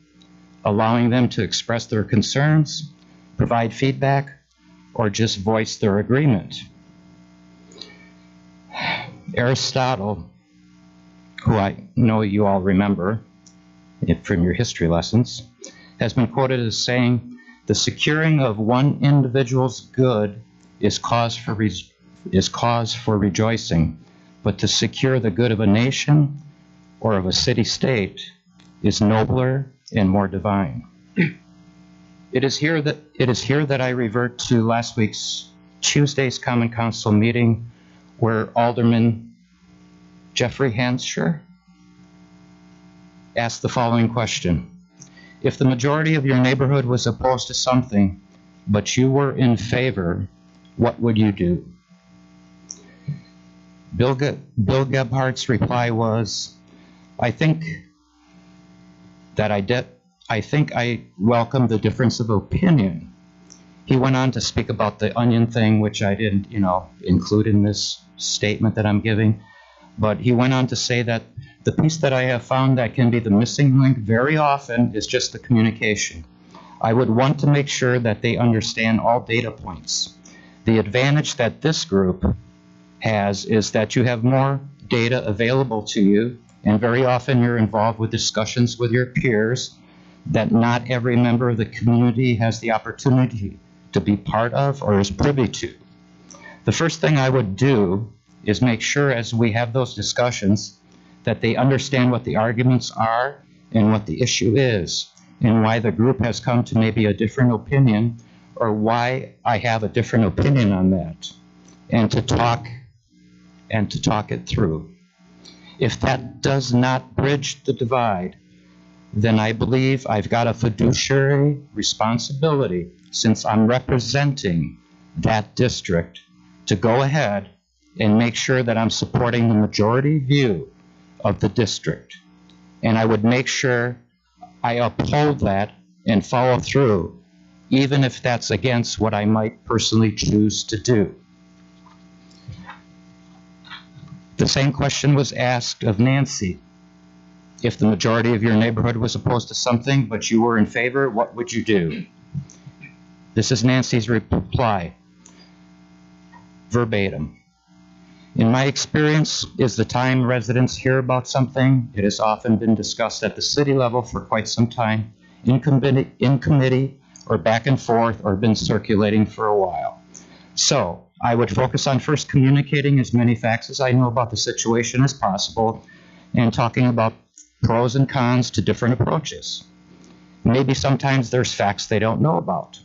allowing them to express their concerns, provide feedback, or just voice their agreement. Aristotle, who I know you all remember from your history lessons, has been quoted as saying, "The securing of one individual's good is cause for rejoicing, but to secure the good of a nation or of a city-state is nobler and more divine." It is here that I revert to last week's Tuesday's Common Council meeting, where Alderman Jeffrey Hansher asked the following question: if the majority of your neighborhood was opposed to something, but you were in favor, what would you do? Bill Gebhardt's reply was, I think I welcome the difference of opinion. He went on to speak about the onion thing, which I didn't, include in this statement that I'm giving. But he went on to say that the piece that I have found that can be the missing link very often is just the communication. I would want to make sure that they understand all data points. The advantage that this group has is that you have more data available to you, and very often you're involved with discussions with your peers that not every member of the community has the opportunity to be part of or is privy to. The first thing I would do is make sure, as we have those discussions, that they understand what the arguments are and what the issue is, and why the group has come to maybe a different opinion, or why I have a different opinion on that, and to talk it through. If that does not bridge the divide, then I believe I've got a fiduciary responsibility, since I'm representing that district, to go ahead and make sure that I'm supporting the majority view of the district. And I would make sure I uphold that and follow through, even if that's against what I might personally choose to do. The same question was asked of Nancy. If the majority of your neighborhood was opposed to something, but you were in favor, what would you do? This is Nancy's reply, verbatim. In my experience, is the time residents hear about something, it has often been discussed at the city level for quite some time, in committee, or back and forth, or been circulating for a while. So I would focus on first communicating as many facts as I know about the situation as possible, and talking about pros and cons to different approaches. Maybe sometimes there's facts they don't know about,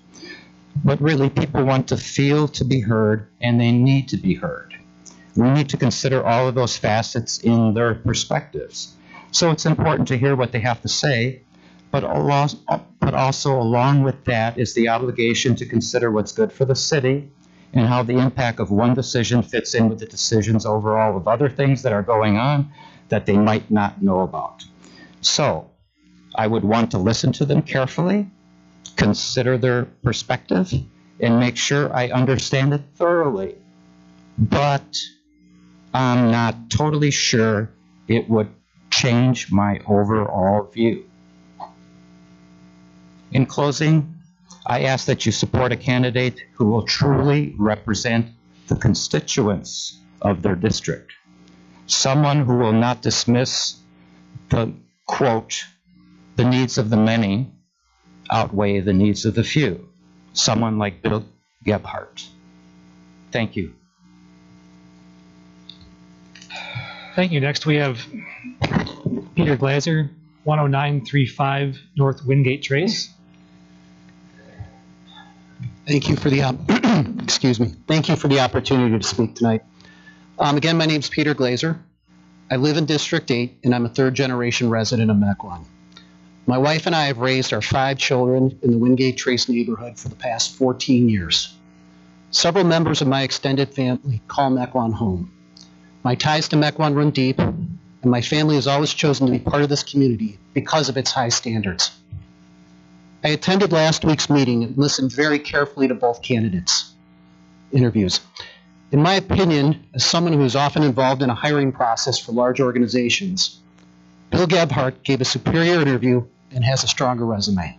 but really people want to feel to be heard, and they need to be heard. We need to consider all of those facets in their perspectives. So it's important to hear what they have to say, but also along with that is the obligation to consider what's good for the city and how the impact of one decision fits in with the decisions overall of other things that are going on that they might not know about. So I would want to listen to them carefully, consider their perspective, and make sure I understand it thoroughly. But I'm not totally sure it would change my overall view. In closing, I ask that you support a candidate who will truly represent the constituents of their district. Someone who will not dismiss the, quote, the needs of the many outweigh the needs of the few. Someone like Bill Gebhardt. Thank you. Thank you. Next we have Peter Glazer, 10935 North Wingate Trace. Thank you for the excuse me. Thank you for the opportunity to speak tonight. Again, my name is Peter Glazer. I live in District 8, and I'm a third-generation resident of Mequon. My wife and I have raised our 5 children in the Wingate Trace neighborhood for the past 14 years. Several members of my extended family call Mequon home. My ties to Mequon run deep, and my family has always chosen to be part of this community because of its high standards. I attended last week's meeting and listened very carefully to both candidates' interviews. In my opinion, as someone who is often involved in a hiring process for large organizations, Bill Gebhardt gave a superior interview and has a stronger resume.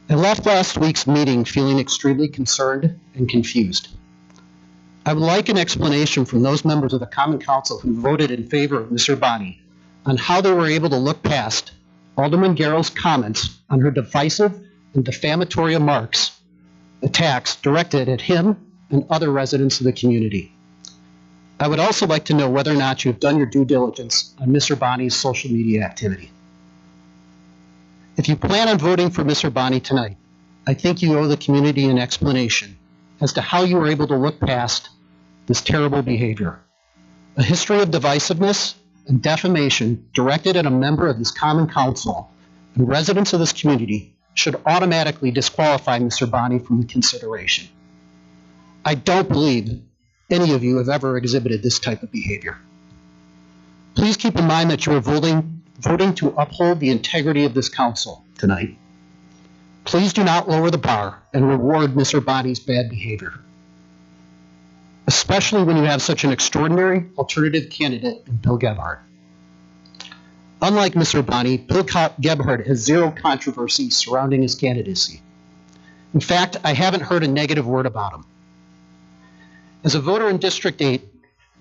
I left last week's meeting feeling extremely concerned and confused. I would like an explanation from those members of the Common Council who voted in favor of Ms. Urbani on how they were able to look past Alderman Garrell's comments on her divisive and defamatory attacks directed at him and other residents of the community. I would also like to know whether or not you have done your due diligence on Ms. Urbani's social media activity. If you plan on voting for Ms. Urbani tonight, I think you owe the community an explanation as to how you were able to look past this terrible behavior. A history of divisiveness and defamation directed at a member of this Common Council and residents of this community should automatically disqualify Ms. Urbani from the consideration. I don't believe any of you have ever exhibited this type of behavior. Please keep in mind that you are voting to uphold the integrity of this council tonight. Please do not lower the bar and reward Ms. Urbani's bad behavior, especially when you have such an extraordinary alternative candidate in Bill Gebhardt. Unlike Ms. Urbani, Bill Gebhardt has zero controversy surrounding his candidacy. In fact, I haven't heard a negative word about him. As a voter in District 8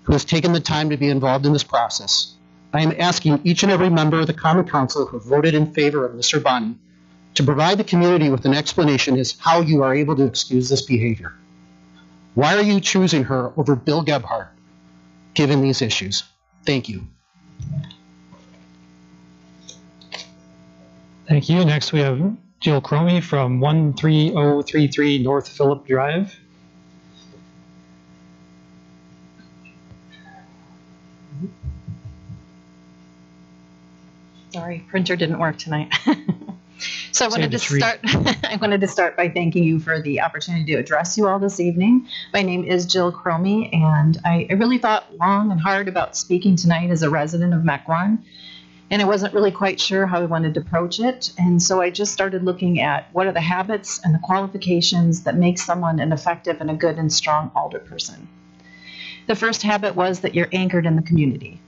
who has taken the time to be involved in this process, I am asking each and every member of the Common Council who voted in favor of Ms. Urbani to provide the community with an explanation as to how you are able to excuse this behavior. Why are you choosing her over Bill Gebhardt, given these issues? Thank you. Thank you. Next, we have Jill Cromie from 13033 North Phillip Drive. Sorry, printer didn't work tonight. So I wanted to start by thanking you for the opportunity to address you all this evening. My name is Jill Cromie, and I really thought long and hard about speaking tonight as a resident of Mequon, and I wasn't really quite sure how I wanted to approach it. And so I just started looking at what are the habits and the qualifications that make someone an effective and a good and strong alderperson. The first habit was that you're anchored in the community.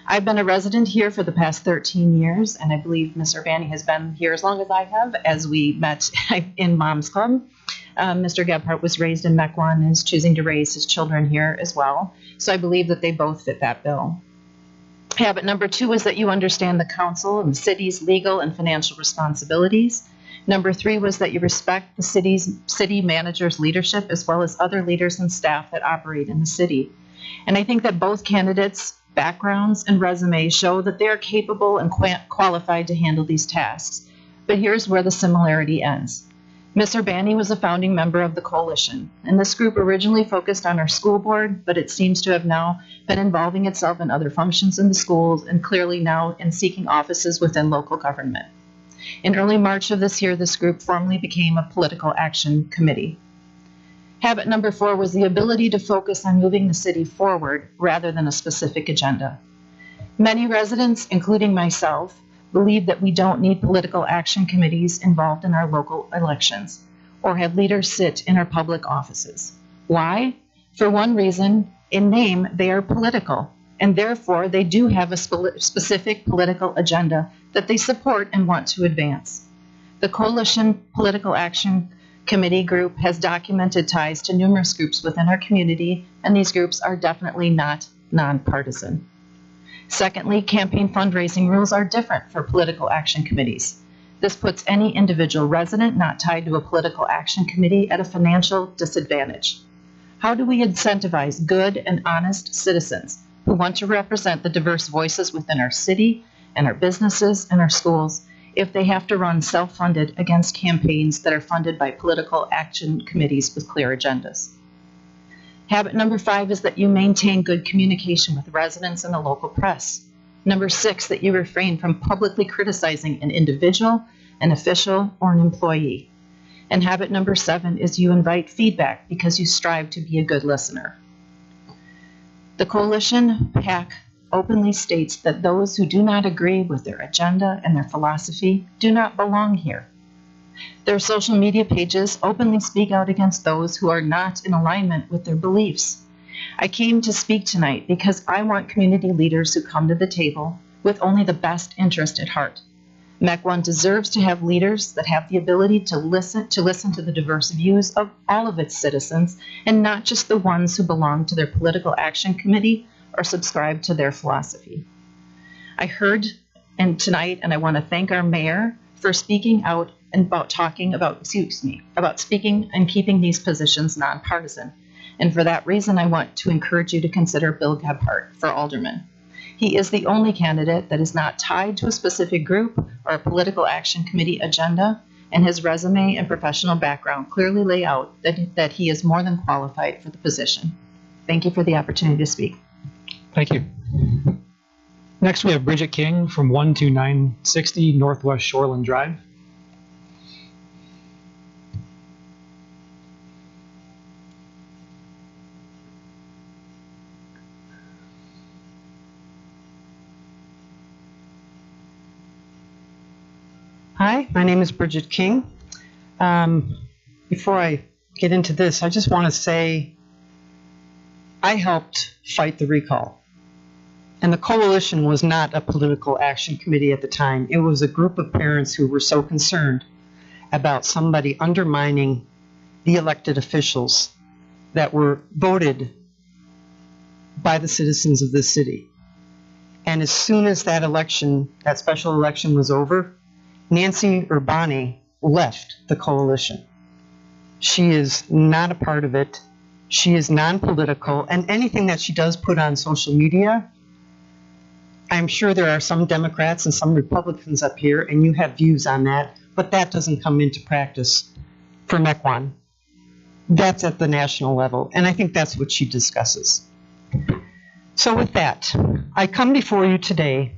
I've been a resident here for the past 13 years, and I believe Ms. Urbani has been here as long as I have, as we met in Mom's Club. Mr. Gebhardt was raised in Mequon and is choosing to raise his children here as well. So I believe that they both fit that bill. Habit number 2 is that you understand the council and the city's legal and financial responsibilities. Number 3 was that you respect the city manager's leadership as well as other leaders and staff that operate in the city. And I think that both candidates' backgrounds and resumes show that they are capable and qualified to handle these tasks. But here's where the similarity ends. Ms. Urbani was a founding member of the coalition, and this group originally focused on our school board, but it seems to have now been involving itself in other functions in the schools and clearly now in seeking offices within local government. In early March of this year, this group formally became a political action committee. Habit number 4 was the ability to focus on moving the city forward rather than a specific agenda. Many residents, including myself, believe that we don't need political action committees involved in our local elections or have leaders sit in our public offices. Why? For one reason, in name, they are political, and therefore they do have a specific political agenda that they support and want to advance. The Coalition Political Action Committee group has documented ties to numerous groups within our community, and these groups are definitely not nonpartisan. Secondly, campaign fundraising rules are different for political action committees. This puts any individual resident not tied to a political action committee at a financial disadvantage. How do we incentivize good and honest citizens who want to represent the diverse voices within our city and our businesses and our schools if they have to run self-funded against campaigns that are funded by political action committees with clear agendas? Habit number 5 is that you maintain good communication with residents and the local press. Number 6, that you refrain from publicly criticizing an individual, an official, or an employee. And habit number 7 is you invite feedback because you strive to be a good listener. The Coalition PAC openly states that those who do not agree with their agenda and their philosophy do not belong here. Their social media pages openly speak out against those who are not in alignment with their beliefs. I came to speak tonight because I want community leaders who come to the table with only the best interest at heart. Mequon deserves to have leaders that have the ability to listen to the diverse views of all of its citizens and not just the ones who belong to their political action committee or subscribe to their philosophy. I heard tonight, and I want to thank our mayor for speaking out and about speaking and keeping these positions nonpartisan. And for that reason, I want to encourage you to consider Bill Gebhardt for alderman. He is the only candidate that is not tied to a specific group or a political action committee agenda, and his resume and professional background clearly lay out that he is more than qualified for the position. Thank you for the opportunity to speak. Thank you. Next, we have Bridget King from 12960 Northwest Shoreland Drive. Hi, my name is Bridget King. Before I get into this, I just want to say I helped fight the recall. And the coalition was not a political action committee at the time. It was a group of parents who were so concerned about somebody undermining the elected officials that were voted by the citizens of this city. And as soon as that special election was over, Nancy Urbani left the coalition. She is not a part of it. She is non-political, and anything that she does put on social media, I'm sure there are some Democrats and some Republicans up here, and you have views on that, but that doesn't come into practice for Mequon. That's at the national level, and I think that's what she discusses. So with that, I come before you today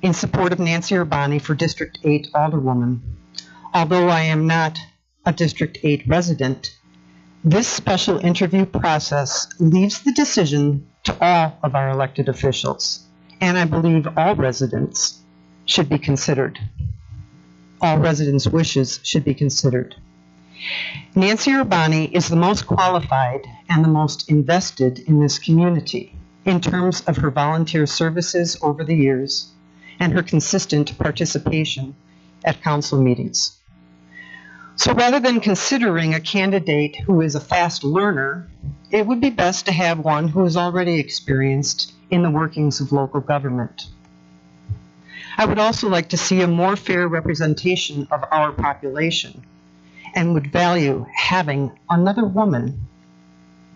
in support of Nancy Urbani for District 8 Alderwoman. Although I am not a District 8 resident, this special interview process leaves the decision to all of our elected officials, and I believe all residents should be considered. All residents' wishes should be considered. Nancy Urbani is the most qualified and the most invested in this community in terms of her volunteer services over the years and her consistent participation at council meetings. So rather than considering a candidate who is a fast learner, it would be best to have one who is already experienced in the workings of local government. I would also like to see a more fair representation of our population and would value having another woman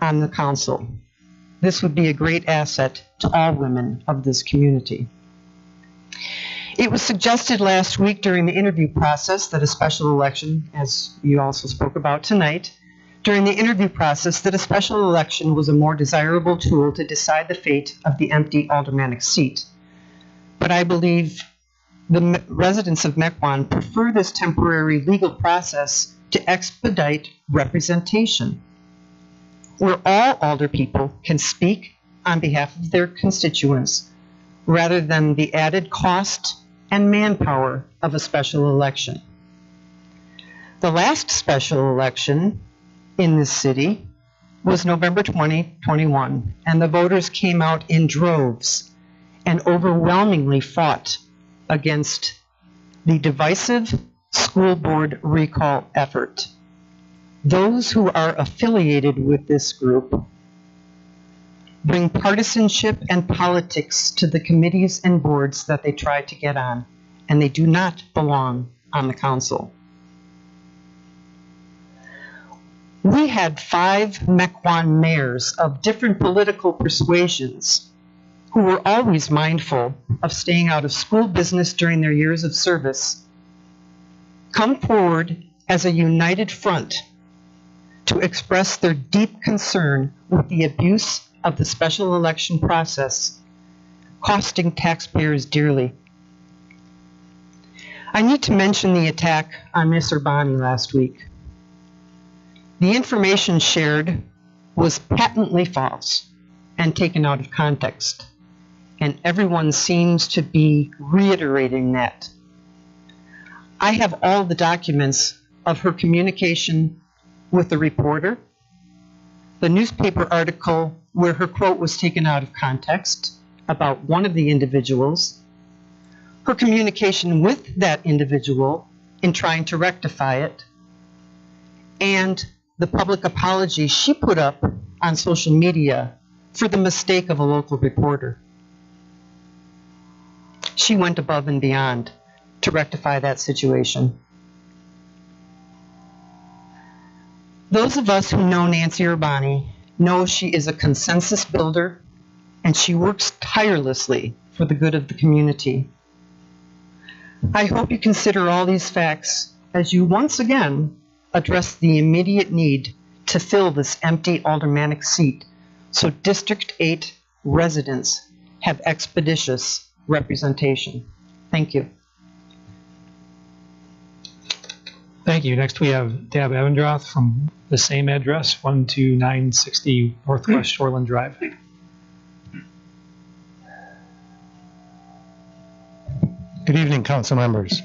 on the council. This would be a great asset to all women of this community. It was suggested last week during the interview process that a special election, as you also spoke about tonight, during the interview process that a special election was a more desirable tool to decide the fate of the empty aldermanic seat. But I believe the residents of Mequon prefer this temporary legal process to expedite representation, where all alderpeople can speak on behalf of their constituents, rather than the added cost and manpower of a special election. The last special election in this city was November 2021, and the voters came out in droves and overwhelmingly fought against the divisive school board recall effort. Those who are affiliated with this group bring partisanship and politics to the committees and boards that they try to get on, and they do not belong on the council. We had 5 Mequon mayors of different political persuasions who were always mindful of staying out of school business during their years of service come forward as a united front to express their deep concern with the abuse of the special election process, costing taxpayers dearly. I need to mention the attack on Ms. Urbani last week. The information shared was patently false and taken out of context, and everyone seems to be reiterating that. I have all the documents of her communication with the reporter, the newspaper article where her quote was taken out of context about one of the individuals, her communication with that individual in trying to rectify it, and the public apology she put up on social media for the mistake of a local reporter. She went above and beyond to rectify that situation. Those of us who know Nancy Urbani know she is a consensus builder, and she works tirelessly for the good of the community. I hope you consider all these facts as you once again address the immediate need to fill this empty aldermanic seat so District 8 residents have expeditious representation. Thank you. Thank you. Next, we have Deb Evendroth from the same address, 12960 Northwest Shoreland Drive. Good evening, council members.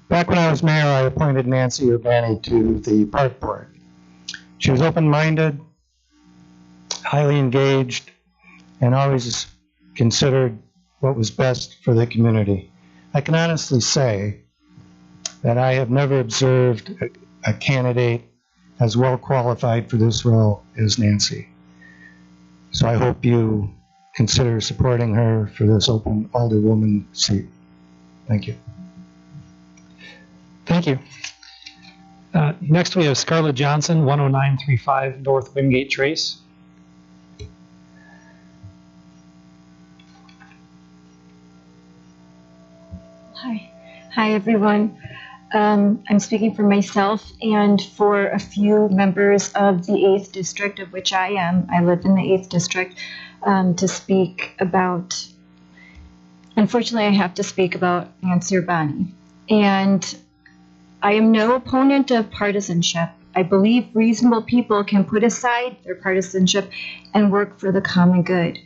Back when I was mayor, I appointed Nancy Urbani to the park board. She was open-minded, highly engaged, and always considered what was best for the community. I can honestly say that I have never observed a candidate as well qualified for this role as Nancy. So I hope you consider supporting her for this open alderwoman seat. Thank you. Thank you. Next, we have Scarlett Johnson, 10935 North Wingate Trace. Hi, everyone. I'm speaking for myself and for a few members of the 8th District, of which I am. I live in the 8th District, to speak about, unfortunately, I have to speak about Nancy Urbani. And I am no opponent of partisanship. I believe reasonable people can put aside their partisanship and work for the common good.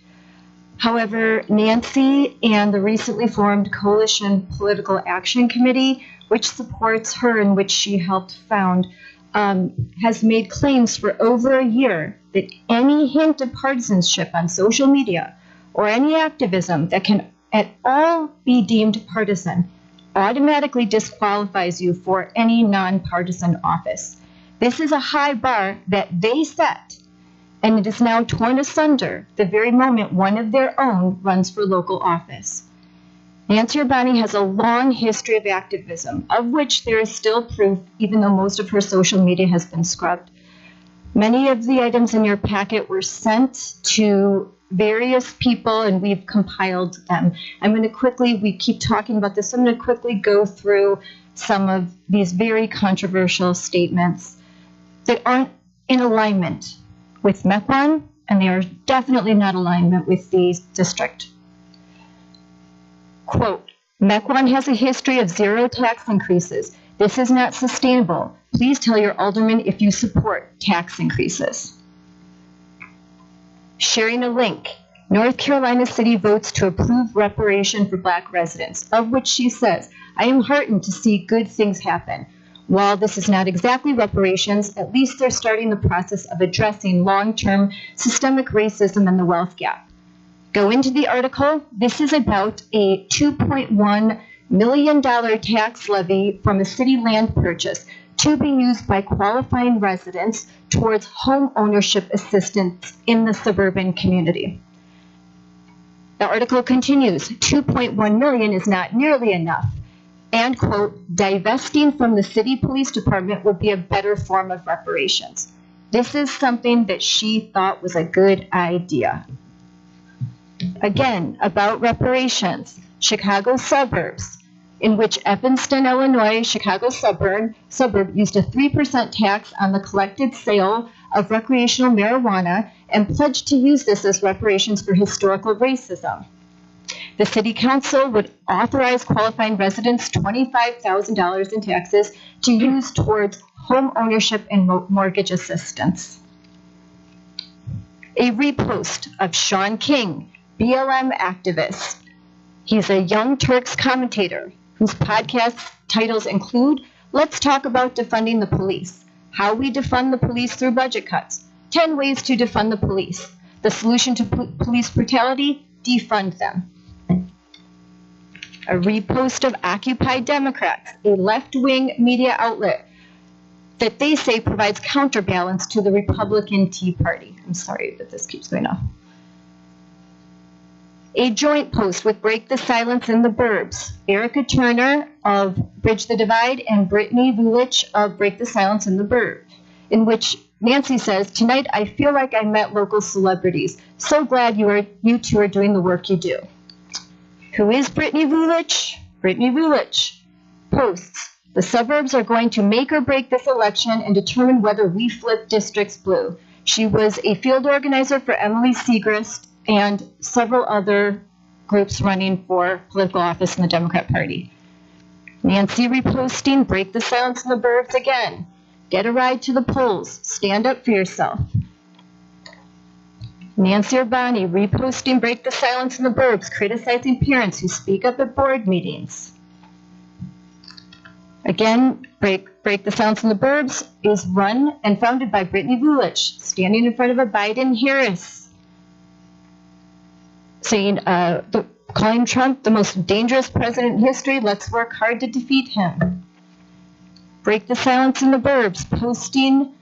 However, Nancy and the recently formed Coalition Political Action Committee, which supports her and which she helped found, has made claims for over a year that any hint of partisanship on social media or any activism that can at all be deemed partisan automatically disqualifies you for any nonpartisan office. This is a high bar that they set, and it is now torn asunder the very moment one of their own runs for local office. Nancy Urbani has a long history of activism, of which there is still proof, even though most of her social media has been scrubbed. Many of the items in your packet were sent to various people, and we've compiled them. we keep talking about this, so I'm going to quickly go through some of these very controversial statements that aren't in alignment with Mequon, and they are definitely not in alignment with the district. Quote, Mequon has a history of zero tax increases. This is not sustainable. Please tell your alderman if you support tax increases. Sharing a link. North Carolina City votes to approve reparation for Black residents, of which she says, I am heartened to see good things happen. While this is not exactly reparations, at least they're starting the process of addressing long-term systemic racism and the wealth gap. Go into the article. This is about a $2.1 million tax levy from a city land purchase to be used by qualifying residents towards home ownership assistance in the suburban community. The article continues, 2.1 million is not nearly enough, and quote, divesting from the city police department would be a better form of reparations. This is something that she thought was a good idea. Again, about reparations, Chicago suburbs, in which Evanston, Illinois, Chicago suburb used a 3% tax on the collected sale of recreational marijuana and pledged to use this as reparations for historical racism. The city council would authorize qualifying residents $25,000 in taxes to use towards home ownership and mortgage assistance. A repost of Sean King, BLM activist. He's a Young Turks commentator whose podcast titles include Let's Talk About Defunding the Police, How We Defund the Police Through Budget Cuts, 10 Ways to Defund the Police, The Solution to Police Brutality, Defund Them. A repost of Occupy Democrats, a left-wing media outlet that they say provides counterbalance to the Republican Tea Party. I'm sorry that this keeps going off. A joint post with Break the Silence in the Burbs. Erica Turner of Bridge the Divide and Brittany Vulich of Break the Silence in the Burbs, in which Nancy says, "Tonight I feel like I met local celebrities. So glad you two are doing the work you do." Who is Brittany Vulich? Brittany Vulich posts, "The suburbs are going to make or break this election and determine whether we flip districts blue." She was a field organizer for Emily Segrist and several other groups running for political office in the Democrat Party. Nancy reposting Break the Silence in the Burbs again. Get a ride to the polls. Stand up for yourself. Nancy Urbani reposting Break the Silence in the Burbs, criticizing parents who speak up at board meetings. Again, Break the Silence in the Burbs is run and founded by Brittany Vulich, standing in front of a Biden-Harris, saying, calling Trump the most dangerous president in history. Let's work hard to defeat him. Break the Silence in the Burbs, posting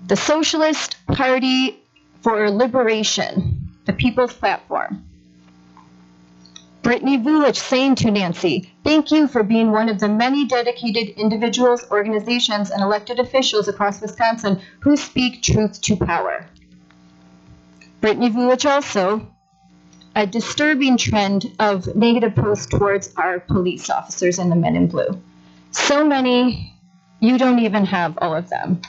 the Socialist Party for Liberation, the People's Platform. Brittany Vulich saying to Nancy, "Thank you for being one of the many dedicated individuals, organizations, and elected officials across Wisconsin who speak truth to power." Brittany Vulich also, a disturbing trend of negative posts towards our police officers and the men in blue. So many, you don't even have all of them.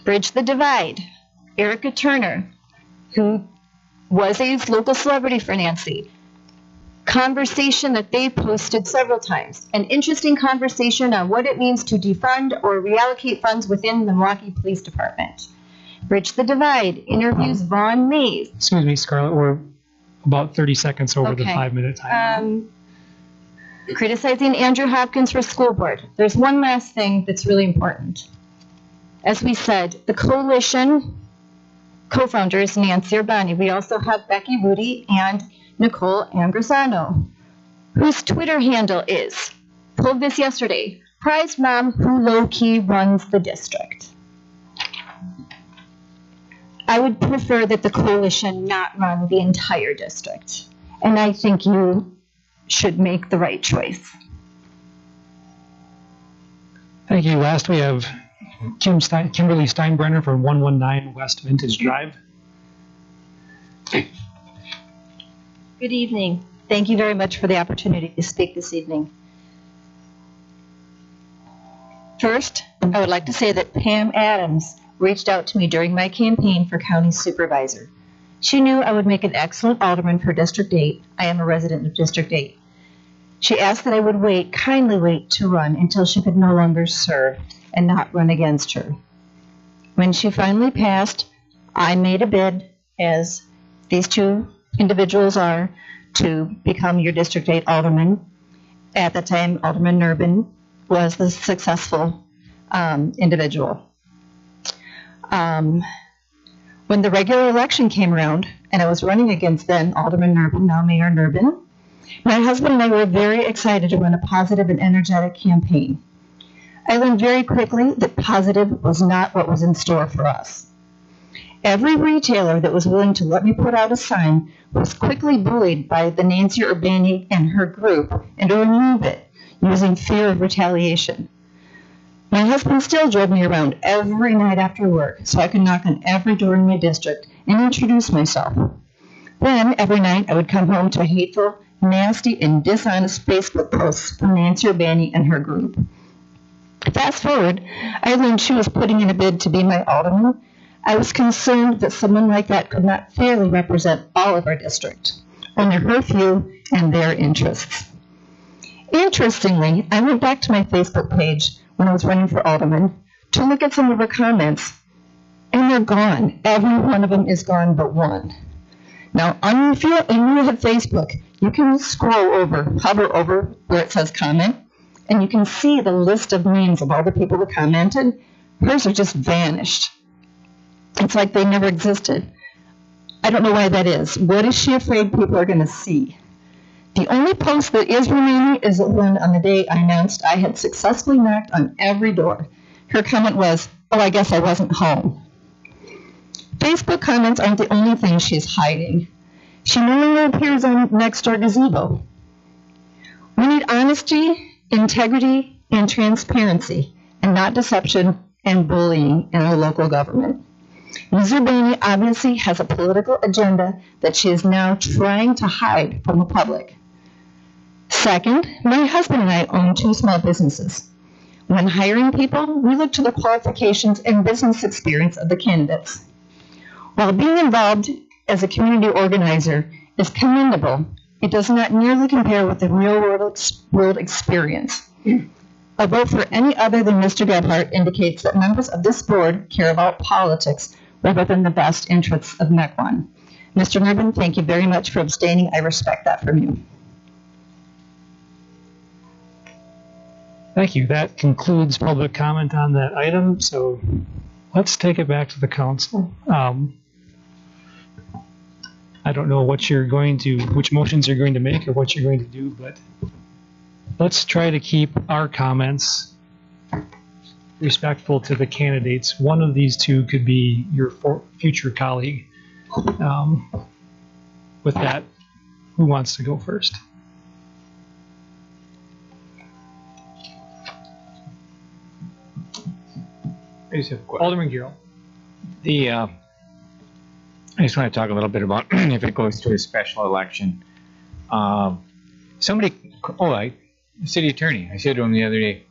Bridge the Divide. Erica Turner, who was a local celebrity for Nancy. Conversation that they posted several times. An interesting conversation on what it means to defund or reallocate funds within the Milwaukee Police Department. Bridge the Divide interviews Vaughn Mays. Excuse me, Scarlett, we're about 30 seconds over the Okay. 5-minute time. Criticizing Andrew Hopkins for school board. There's one last thing that's really important. As we said, the coalition co-founder is Nancy Urbani. We also have Becky Woody and Nicole Angrisano, whose Twitter handle is, pulled this yesterday, Prize Mom Who Low-Key Runs the District. I would prefer that the coalition not run the entire district. And I think you should make the right choice. Thank you. Last, we have Kimberly Steinbrenner from 119 West Vintage Drive. Good evening. Thank you very much for the opportunity to speak this evening. First, I would like to say that Pam Adams reached out to me during my campaign for county supervisor. She knew I would make an excellent alderman for District 8. I am a resident of District 8. She asked that I would kindly wait to run until she could no longer serve and not run against her. When she finally passed, I made a bid, as these two individuals are, to become your District 8 alderman. At the time, Alderman Nurbin was the successful individual. When the regular election came around, and I was running against then Alderman Nurbin, now Mayor Nurbin, my husband and I were very excited to run a positive and energetic campaign. I learned very quickly that positive was not what was in store for us. Every retailer that was willing to let me put out a sign was quickly bullied by the Nancy Urbani and her group and to remove it, using fear of retaliation. My husband still drove me around every night after work so I could knock on every door in my district and introduce myself. Then, every night, I would come home to hateful, nasty, and dishonest Facebook posts from Nancy Urbani and her group. Fast forward, I learned she was putting in a bid to be my alderman. I was concerned that someone like that could not fairly represent all of our district, only her few and their interests. Interestingly, I went back to my Facebook page when I was running for alderman to look at some of her comments, and they're gone. Every one of them is gone but one. Now, if you have Facebook, you can hover over where it says comment, and you can see the list of names of all the people who commented. Hers are just vanished. It's like they never existed. I don't know why that is. What is she afraid people are going to see? The only post that is remaining is the one on the day I announced I had successfully knocked on every door. Her comment was, "Oh, I guess I wasn't home." Facebook comments aren't the only thing she's hiding. She no longer appears on Nextdoor Gazebo. We need honesty, integrity, and transparency, and not deception and bullying in our local government. Ms. Urbani obviously has a political agenda that she is now trying to hide from the public. Second, my husband and I own 2 small businesses. When hiring people, we look to the qualifications and business experience of the candidates. While being involved as a community organizer is commendable, it does not nearly compare with the real-world experience. A vote for any other than Mr. Gebhardt indicates that members of this board care about politics rather than the best interests of Mequon. Mr. Nurbin, thank you very much for abstaining. I respect that from you. Thank you. That concludes public comment on that item. So let's take it back to the council. I don't know what you're going to, which motions you're going to make or what you're going to do, but let's try to keep our comments respectful to the candidates. One of these 2 could be your future colleague. With that, who wants to go first? Alderman Gill. I just want to talk a little bit about if it goes to a special election. The city attorney, I said to him the other day,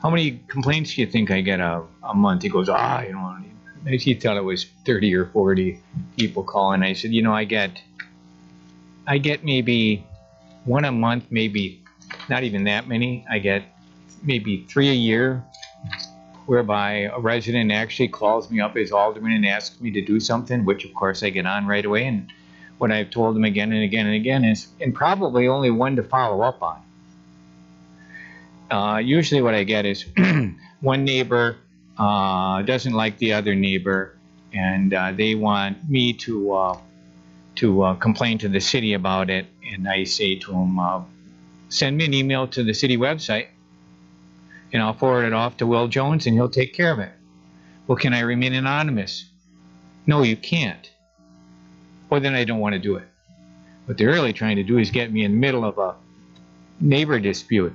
how many complaints do you think I get a month? He goes, he thought it was 30 or 40 people calling. I said, I get maybe 1 a month, maybe not even that many. I get maybe 3 a year, whereby a resident actually calls me up as alderman and asks me to do something, which of course I get on right away. And what I've told them again and again and again is, and probably only one to follow up on. Usually what I get is one neighbor doesn't like the other neighbor, and they want me to complain to the city about it. And I say to them, send me an email to the city website, and I'll forward it off to Will Jones, and he'll take care of it. Well, can I remain anonymous? No, you can't. Well, then I don't want to do it. What they're really trying to do is get me in the middle of a neighbor dispute.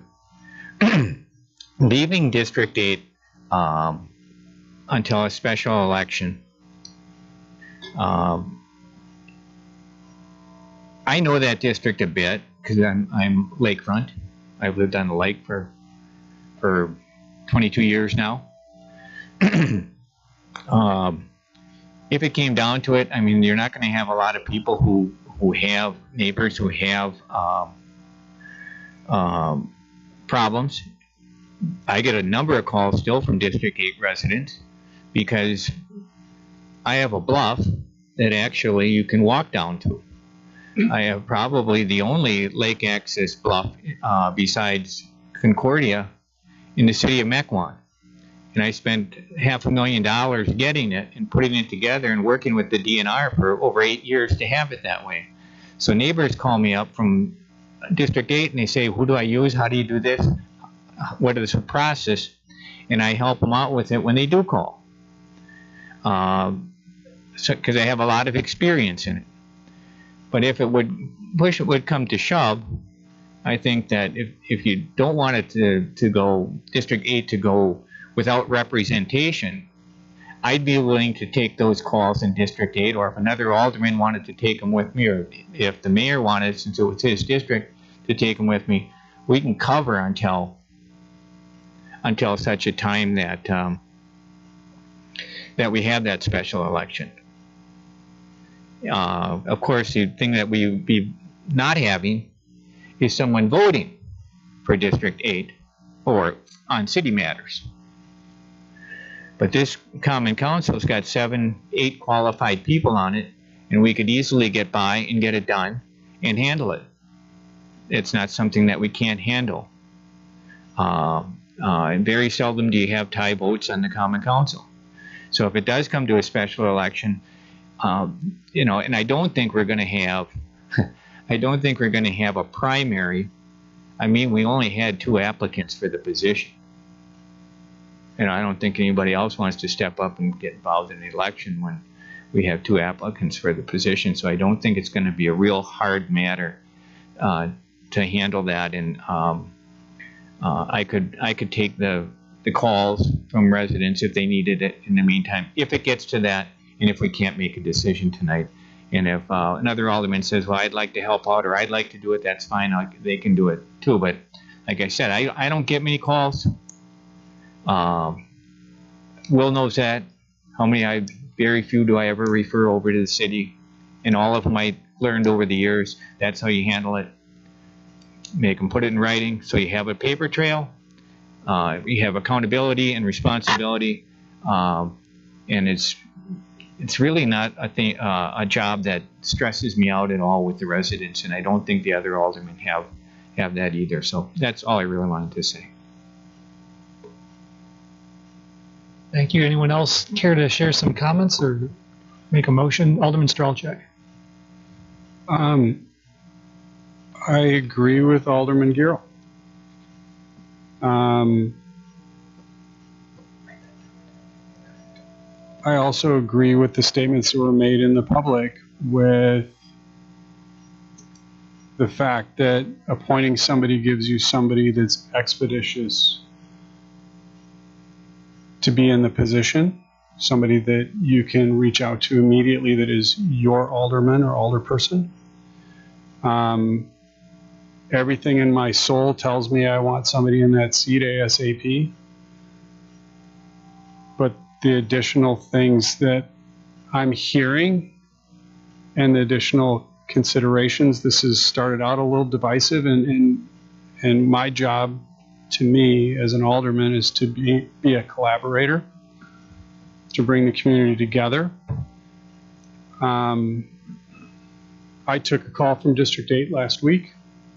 Leaving District 8 until a special election. I know that district a bit because I'm lakefront. I've lived on the lake for 22 years now. If it came down to it, I mean, you're not going to have a lot of people who have neighbors who have problems. I get a number of calls still from District 8 residents because I have a bluff that actually you can walk down to. I have probably the only lake access bluff besides Concordia in the city of Mequon. And I spent $500,000 getting it and putting it together and working with the DNR for over 8 years to have it that way. So neighbors call me up from District 8 and they say, who do I use? How do you do this? What is the process? And I help them out with it when they do call. Because I have a lot of experience in it. But if it would come to shove, I think that if you don't want it to go, District 8 to go without representation, I'd be willing to take those calls in District 8, or if another alderman wanted to take them with me, or if the mayor wanted, since it was his district, to take them with me, we can cover until such a time that that we have that special election. Of course, the thing that we would be not having is someone voting for District 8 or on city matters. But this Common Council's got 7-8 qualified people on it, and we could easily get by and get it done and handle it. It's not something that we can't handle. And very seldom do you have tie votes on the Common Council. So if it does come to a special election, and I don't think we're going to have I don't think we're going to have a primary. I mean, we only had 2 applicants for the position. And I don't think anybody else wants to step up and get involved in the election when we have 2 applicants for the position. So I don't think it's going to be a real hard matter to handle that. And I could take the calls from residents if they needed it in the meantime, if it gets to that, and if we can't make a decision tonight. And if another alderman says, well, I'd like to help out, or I'd like to do it, that's fine. They can do it too. But like I said, I don't get many calls. Will knows that. Very few do I ever refer over to the city. And all of them I learned over the years, that's how you handle it. Make them put it in writing so you have a paper trail. You have accountability and responsibility. And it's really not a job that stresses me out at all with the residents. And I don't think the other aldermen have that either. So that's all I really wanted to say. Thank you. Anyone else care to share some comments or make a motion? Alderman Strelchak. I agree with Alderman Giro. I also agree with the statements that were made in the public with the fact that appointing somebody gives you somebody that's expeditious to be in the position, somebody that you can reach out to immediately that is your alderman or alderperson. Everything in my soul tells me I want somebody in that seat ASAP. But the additional things that I'm hearing and the additional considerations, this has started out a little divisive, and my job to me as an alderman is to be a collaborator, to bring the community together. I took a call from District 8 last week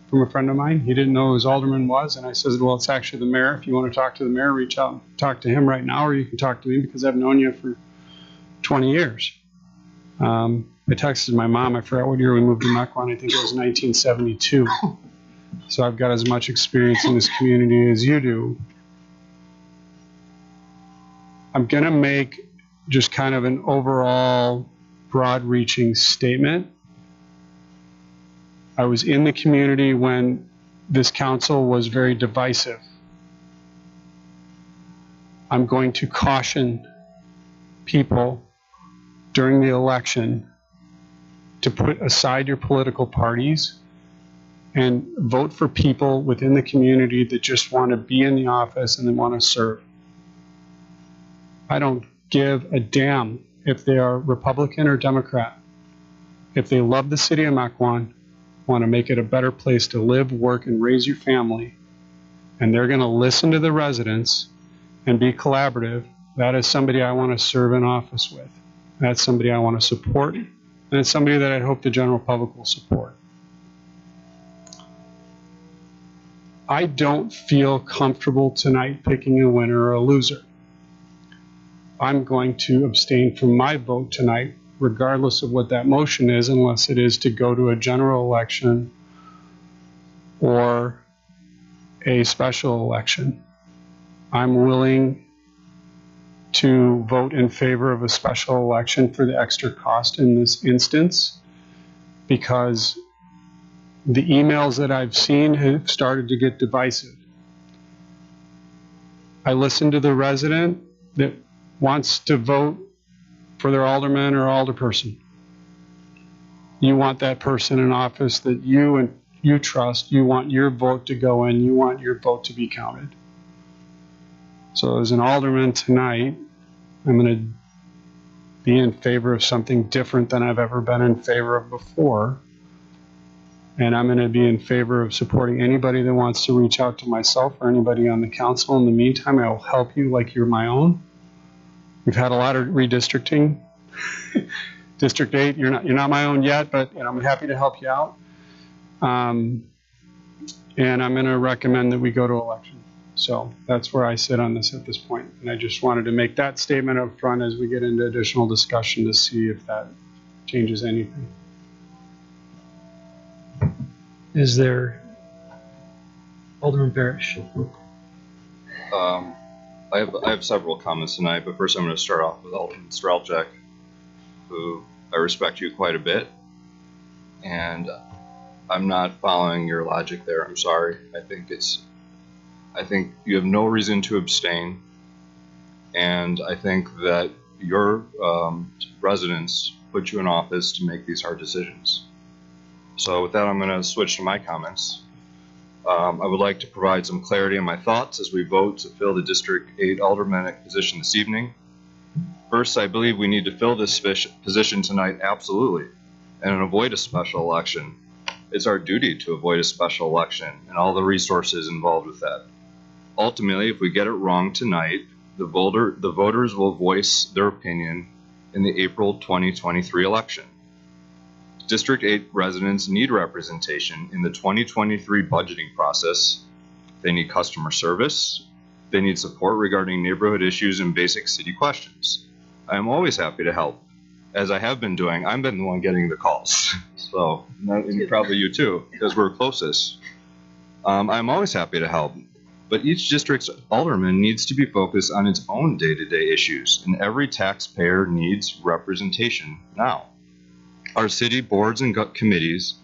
from a friend of mine. He didn't know who his alderman was, and I said, well, it's actually the mayor. If you want to talk to the mayor, reach out and talk to him right now, or you can talk to me because I've known you for 20 years. I texted my mom. I forgot what year we moved to Mequon. I think it was 1972. So I've got as much experience in this community as you do. I'm going to make just kind of an overall broad-reaching statement. I was in the community when this council was very divisive. I'm going to caution people during the election to put aside your political parties and vote for people within the community that just want to be in the office and they want to serve. I don't give a damn if they are Republican or Democrat. If they love the city of Mequon, want to make it a better place to live, work, and raise your family, and they're going to listen to the residents and be collaborative, that is somebody I want to serve in office with. That's somebody I want to support, and it's somebody that I hope the general public will support. I don't feel comfortable tonight picking a winner or a loser. I'm going to abstain from my vote tonight, regardless of what that motion is, unless it is to go to a general election or a special election. I'm willing to vote in favor of a special election for the extra cost in this instance, because the emails that I've seen have started to get divisive. I listened to the resident that wants to vote for their alderman or alderperson. You want that person in office that you trust. You want your vote to go in. You want your vote to be counted. So as an alderman tonight, I'm going to be in favor of something different than I've ever been in favor of before. And I'm going to be in favor of supporting anybody that wants to reach out to myself or anybody on the council. In the meantime, I will help you like you're my own. We've had a lot of redistricting. District 8, you're not my own yet, but I'm happy to help you out. And I'm going to recommend that we go to election. So that's where I sit on this at this point. And I just wanted to make that statement up front as we get into additional discussion to see if that changes anything. Is there Alderman Parrish? I have several comments tonight, but first I'm going to start off with Alderman Strelczyk, who I respect you quite a bit, and I'm not following your logic there. I'm sorry. I think you have no reason to abstain, and I think that your residents put you in office to make these hard decisions. So with that, I'm going to switch to my comments. I would like to provide some clarity in my thoughts as we vote to fill the District 8 aldermanic position this evening. First, I believe we need to fill this position tonight absolutely and avoid a special election. It's our duty to avoid a special election and all the resources involved with that. Ultimately, if we get it wrong tonight, the voters will voice their opinion in the April 2023 election. District 8 residents need representation in the 2023 budgeting process. They need customer service. They need support regarding neighborhood issues and basic city questions. I am always happy to help. As I have been doing, I've been the one getting the calls. So, and probably you too, because we're closest. I'm always happy to help. But each district's alderman needs to be focused on its own day-to-day issues, and every taxpayer needs representation now. Our city boards and committees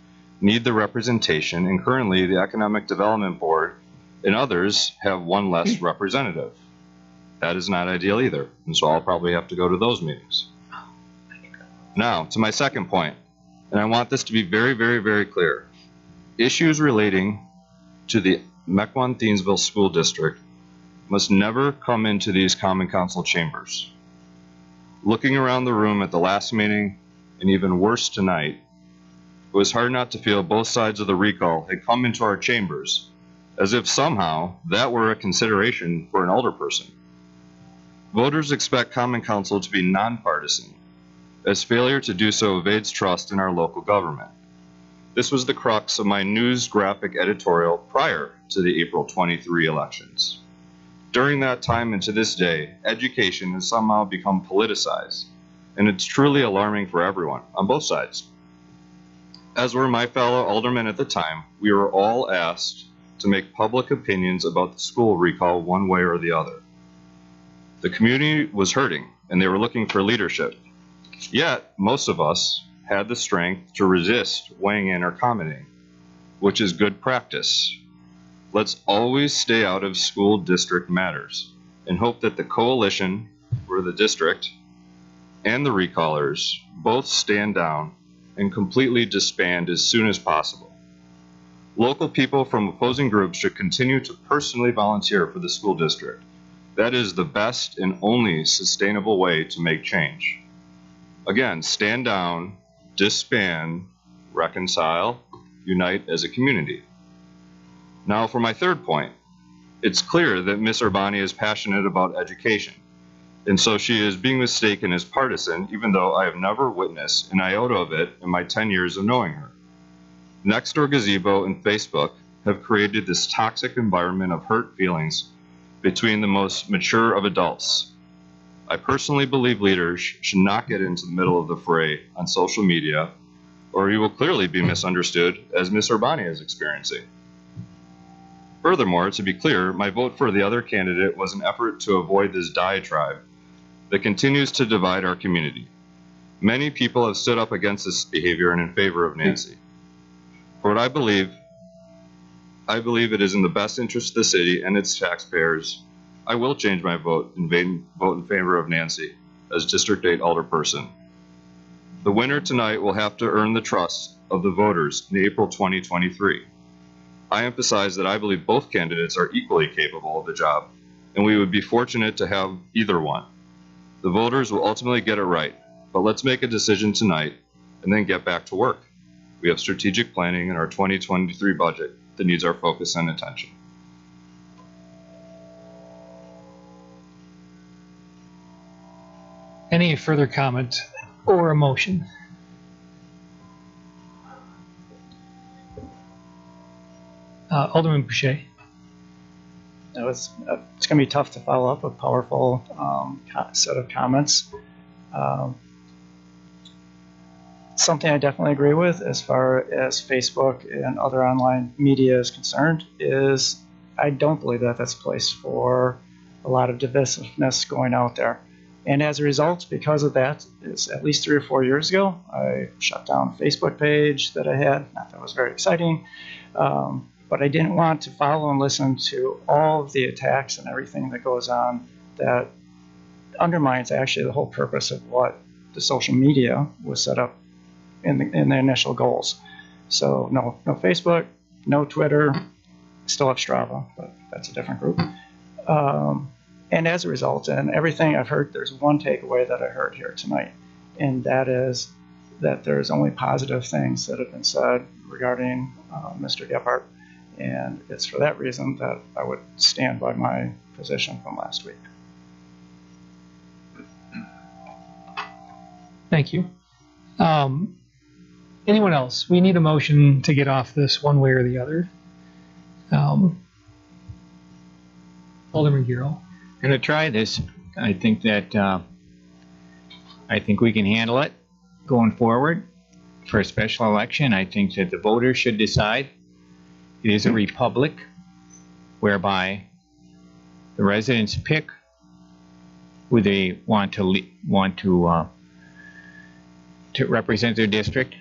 need the representation, and currently the Economic Development Board and others have one less representative. That is not ideal either, and so I'll probably have to go to those meetings. Now, to my second point, and I want this to be very, very, very clear. Issues relating to the Mequon-Thiensville School District must never come into these Common Council chambers. Looking around the room at the last meeting, and even worse tonight, it was hard not to feel both sides of the recall had come into our chambers, as if somehow that were a consideration for an alderperson. Voters expect Common Council to be nonpartisan, as failure to do so evades trust in our local government. This was the crux of my news graphic editorial prior to the April 23 elections. During that time and to this day, education has somehow become politicized, and it's truly alarming for everyone on both sides. As were my fellow aldermen at the time, we were all asked to make public opinions about the school recall one way or the other. The community was hurting, and they were looking for leadership. Yet, most of us had the strength to resist weighing in or commenting, which is good practice. Let's always stay out of school district matters and hope that the coalition, or the district, and the recallers both stand down and completely disband as soon as possible. Local people from opposing groups should continue to personally volunteer for the school district. That is the best and only sustainable way to make change. Again, stand down, disband, reconcile, unite as a community. Now for my third point. It's clear that Ms. Urbani is passionate about education, and so she is being mistaken as partisan, even though I have never witnessed an iota of it in my 10 years of knowing her. Nextdoor Gazebo and Facebook have created this toxic environment of hurt feelings between the most mature of adults. I personally believe leaders should not get into the middle of the fray on social media, or you will clearly be misunderstood as Ms. Urbani is experiencing. Furthermore, to be clear, my vote for the other candidate was an effort to avoid this diatribe that continues to divide our community. Many people have stood up against this behavior and in favor of Nancy. For what I believe it is in the best interest of the city and its taxpayers. I will change my vote and vote in favor of Nancy as District 8 alderperson. The winner tonight will have to earn the trust of the voters in April 2023. I emphasize that I believe both candidates are equally capable of the job, and we would be fortunate to have either one. The voters will ultimately get it right, but let's make a decision tonight and then get back to work. We have strategic planning in our 2023 budget that needs our focus and attention. Any further comment or a motion? Alderman Boucher. It's going to be tough to follow up a powerful set of comments. something I definitely agree with as far as Facebook and other online media is concerned is I don't believe that that's a place for a lot of divisiveness going out there. And as a result, because of that, is at least 3 or 4 years ago, I shut down a Facebook page that I had. Not that it was very exciting, but I didn't want to follow and listen to all of the attacks and everything that goes on that undermines actually the whole purpose of what the social media was set up in the initial goals. So no Facebook, no Twitter, still have Strava, but that's a different group. And as a result, and everything I've heard, there's one takeaway that I heard here tonight, and that is that there's only positive things that have been said regarding Mr. Gebhardt, and it's for that reason that I would stand by my position from last week. Thank you. Anyone else? We need a motion to get off this one way or the other. Alderman Giro. I'm going to try this. I think that I think we can handle it going forward for a special election. I think that the voters should decide. It is a republic whereby the residents pick who they want to represent their district.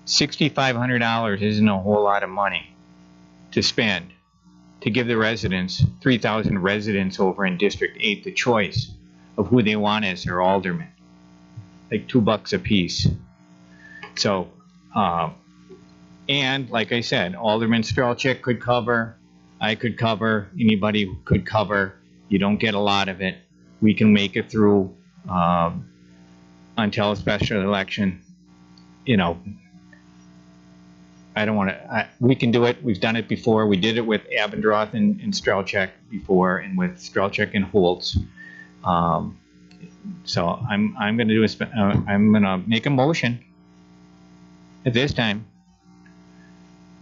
$6,500 isn't a whole lot of money to spend to give the residents, 3,000 residents over in District 8, the choice of who they want as their alderman. Like $2 a piece. So, and like I said, Alderman Strelchik could cover, I could cover, anybody could cover. You don't get a lot of it. We can make it through until a special election. You know, I don't want to, we can do it. We've done it before. We did it with Abendroth and Strelchik before, and with Strelchik and Holtz. So I'm going to do I'm going to make a motion at this time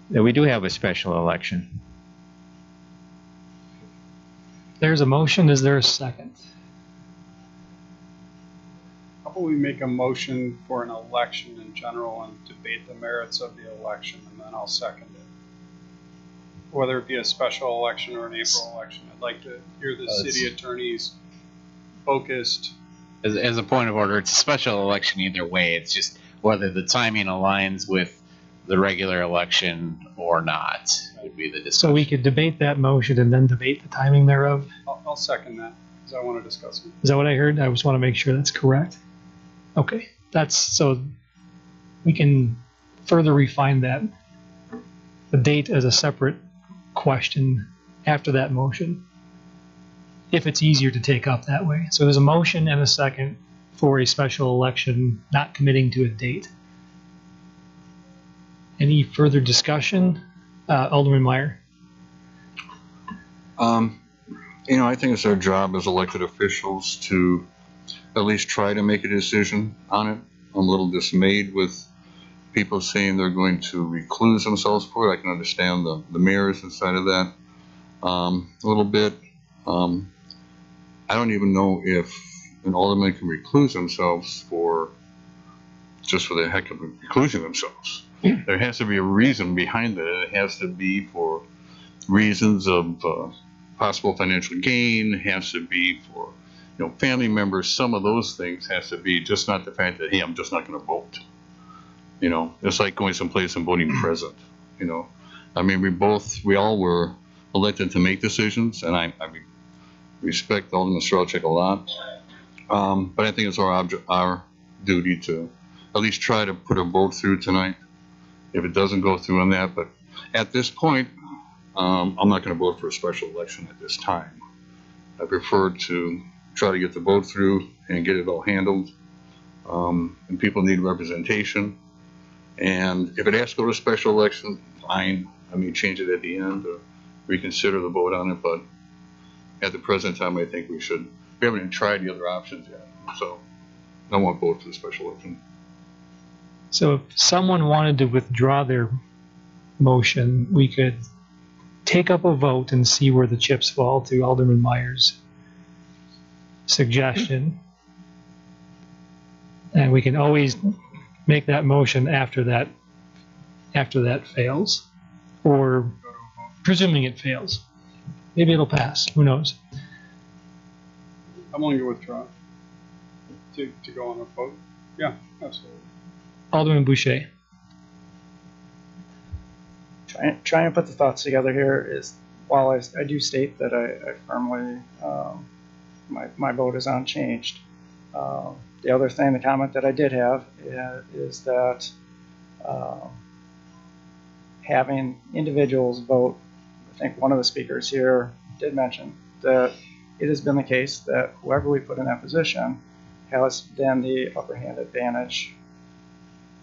that we do have a special election. There's a motion. Is there a second? How about we make a motion for an election in general and debate the merits of the election, and then I'll second it. Whether it be a special election or an April election, I'd like to hear the city attorney's focused. As a point of order, it's a special election either way. It's just whether the timing aligns with the regular election or not would be the discussion. So we could debate that motion and then debate the timing thereof? I'll second that, because I want to discuss it. Is that what I heard? I just want to make sure that's correct. Okay, that's, so we can further refine that, the date as a separate question after that motion, if it's easier to take up that way. So there's a motion and a second for a special election, not committing to a date. Any further discussion? Alderman Meyer. You know, I think it's our job as elected officials to at least try to make a decision on it. I'm a little dismayed with people saying they're going to recluse themselves for it. I can understand the mayors inside of that a little bit. I don't even know if an alderman can recluse themselves for just for the heck of reclusing themselves. There has to be a reason behind it. It has to be for reasons of possible financial gain. It has to be for, you know, family members. Some of those things has to be just not the fact that, hey, I'm just not going to vote. You know, it's like going someplace and voting present. You know, I mean, we all were elected to make decisions, and I respect Alderman Strelchik a lot. But I think it's our duty to at least try to put a vote through tonight. If it doesn't go through on that, but at this point, I'm not going to vote for a special election at this time. I prefer to try to get the vote through and get it all handled. And people need representation. And if it has to go to a special election, fine. I mean, change it at the end or reconsider the vote on it. But at the present time, I think we should. We haven't even tried the other options yet. So I won't vote for the special election. So if someone wanted to withdraw their motion, we could take up a vote and see where the chips fall to Alderman Meyer's suggestion. And we can always make that motion after that fails, or presuming it fails. Maybe it'll pass. Who knows? I'm willing to withdraw. To go on a vote? Yeah, absolutely. Alderman Boucher. Trying to put the thoughts together here is, while I do state that I firmly, my vote is unchanged. The other thing, the comment that I did have is that having individuals vote, I think one of the speakers here did mention that it has been the case that whoever we put in that position has then the upper hand advantage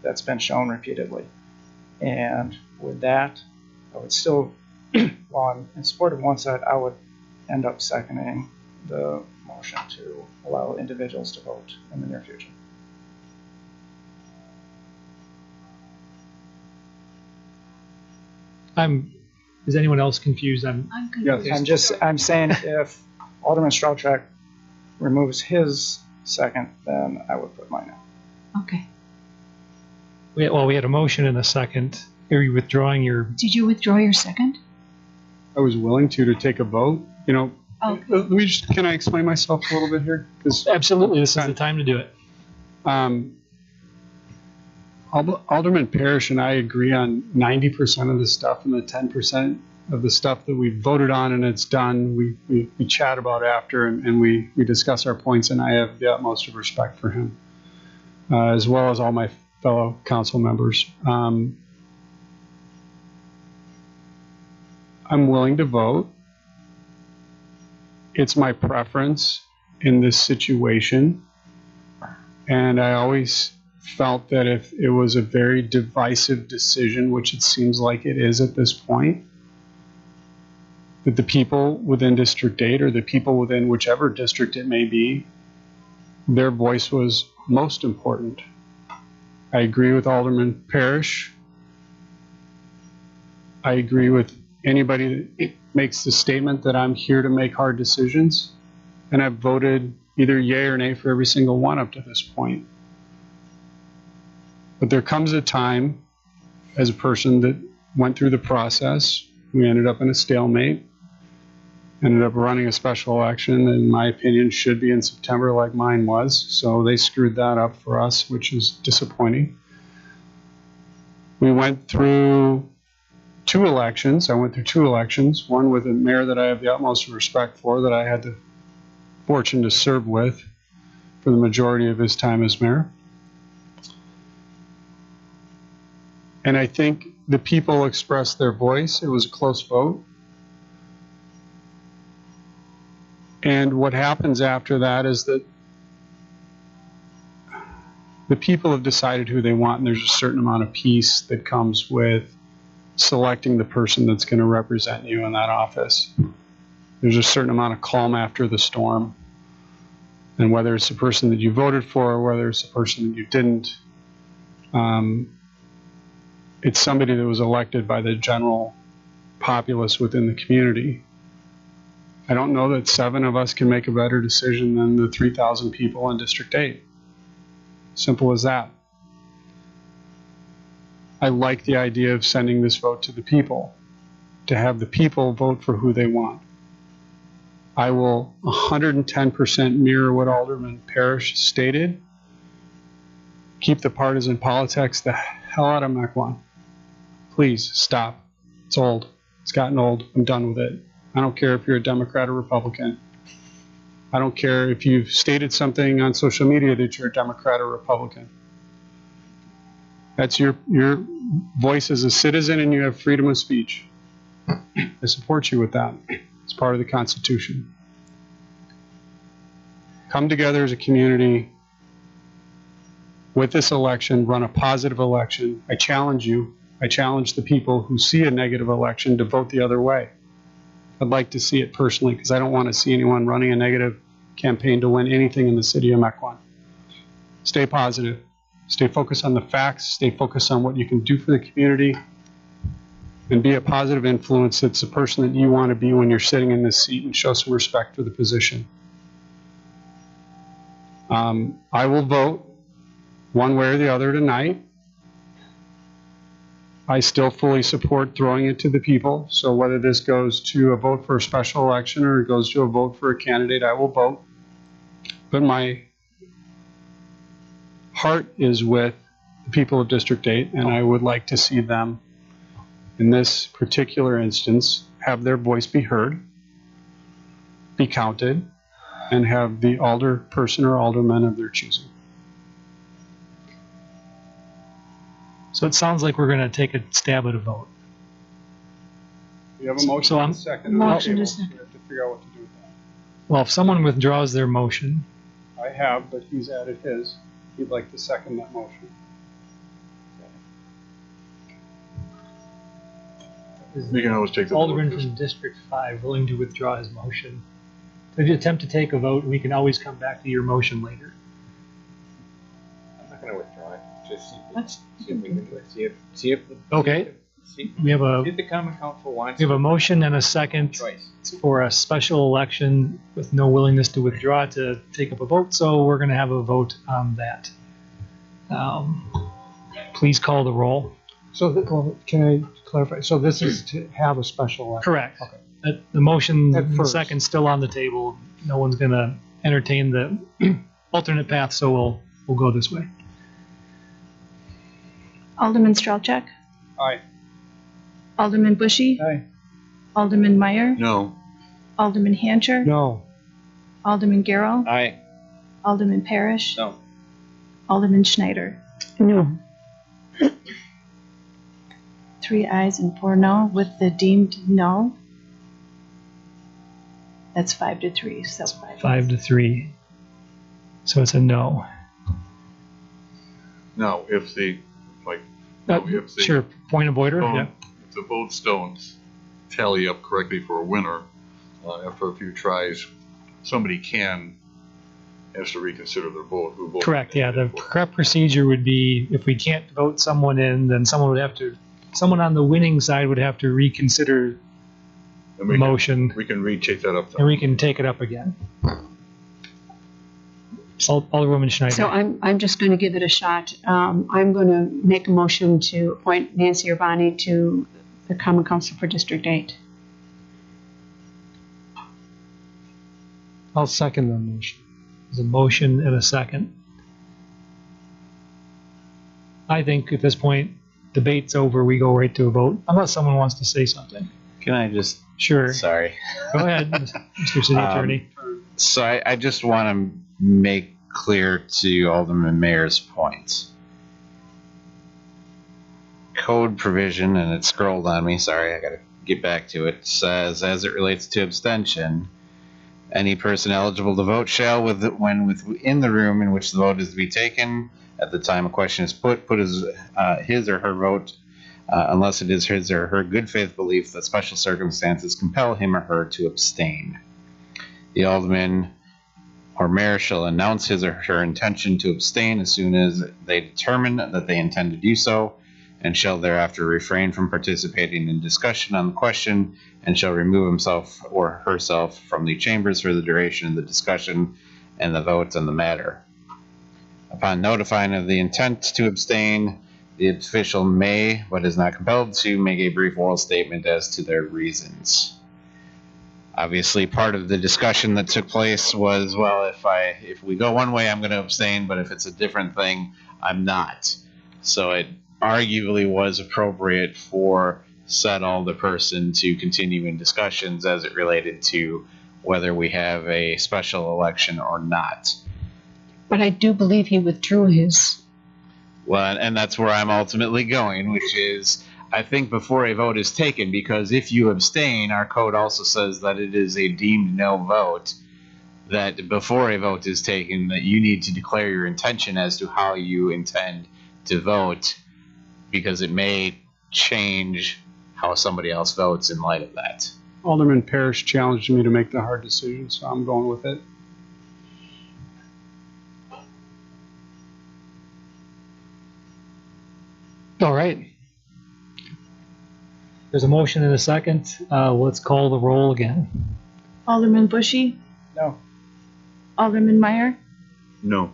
that's been shown repeatedly. And with that, I would still, while I'm in support of one side, I would end up seconding the motion to allow individuals to vote in the near future. Is anyone else confused? I'm confused. Yes. I'm saying if Alderman Strauchak removes his second, then I would put mine in. Okay. We had a motion and a second. Are you withdrawing your? Did you withdraw your second? I was willing to take a vote. You know, okay. Can I explain myself a little bit here? Absolutely, this is the time to do it. Alderman Parrish and I agree on 90% of the stuff, and the 10% of the stuff that we voted on and it's done, we chat about after, and we discuss our points, and I have the utmost of respect for him, as well as all my fellow council members. I'm willing to vote. It's my preference in this situation, and I always felt that if it was a very divisive decision, which it seems like it is at this point, that the people within District 8 or the people within whichever district it may be, their voice was most important. I agree with Alderman Parrish. I agree with anybody that makes the statement that I'm here to make hard decisions, and I've voted either yay or nay for every single one up to this point. But there comes a time, as a person that went through the process, we ended up in a stalemate, ended up running a special election that, in my opinion, should be in September like mine was. So they screwed that up for us, which is disappointing. We went through two elections. I went through two elections, one with a mayor that I have the utmost respect for, that I had the fortune to serve with for the majority of his time as mayor. And I think the people expressed their voice. It was a close vote. And what happens after that is that the people have decided who they want, and there's a certain amount of peace that comes with selecting the person that's going to represent you in that office. There's a certain amount of calm after the storm. And whether it's the person that you voted for or whether it's the person that you didn't, it's somebody that was elected by the general populace within the community. I don't know that 7 of us can make a better decision than the 3,000 people in District 8. Simple as that. I like the idea of sending this vote to the people, to have the people vote for who they want. I will 110% mirror what Alderman Parrish stated. Keep the partisan politics the hell out of Mequon. Please stop. It's old. It's gotten old. I'm done with it. I don't care if you're a Democrat or Republican. I don't care if you've stated something on social media that you're a Democrat or Republican. That's your voice as a citizen, and you have freedom of speech. I support you with that. It's part of the Constitution. Come together as a community with this election, run a positive election. I challenge you. I challenge the people who see a negative election to vote the other way. I'd like to see it personally, because I don't want to see anyone running a negative campaign to win anything in the city of Mequon. Stay positive. Stay focused on the facts. Stay focused on what you can do for the community. And be a positive influence that's the person that you want to be when you're sitting in this seat, and show some respect for the position. I will vote one way or the other tonight. I still fully support throwing it to the people. So whether this goes to a vote for a special election or it goes to a vote for a candidate, I will vote. But my heart is with the people of District 8, and I would like to see them, in this particular instance, have their voice be heard, be counted, and have the alderperson or alderman of their choosing. So it sounds like we're going to take a stab at a vote. You have a motion So and I'm- a second. Motion We is- have to figure out what to do with that. Well, if someone withdraws their motion, I have, but he's added his. He'd like to second that motion. is We can always take the Alderman vote. from District 5 willing to withdraw his motion? If you attempt to take a vote, we can always come back to your motion later. I'm not gonna withdraw it, just see if we can do it, see if. Okay. See We have a if the common council wants. we have a motion and a second Choice. for a special election with no willingness to withdraw to take up a vote, so we're going to have a vote on that. Please call the roll. So can I clarify? So this is to have a special election? Correct. The motion At and first. second still on the table. No one's going to entertain the alternate path, so we'll go this way. Alderman Strelchak, Aye. Alderman Bushy, Aye. Alderman Meyer, No. Alderman Hancher, No. Alderman Garrow, Aye. Alderman Parrish, No. Alderman Schneider. No. 3 ayes and 4 no. With the deemed no, that's 5 to 3. So 5 to 3. So it's a no. No, if the, if the Sure. Point of order. vote- Yeah. if the votes don't tally up correctly for a winner, after a few tries, somebody has to reconsider their vote. Who voted. Correct. Yeah. The correct procedure would be if we can't vote someone in, then someone on the winning side would have to reconsider And the motion, We can retake that up. and we can take it up again. Alderwoman Schneider. So I'm just going to give it a shot. I'm going to make a motion to appoint Nancy Urbani to the Common Council for District 8. I'll second the motion. There's a motion and a second. I think at this point, debate's over. We go right to a vote, unless someone wants to say something. Can I just? Sure. Sorry. Go ahead, Mr. City Attorney. So I just want to make clear to Alderman Mayer's point. Code provision, and it scrolled on me, sorry, I gotta get back to it, says, as it relates to abstention, any person eligible to vote shall, when within the room in which the vote is to be taken, at the time a question is put his or her vote, unless it is his or her good faith belief that special circumstances compel him or her to abstain. The alderman or mayor shall announce his or her intention to abstain as soon as they determine that they intend to do so, and shall thereafter refrain from participating in discussion on the question, and shall remove himself or herself from the chambers for the duration of the discussion and the vote on the matter. Upon notifying of the intent to abstain, the official may, but is not compelled to, make a brief oral statement as to their reasons. Obviously, part of the discussion that took place was, well, if we go one way, I'm going to abstain, but if it's a different thing, I'm not. So it arguably was appropriate for said alderperson to continue in discussions as it related to whether we have a special election or not. But I do believe he withdrew his. Well, and that's where I'm ultimately going, which is, I think before a vote is taken, because if you abstain, our code also says that it is a deemed no vote, that before a vote is taken, that you need to declare your intention as to how you intend to vote, because it may change how somebody else votes in light of that. Alderman Parrish challenged me to make the hard decision, so I'm going with it. All right. There's a motion and a second. Let's call the roll again. Alderman Bushy, No. Alderman Meyer, No.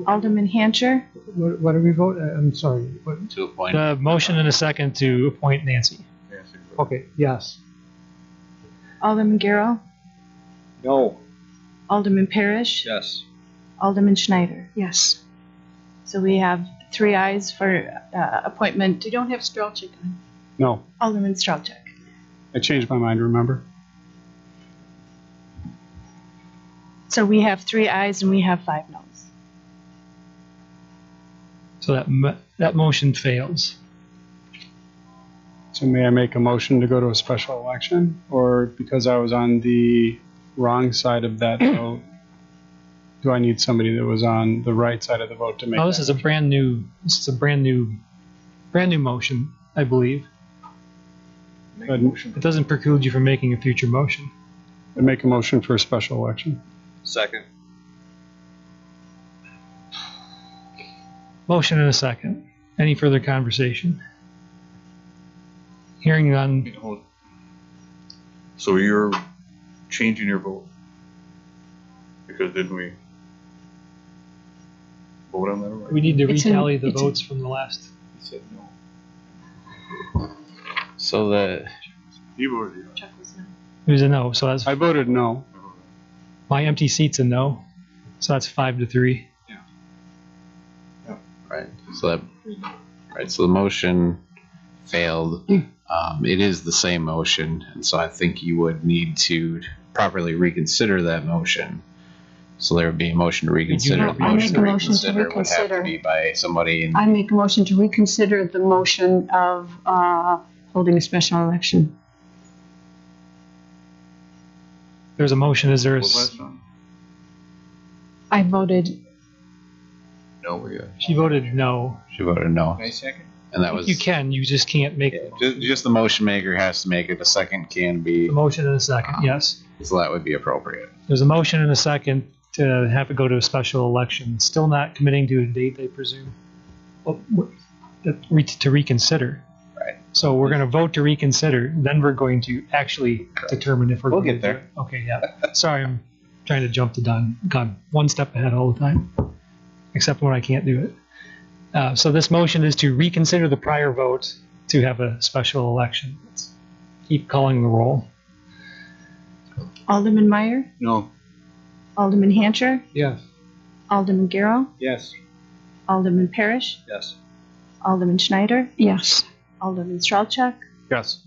Alderman Hancher, What did we vote? I'm sorry. What? To appoint. The motion and a second to appoint Nancy. Okay, yes. Alderman Garrow, No. Alderman Parrish, Yes. Alderman Schneider. Yes. So we have 3 ayes for appointment. You don't have Strelczyk on. No. Alderman Strelczyk. I changed my mind, remember? So we have 3 ayes and we have 5 noes. So that motion fails. So may I make a motion to go to a special election? Or because I was on the wrong side of that vote, do I need somebody that was on the right side of the vote to make Oh, that? this is a brand new motion, I believe. It doesn't preclude you from making a future motion. I'd make a motion for a special election. Second. Motion and a second. Any further conversation? Hearing none. So you're changing your vote? Because didn't we vote on that already? We need to It's retally in- the it's votes from the last. He said no. So the You voted yes. It was a no, so that's I voted no. my empty seat's a no. So that's 5-3. right. So the motion failed. It is the same motion, and so I think you would need to properly reconsider that motion. So there would be a motion to reconsider. The I make a motion to would have to reconsider. be by somebody in I make a motion to reconsider the motion of holding a special election. There's a motion. Is there a? What last time? I voted, No, we got. She voted no. She voted no. second. And that was You can. You just can't make just the motion maker has to make it. A second can be, the motion in a second. Yes. so that would be appropriate. There's a motion and a second to have it go to a special election. Still not committing to a date, I presume. Well, to reconsider. Right. So we're going to vote to reconsider. Then we're going to actually determine if we're. We'll going get to do there. it. Okay. Yeah. Sorry, I'm trying to jump the gun. Gone one step ahead all the time, except when I can't do it. So this motion is to reconsider the prior vote to have a special election. Let's keep calling the roll. Alderman Meyer, No. Alderman Hancher, Yes. Alderman Garrow, Yes. Alderman Parrish, Yes. Alderman Schneider, Yes. Alderman Strelczyk, Yes.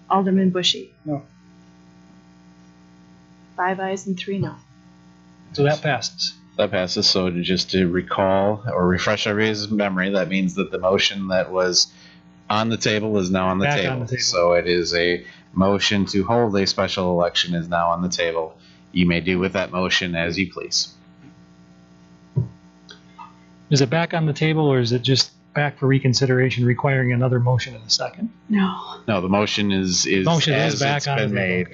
Alderman Bushy. No. 5 ayes and 3 no. So that passes. That passes. So just to recall or refresh everybody's memory, that means that the motion that was on the table is now on the Back table. on the table. So it is a motion to hold a special election is now on the table. You may do with that motion as you please. Is it back on the table, or is it just back for reconsideration, requiring another motion in a second? No. No, the motion is Motion is as back it's on the been table.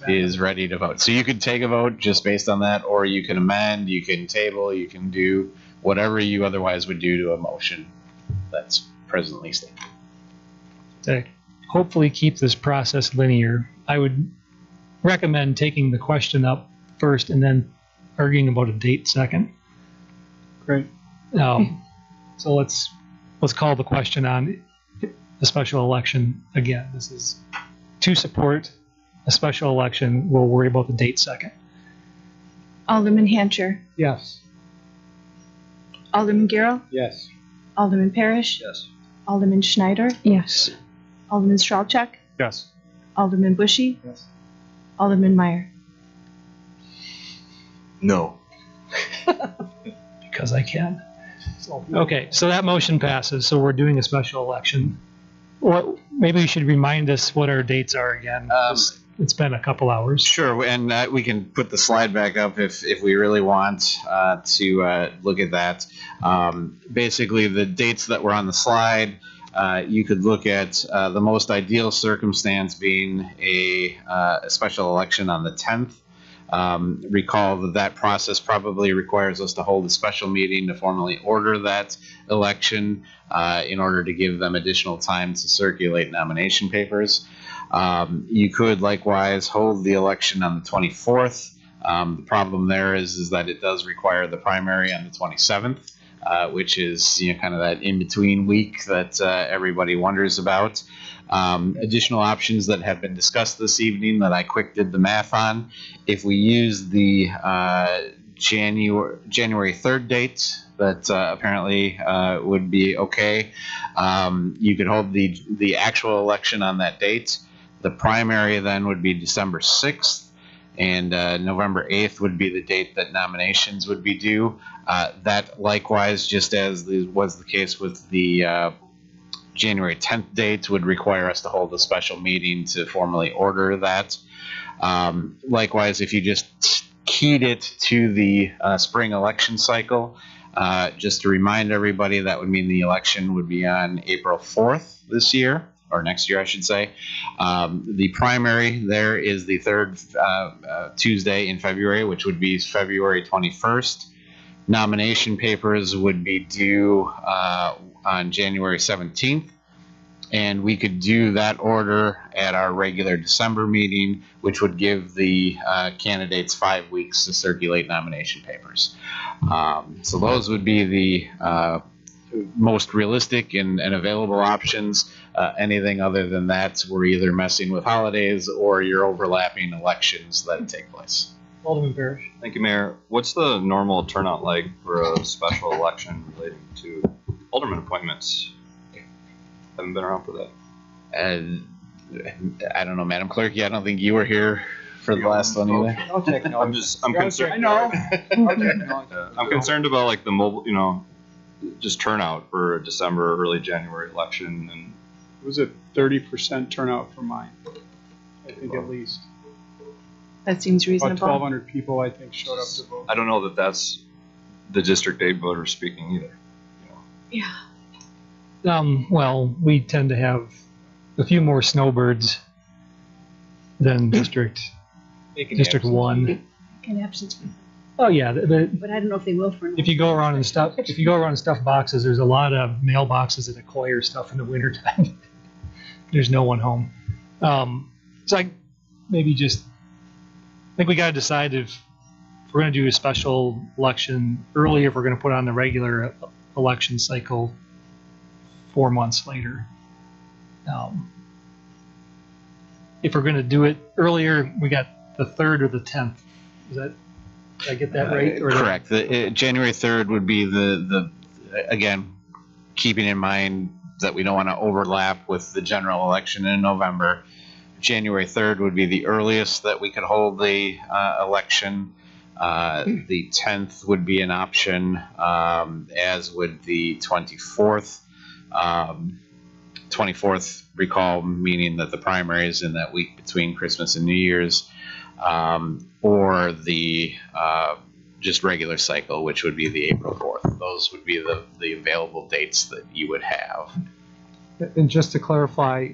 made, is ready to vote. So you could take a vote just based on that, or you can amend, you can table, you can do whatever you otherwise would do to a motion that's presently stated. To hopefully keep this process linear, I would recommend taking the question up first and then arguing about a date second. Great. So let's call the question on the special election again. This is to support a special election. We'll worry about the date second. Alderman Hancher, Yes. Alderman Garrow, Yes. Alderman Parrish, Yes. Alderman Schneider, Yes. Alderman Strelczyk, Yes. Alderman Bushy, Yes. Alderman Meyer. No. Because I can. Okay, so that motion passes. So we're doing a special election. Well, maybe we should remind us what our dates are again. It's been a couple hours. Sure, and we can put the slide back up if we really want to look at that. Basically, the dates that were on the slide, you could look at the most ideal circumstance being a special election on the 10th. Recall that process probably requires us to hold a special meeting to formally order that election in order to give them additional time to circulate nomination papers. You could likewise hold the election on the 24th The problem there is that it does require the primary on the 27th, which is kind of that in-between week that everybody wonders about. Additional options that have been discussed this evening that I quick did the math on. If we use the January 3rd date, that apparently would be okay. You could hold the actual election on that date. The primary then would be December 6th, and November 8th would be the date that nominations would be due. That likewise, just as was the case with the January 10th date, would require us to hold a special meeting to formally order that. Likewise, if you just keyed it to the spring election cycle, just to remind everybody, that would mean the election would be on April 4th this year, or next year, I should say. The primary there is the third Tuesday in February, which would be February 21st. Nomination papers would be due on January 17th, and we could do that order at our regular December meeting, which would give the candidates 5 weeks to circulate nomination papers. So those would be the most realistic and available options. Anything other than that, we're either messing with holidays or you're overlapping elections that take place. Alderman Parrish. Thank you, Mayor. What's the normal turnout like for a special election relating to alderman appointments? Haven't been around for that. And I don't know, Madam Clerk. Yeah, I don't think you were here for the last one either. I'm concerned. I know. I'm concerned about like the mobile, just turnout for a December or early January election, and It was a 30% turnout for mine, I think at least. That seems About reasonable. 1,200 people, I think, showed up to vote. I don't know that that's the District 8 voters speaking either. Yeah. Well, we tend to have a few more snowbirds than District 1. Can absence. Oh yeah, But I don't know if they will for. if you go around and stuff boxes, there's a lot of mailboxes that acquire stuff in the wintertime. There's no one home. So I think we got to decide if we're going to do a special election early, if we're going to put on the regular election cycle 4 months later. If we're going to do it earlier, we got the 3rd or the 10th. Did I get that right? Correct. January 3rd would be the again, keeping in mind that we don't want to overlap with the general election in November. January 3rd would be the earliest that we could hold the election. The 10th would be an option, as would the 24th. 24th, recall, meaning that the primary is in that week between Christmas and New Year's, or the just regular cycle, which would be the April 4th. Those would be the available dates that you would have. And just to clarify,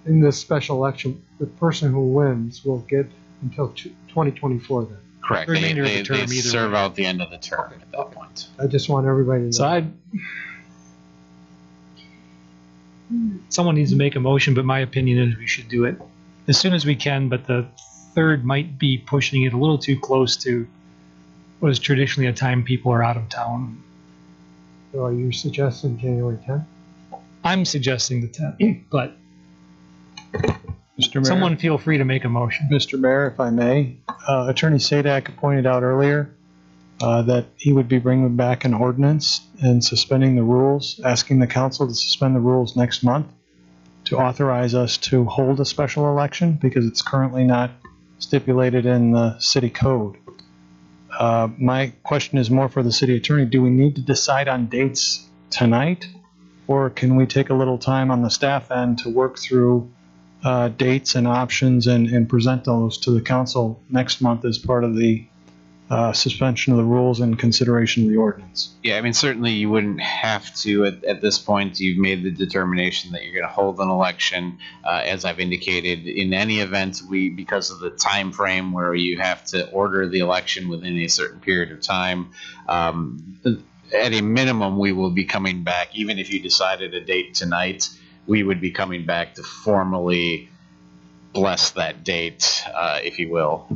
in this special election, the person who wins will get until 2024 then. Correct. They serve out the end of the term at that point. I just want everybody to know. So someone needs to make a motion, but my opinion is we should do it as soon as we can, but the 3rd might be pushing it a little too close to what is traditionally a time people are out of town. So are you suggesting January 10th? I'm suggesting the 10th, but Mr. Mayor, someone feel free to make a motion. Mr. Mayor, if I may, Attorney Sadak pointed out earlier that he would be bringing back an ordinance and suspending the rules, asking the council to suspend the rules next month to authorize us to hold a special election because it's currently not stipulated in the city code. My question is more for the city attorney. Do we need to decide on dates tonight, or can we take a little time on the staff end to work through dates and options and present those to the council next month as part of the suspension of the rules and consideration of the ordinance? Yeah, I mean, certainly you wouldn't have to at this point. You've made the determination that you're going to hold an election. As I've indicated, in any event, because of the time frame where you have to order the election within a certain period of time, at a minimum, we will be coming back. Even if you decided a date tonight, we would be coming back to formally bless that date, if you will.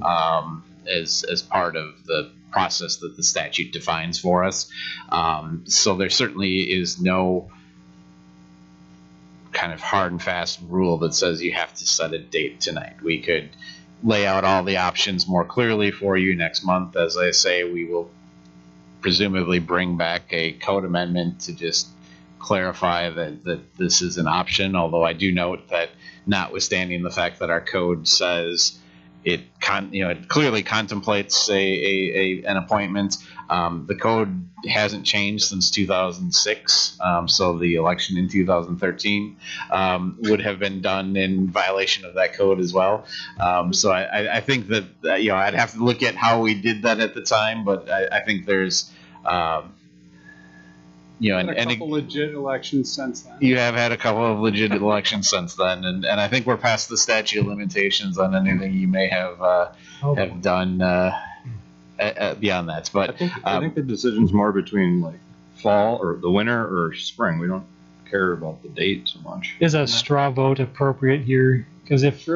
as part of the process that the statute defines for us. So there certainly is no kind of hard and fast rule that says you have to set a date tonight. We could lay out all the options more clearly for you next month. As I say, we will presumably bring back a code amendment to just clarify that this is an option, although I do note that notwithstanding the fact that our code says it clearly contemplates an appointment, the code hasn't changed since 2006, so the election in 2013 would have been done in violation of that code as well. So I think that I'd have to look at how we did that at the time, but I think there's and a couple legit elections since then. You have had a couple of legit elections since then, and I think we're past the statute of limitations on anything you may have done beyond that. But I think the decision's more between like fall or the winter or spring. We don't care about the date so much. Is a straw vote appropriate here? Because if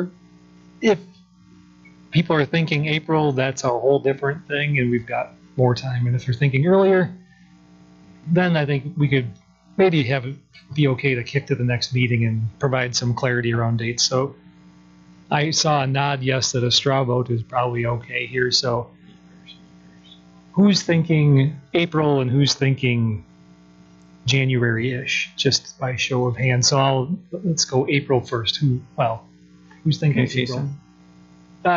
people are thinking April, that's a whole different thing, and we've got more time. And if they're thinking earlier, then I think we could maybe have it be okay to kick to the next meeting and provide some clarity around dates. So I saw a nod yes that a straw vote is probably okay here. So who's thinking April and who's thinking January-ish, just by show of hands? So let's go April 1st. Who's thinking April?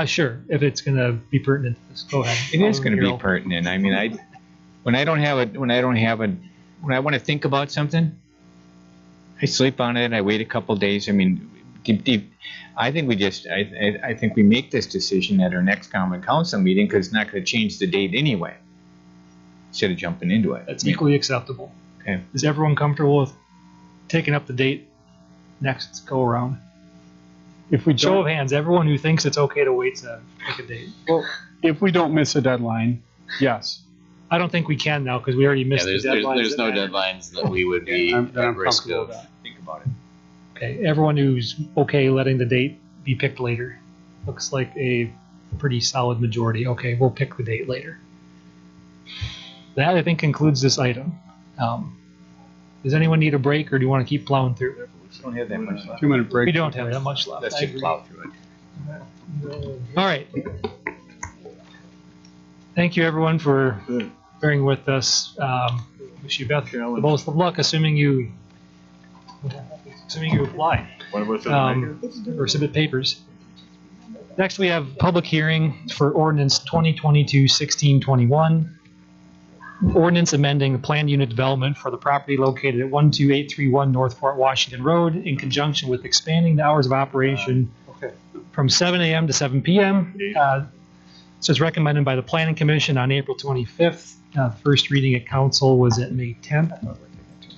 Sure, if it's going to be pertinent to this. Go ahead. It is going to be pertinent. I mean, when I want to think about something, I sleep on it. I wait a couple days. I mean, I think we make this decision at our next common council meeting because it's not going to change the date anyway. Instead of jumping into it, that's equally acceptable. Okay. Is everyone comfortable with taking up the date next go around? If we show of hands, everyone who thinks it's okay to wait to pick a date. Well, if we don't miss a deadline, yes. I don't think we can now because we already missed the deadline. There's no deadlines that we would be at risk of. Think about it. Okay, everyone who's okay letting the date be picked later. Looks like a pretty solid majority. Okay, we'll pick the date later. That, I think, concludes this item. Does anyone need a break, or do you want to keep plowing through it? We don't have that much left. 2-minute break. We don't have that much left. Let's just plow through it. All right. Thank you, everyone, for bearing with us. Wish you best the most of luck, assuming you apply or submit papers. Next, we have public hearing for ordinance 2022-1621. Ordinance amending the planned unit development for the property located at 12831 North Fort Washington Road in conjunction with expanding the hours of operation from 7 a.m. to 7 p.m. So it's recommended by the Planning Commission on April 25th. First reading at council was at May 10th.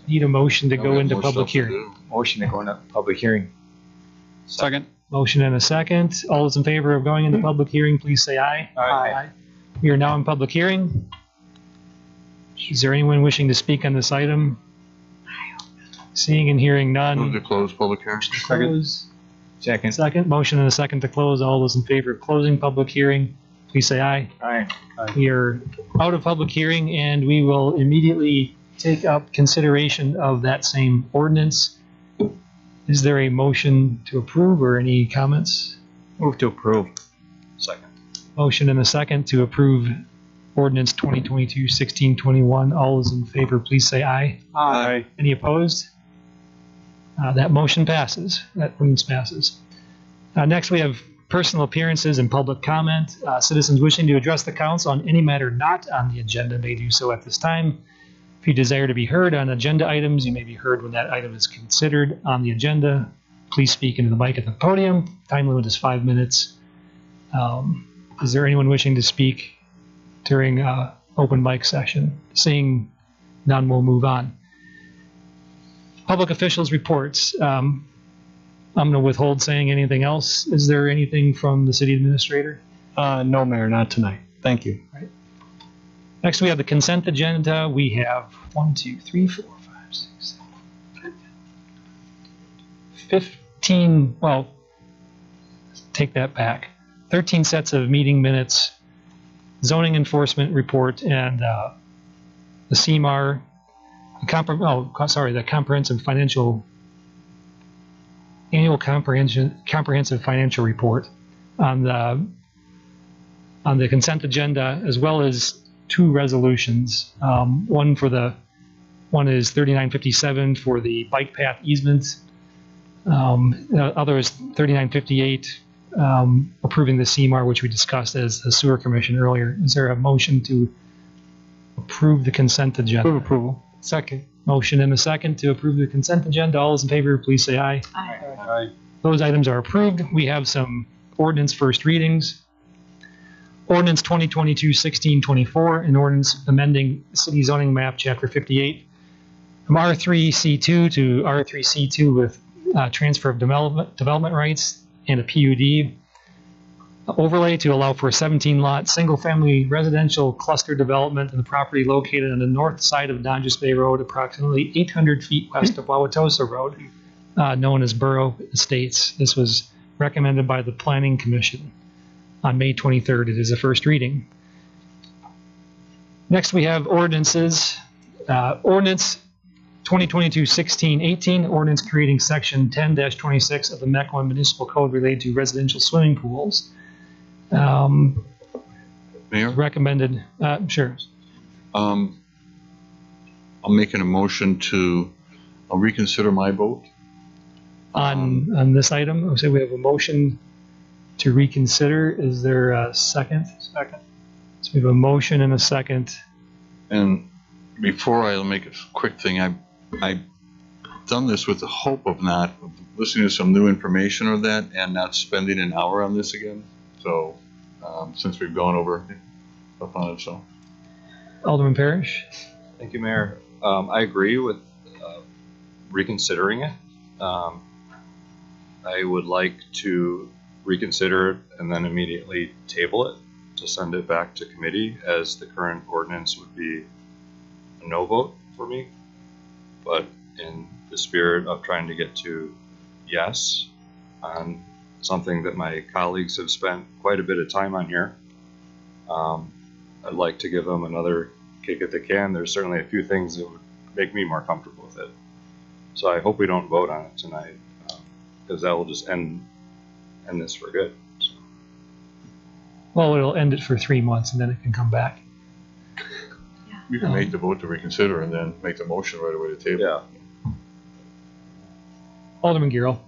Need a motion to go into public hearing. Motion to go into public hearing. Second. Motion and a second. All those in favor of going into public hearing, please say aye. Aye. We are now in public hearing. Is there anyone wishing to speak on this item? Seeing and hearing none. Move to close public hearing. Second. Second. Motion and a second to close. All those in favor of closing public hearing, please say aye. Aye. We are out of public hearing, and we will immediately take up consideration of that same ordinance. Is there a motion to approve or any comments? Move to approve. Second. Motion and a second to approve ordinance 2022-1621. All those in favor, please say aye. Aye. Any opposed? That motion passes. That ordinance passes. Next, we have personal appearances and public comment. Citizens wishing to address the council on any matter not on the agenda may do so at this time. If you desire to be heard on agenda items, you may be heard when that item is considered on the agenda. Please speak into the mic at the podium. Time limit is 5 minutes. Is there anyone wishing to speak during open mic session? Seeing none, we'll move on. Public officials reports. I'm going to withhold saying anything else. Is there anything from the city administrator? No, Mayor, not tonight. Thank you. Right. Next, we have the consent agenda. We have 1, 2, 3, 4, 5, 6, 7, 15, well, take that back. 13 sets of meeting minutes zoning enforcement report, and the CMAR, the comprehensive financial annual comprehensive financial report on the consent agenda, as well as 2 resolutions. One is 3957 for the bike path easement. The other is 3958 approving the CMAR, which we discussed as the sewer commission earlier. Is there a motion to approve the consent agenda? Move approval. Second. Motion and a second to approve the consent agenda. All those in favor, please say aye. Aye. Those items are approved. We have some ordinance first readings. Ordinance 2022-1624, an ordinance amending city zoning map, chapter 58, from R3C2 to R3C2 with transfer of development rights and a PUD overlay to allow for a 17-lot single-family residential cluster development in the property located on the north side of Dodges Bay Road, approximately 800 feet west of Wauwatosa Road, known as Borough Estates. This was recommended by the Planning Commission on May 23rd. It is a first reading. Next, we have ordinances. Ordinance 2022-1618, ordinance creating section 10-26 of the Mequon Municipal Code related to residential swimming pools. Mayor? Recommended, sure. I'm making a motion to reconsider my vote. On this item, so we have a motion to reconsider. Is there a second? Second. So we have a motion and a second. And before I make a quick thing, I've done this with the hope of not listening to some new information or that and not spending an hour on this again. So since we've gone over stuff on it, so. Alderman Parrish? Thank you, Mayor. I agree with reconsidering it. I would like to reconsider it and then immediately table it to send it back to committee, as the current ordinance would be a no vote for me. But in the spirit of trying to get to yes on something that my colleagues have spent quite a bit of time on here, I'd like to give them another kick at the can. There's certainly a few things that would make me more comfortable with it. So I hope we don't vote on it tonight, because that will just end this for good. So. Well, it'll end it for 3 months and then it can come back. You can make the vote to reconsider and then make the motion right away to table. Yeah. Alderman Gierl.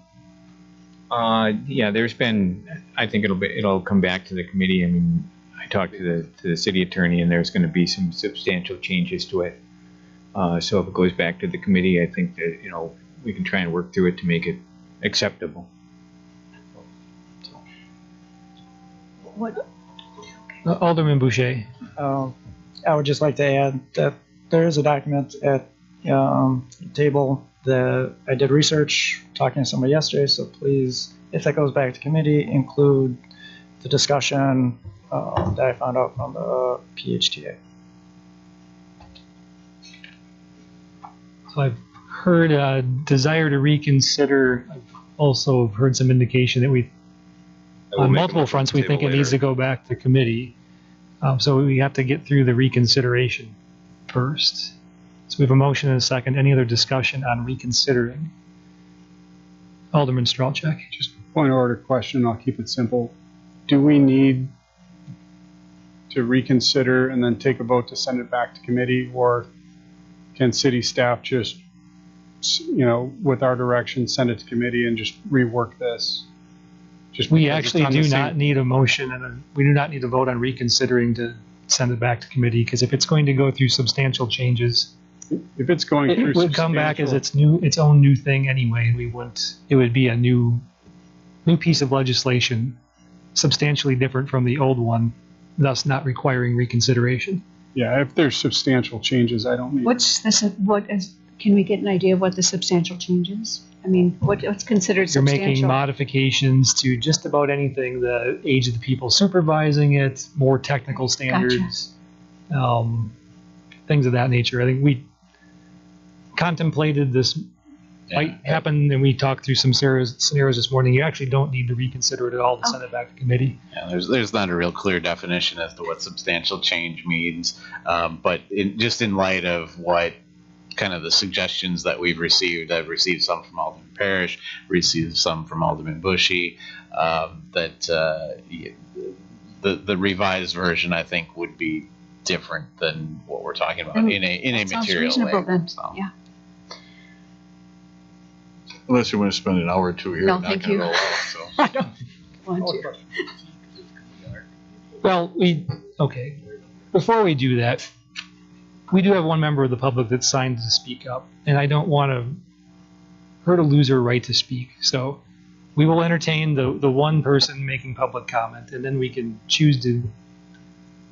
Yeah, there's been, I think it'll come back to the committee. I mean, I talked to the city attorney, and there's going to be some substantial changes to it. So if it goes back to the committee, I think that, we can try and work through it to make it acceptable. What? Alderman Boucher. I would just like to add that there is a document at the table that I did research talking to somebody yesterday, so please, if that goes back to committee, include the discussion that I found out from the PHTA. So I've heard a desire to reconsider. I've also heard some indication that on multiple fronts, we think it needs to go back to committee. So we have to get through the reconsideration first. So we have a motion and a second. Any other discussion on reconsidering? Alderman Stralchek. Just point of order question. I'll keep it simple. Do we need to reconsider and then take a vote to send it back to committee, or can city staff just, with our direction, send it to committee and just rework this? We actually do not need a motion, and we do not need to vote on reconsidering to send it back to committee, because if it's going to go through substantial changes, if it's going through, it would come back as its own new thing anyway, and it would be a new piece of legislation, substantially different from the old one, thus not requiring reconsideration. Yeah, if there's substantial changes, I don't need. Can we get an idea of what the substantial change is? I mean, what's considered substantial? You're making modifications to just about anything, the age of the people supervising it, more technical standards, things of that nature. I think we contemplated this might happen, and we talked through some scenarios this morning, you actually don't need to reconsider it at all to send it back to committee. Yeah, there's not a real clear definition as to what substantial change means, but just in light of what kind of the suggestions that we've received, I've received some from Alderman Parrish, received some from Alderman Bushy, that the revised version I think would be different than what we're talking about in a material way. Then. So. Yeah. Unless you want to spend an hour or two here. No, thank you. It all out, so. I don't want to. Well, okay. Before we do that, we do have one member of the public that's signed to speak up, and I don't want her to lose her right to speak. So we will entertain the one person making public comment, and then we can choose to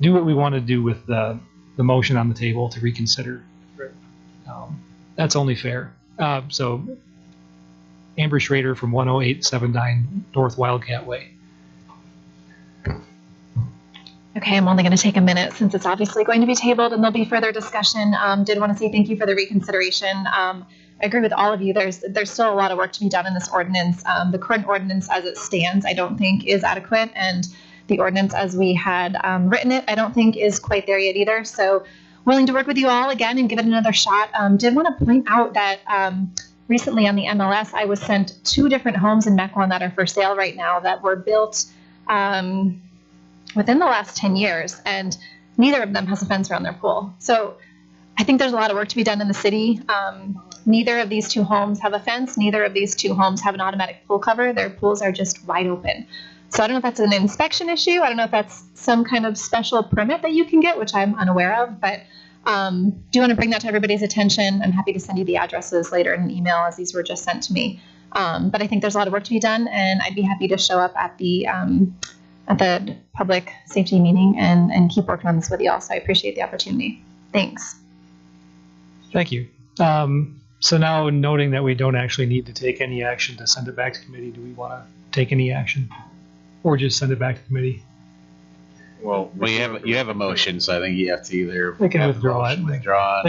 do what we want to do with the motion on the table to reconsider. That's only fair. So Amber Schrader from 10879 North Wildcat Way. Okay, I'm only going to take a minute since it's obviously going to be tabled and there'll be further discussion. Did want to say thank you for the reconsideration. I agree with all of you. There's still a lot of work to be done in this ordinance. The current ordinance as it stands, I don't think is adequate, and the ordinance as we had written it, I don't think is quite there yet either. So willing to work with you all again and give it another shot. Did want to point out that recently on the MLS, I was sent 2 different homes in Mequon that are for sale right now that were built within the last 10 years, and neither of them has a fence around their pool. So I think there's a lot of work to be done in the city. Neither of these 2 homes have a fence. Neither of these 2 homes have an automatic pool cover. Their pools are just wide open. So I don't know if that's an inspection issue. I don't know if that's some kind of special permit that you can get, which I'm unaware of, but do want to bring that to everybody's attention. I'm happy to send you the addresses later in an email, as these were just sent to me. But I think there's a lot of work to be done, and I'd be happy to show up at the public safety meeting and keep working on this with you all. So I appreciate the opportunity. Thanks. Thank you. So now, noting that we don't actually need to take any action to send it back to committee, do we want to take any action, or just send it back to committee? Well, you have a motion, so I think you have to either they can withdraw it. They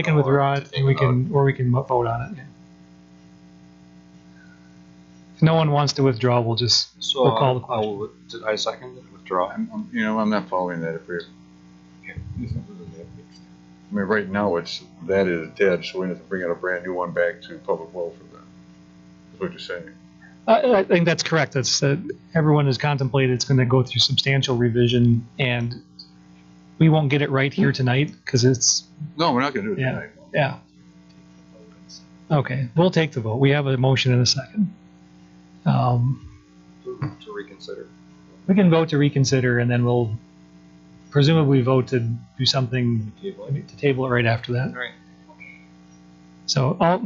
can withdraw it, and we can vote on it. If no one wants to withdraw, we'll call the question. Did I second it? Withdraw. I'm not following that. If we're, I mean, right now that is dead, so we have to bring out a brand new one back to public welfare. Then, that's what you're saying. I think that's correct. That's everyone has contemplated it's going to go through substantial revision, and we won't get it right here tonight because it's. No, we're not going to do it tonight. Yeah. Okay, we'll take the vote. We have a motion in a second. To reconsider. We can vote to reconsider, and then we'll presumably vote to do something to table it right after that. All right. So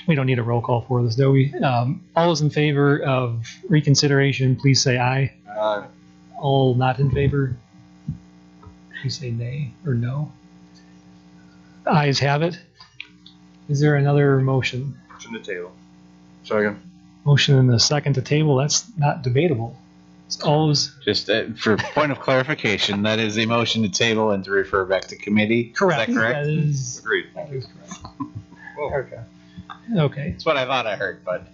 we don't need a roll call for this, do we? All those in favor of reconsideration, please say aye. Aye. All not in favor, please say nay or no. The ayes have it. Is there another motion? Motion to table. Second. Motion in the second to table. That's not debatable. It's always just for point of clarification. That is a motion to table and to refer back to committee. Correct. Is that correct? That is, agreed. That is correct. Okay. Okay. That's what I thought I heard, but.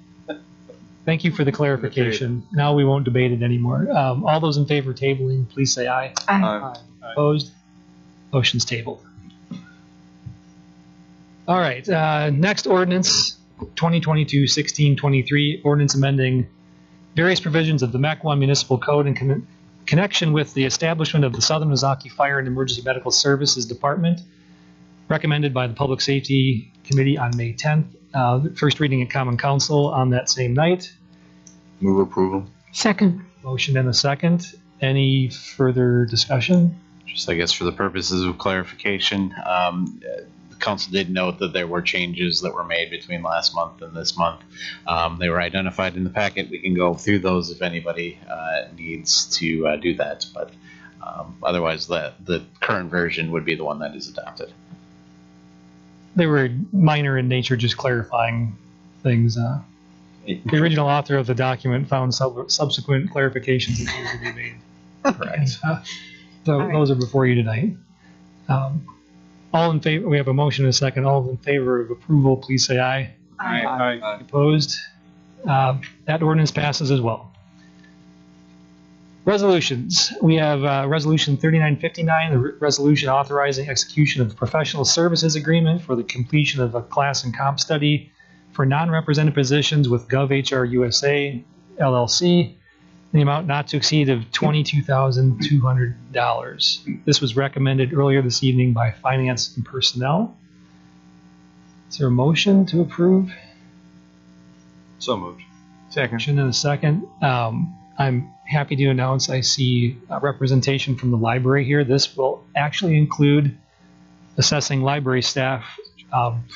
Thank you for the clarification. Now we won't debate it anymore. All those in favor of tabling, please say aye. Aye. Opposed? Motion's tabled. All right. Next ordinance, 2022-1623, ordinance amending various provisions of the Mequon Municipal Code in connection with the establishment of the Southern Ozaki Fire and Emergency Medical Services Department, recommended by the Public Safety Committee on May 10th. First reading at Common Council on that same night. Move approval. Second. Motion and a second. Any further discussion? Just, I guess, for the purposes of clarification, the council did note that there were changes that were made between last month and this month. They were identified in the packet. We can go through those if anybody needs to do that, but otherwise the current version would be the one that is adopted. They were minor in nature, just clarifying things. The original author of the document found subsequent clarifications that needed to be made. Correct. Those are before you tonight. All in favor? We have a motion and a second. All in favor of approval, please say aye. Aye. Opposed? That ordinance passes as well. Resolutions. We have Resolution 3959, the resolution authorizing execution of the professional services agreement for the completion of a class and comp study for non-represented positions with GovHR USA LLC in the amount not to exceed of $22,200. This was recommended earlier this evening by Finance and Personnel. Is there a motion to approve? So moved. Second. Motion and a second. I'm happy to announce I see representation from the library here. This will actually include assessing library staff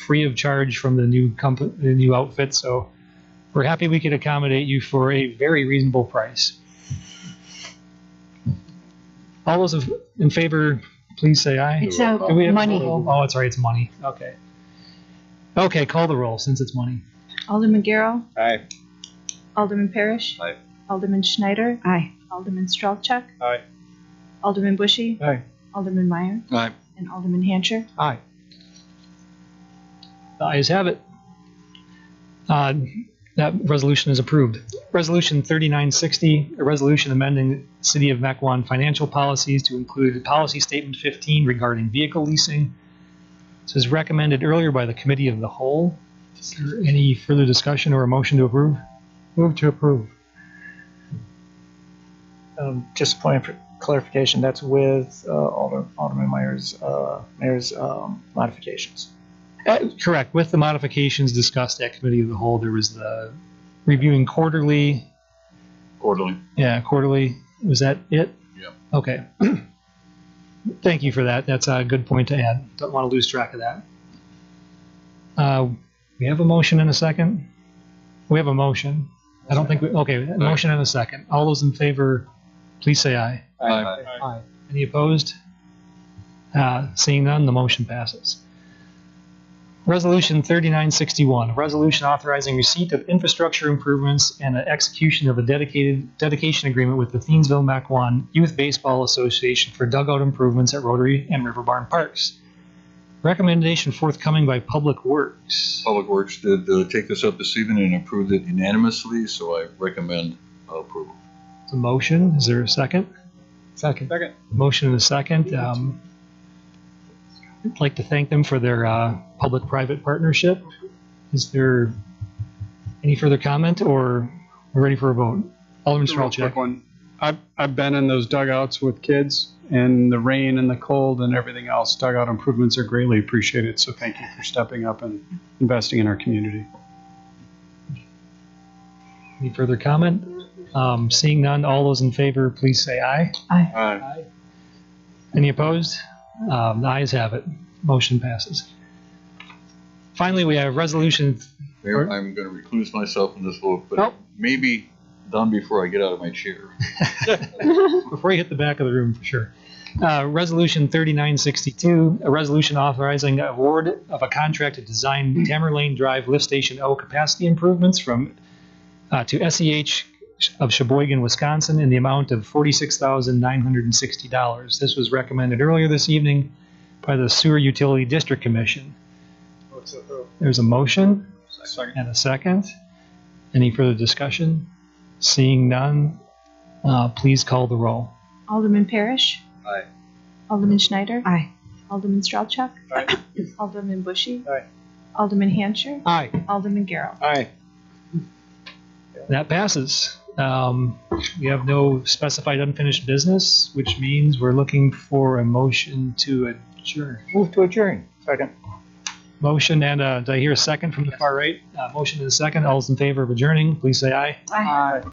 free of charge from the new outfit. So we're happy we could accommodate you for a very reasonable price. All those in favor, please say aye. It's money. Oh, it's right. It's money. Okay. Okay, call the roll since it's money. Alderman Garrow. Aye. Alderman Parrish. Aye. Alderman Schneider. Aye. Alderman Strelchuk. Aye. Alderman Bushy. Aye. Alderman Meyer. Aye. And Alderman Hancher. Aye. The ayes have it. That resolution is approved. Resolution 3960, a resolution amending the City of Mequon financial policies to include Policy Statement 15 regarding vehicle leasing. This was recommended earlier by the Committee of the Whole. Is there any further discussion or a motion to approve? Move to approve. Just a point of clarification, that's with Alderman Meyer's modifications. Correct. With the modifications discussed at Committee of the Whole, there was the reviewing quarterly. Quarterly. Yeah, quarterly. Was that it? Yeah. Okay. Thank you for that. That's a good point to add. Don't want to lose track of that. We have a motion and a second. We have a motion. I don't think we, okay, a motion and a second. All those in favor, please say aye. Aye. Aye. Any opposed? Seeing none, the motion passes. Resolution 3961, a resolution authorizing receipt of infrastructure improvements and an execution of a dedication agreement with the Thiensville Mequon Youth Baseball Association for dugout improvements at Rotary and River Barn Parks. Recommendation forthcoming by Public Works. Public Works did take this up this evening and approved it unanimously, so I recommend approval. It's a motion. Is there a second? Second. Motion and a second. I'd like to thank them for their public-private partnership. Is there any further comment, or we're ready for a vote? Alderman Just a real quick Strelchuk. one. I've been in those dugouts with kids, and the rain and the cold and everything else. Dugout improvements are greatly appreciated, so thank you for stepping up and investing in our community. Any further comment? Seeing none, all those in favor, please say aye. Aye. Aye. Any opposed? The ayes have it. Motion passes. Finally, we have resolution. Mayor, I'm going to recluse myself in this vote, but Nope. maybe done before I get out of my chair. Before you hit the back of the room, for sure. Resolution 3962, a resolution authorizing award of a contract to design Tamerlane Drive Lift Station O capacity improvements from to SEH of Sheboygan, Wisconsin, in the amount of $46,960. This was recommended earlier this evening by the Sewer Utility District Commission. There's a motion and a second. Any further discussion? Seeing none, please call the roll. Alderman Parrish. Aye. Alderman Schneider. Aye. Alderman Strelchuk. Aye. Alderman Bushy. Aye. Alderman Hancher. Aye. Alderman Garrow. Aye. That passes. We have no specified unfinished business, which means we're looking for a motion to adjourn. Move to adjourn. Second. Motion and did I hear a second from the far right? Motion and a second. All those in favor of adjourning, please say aye. Aye.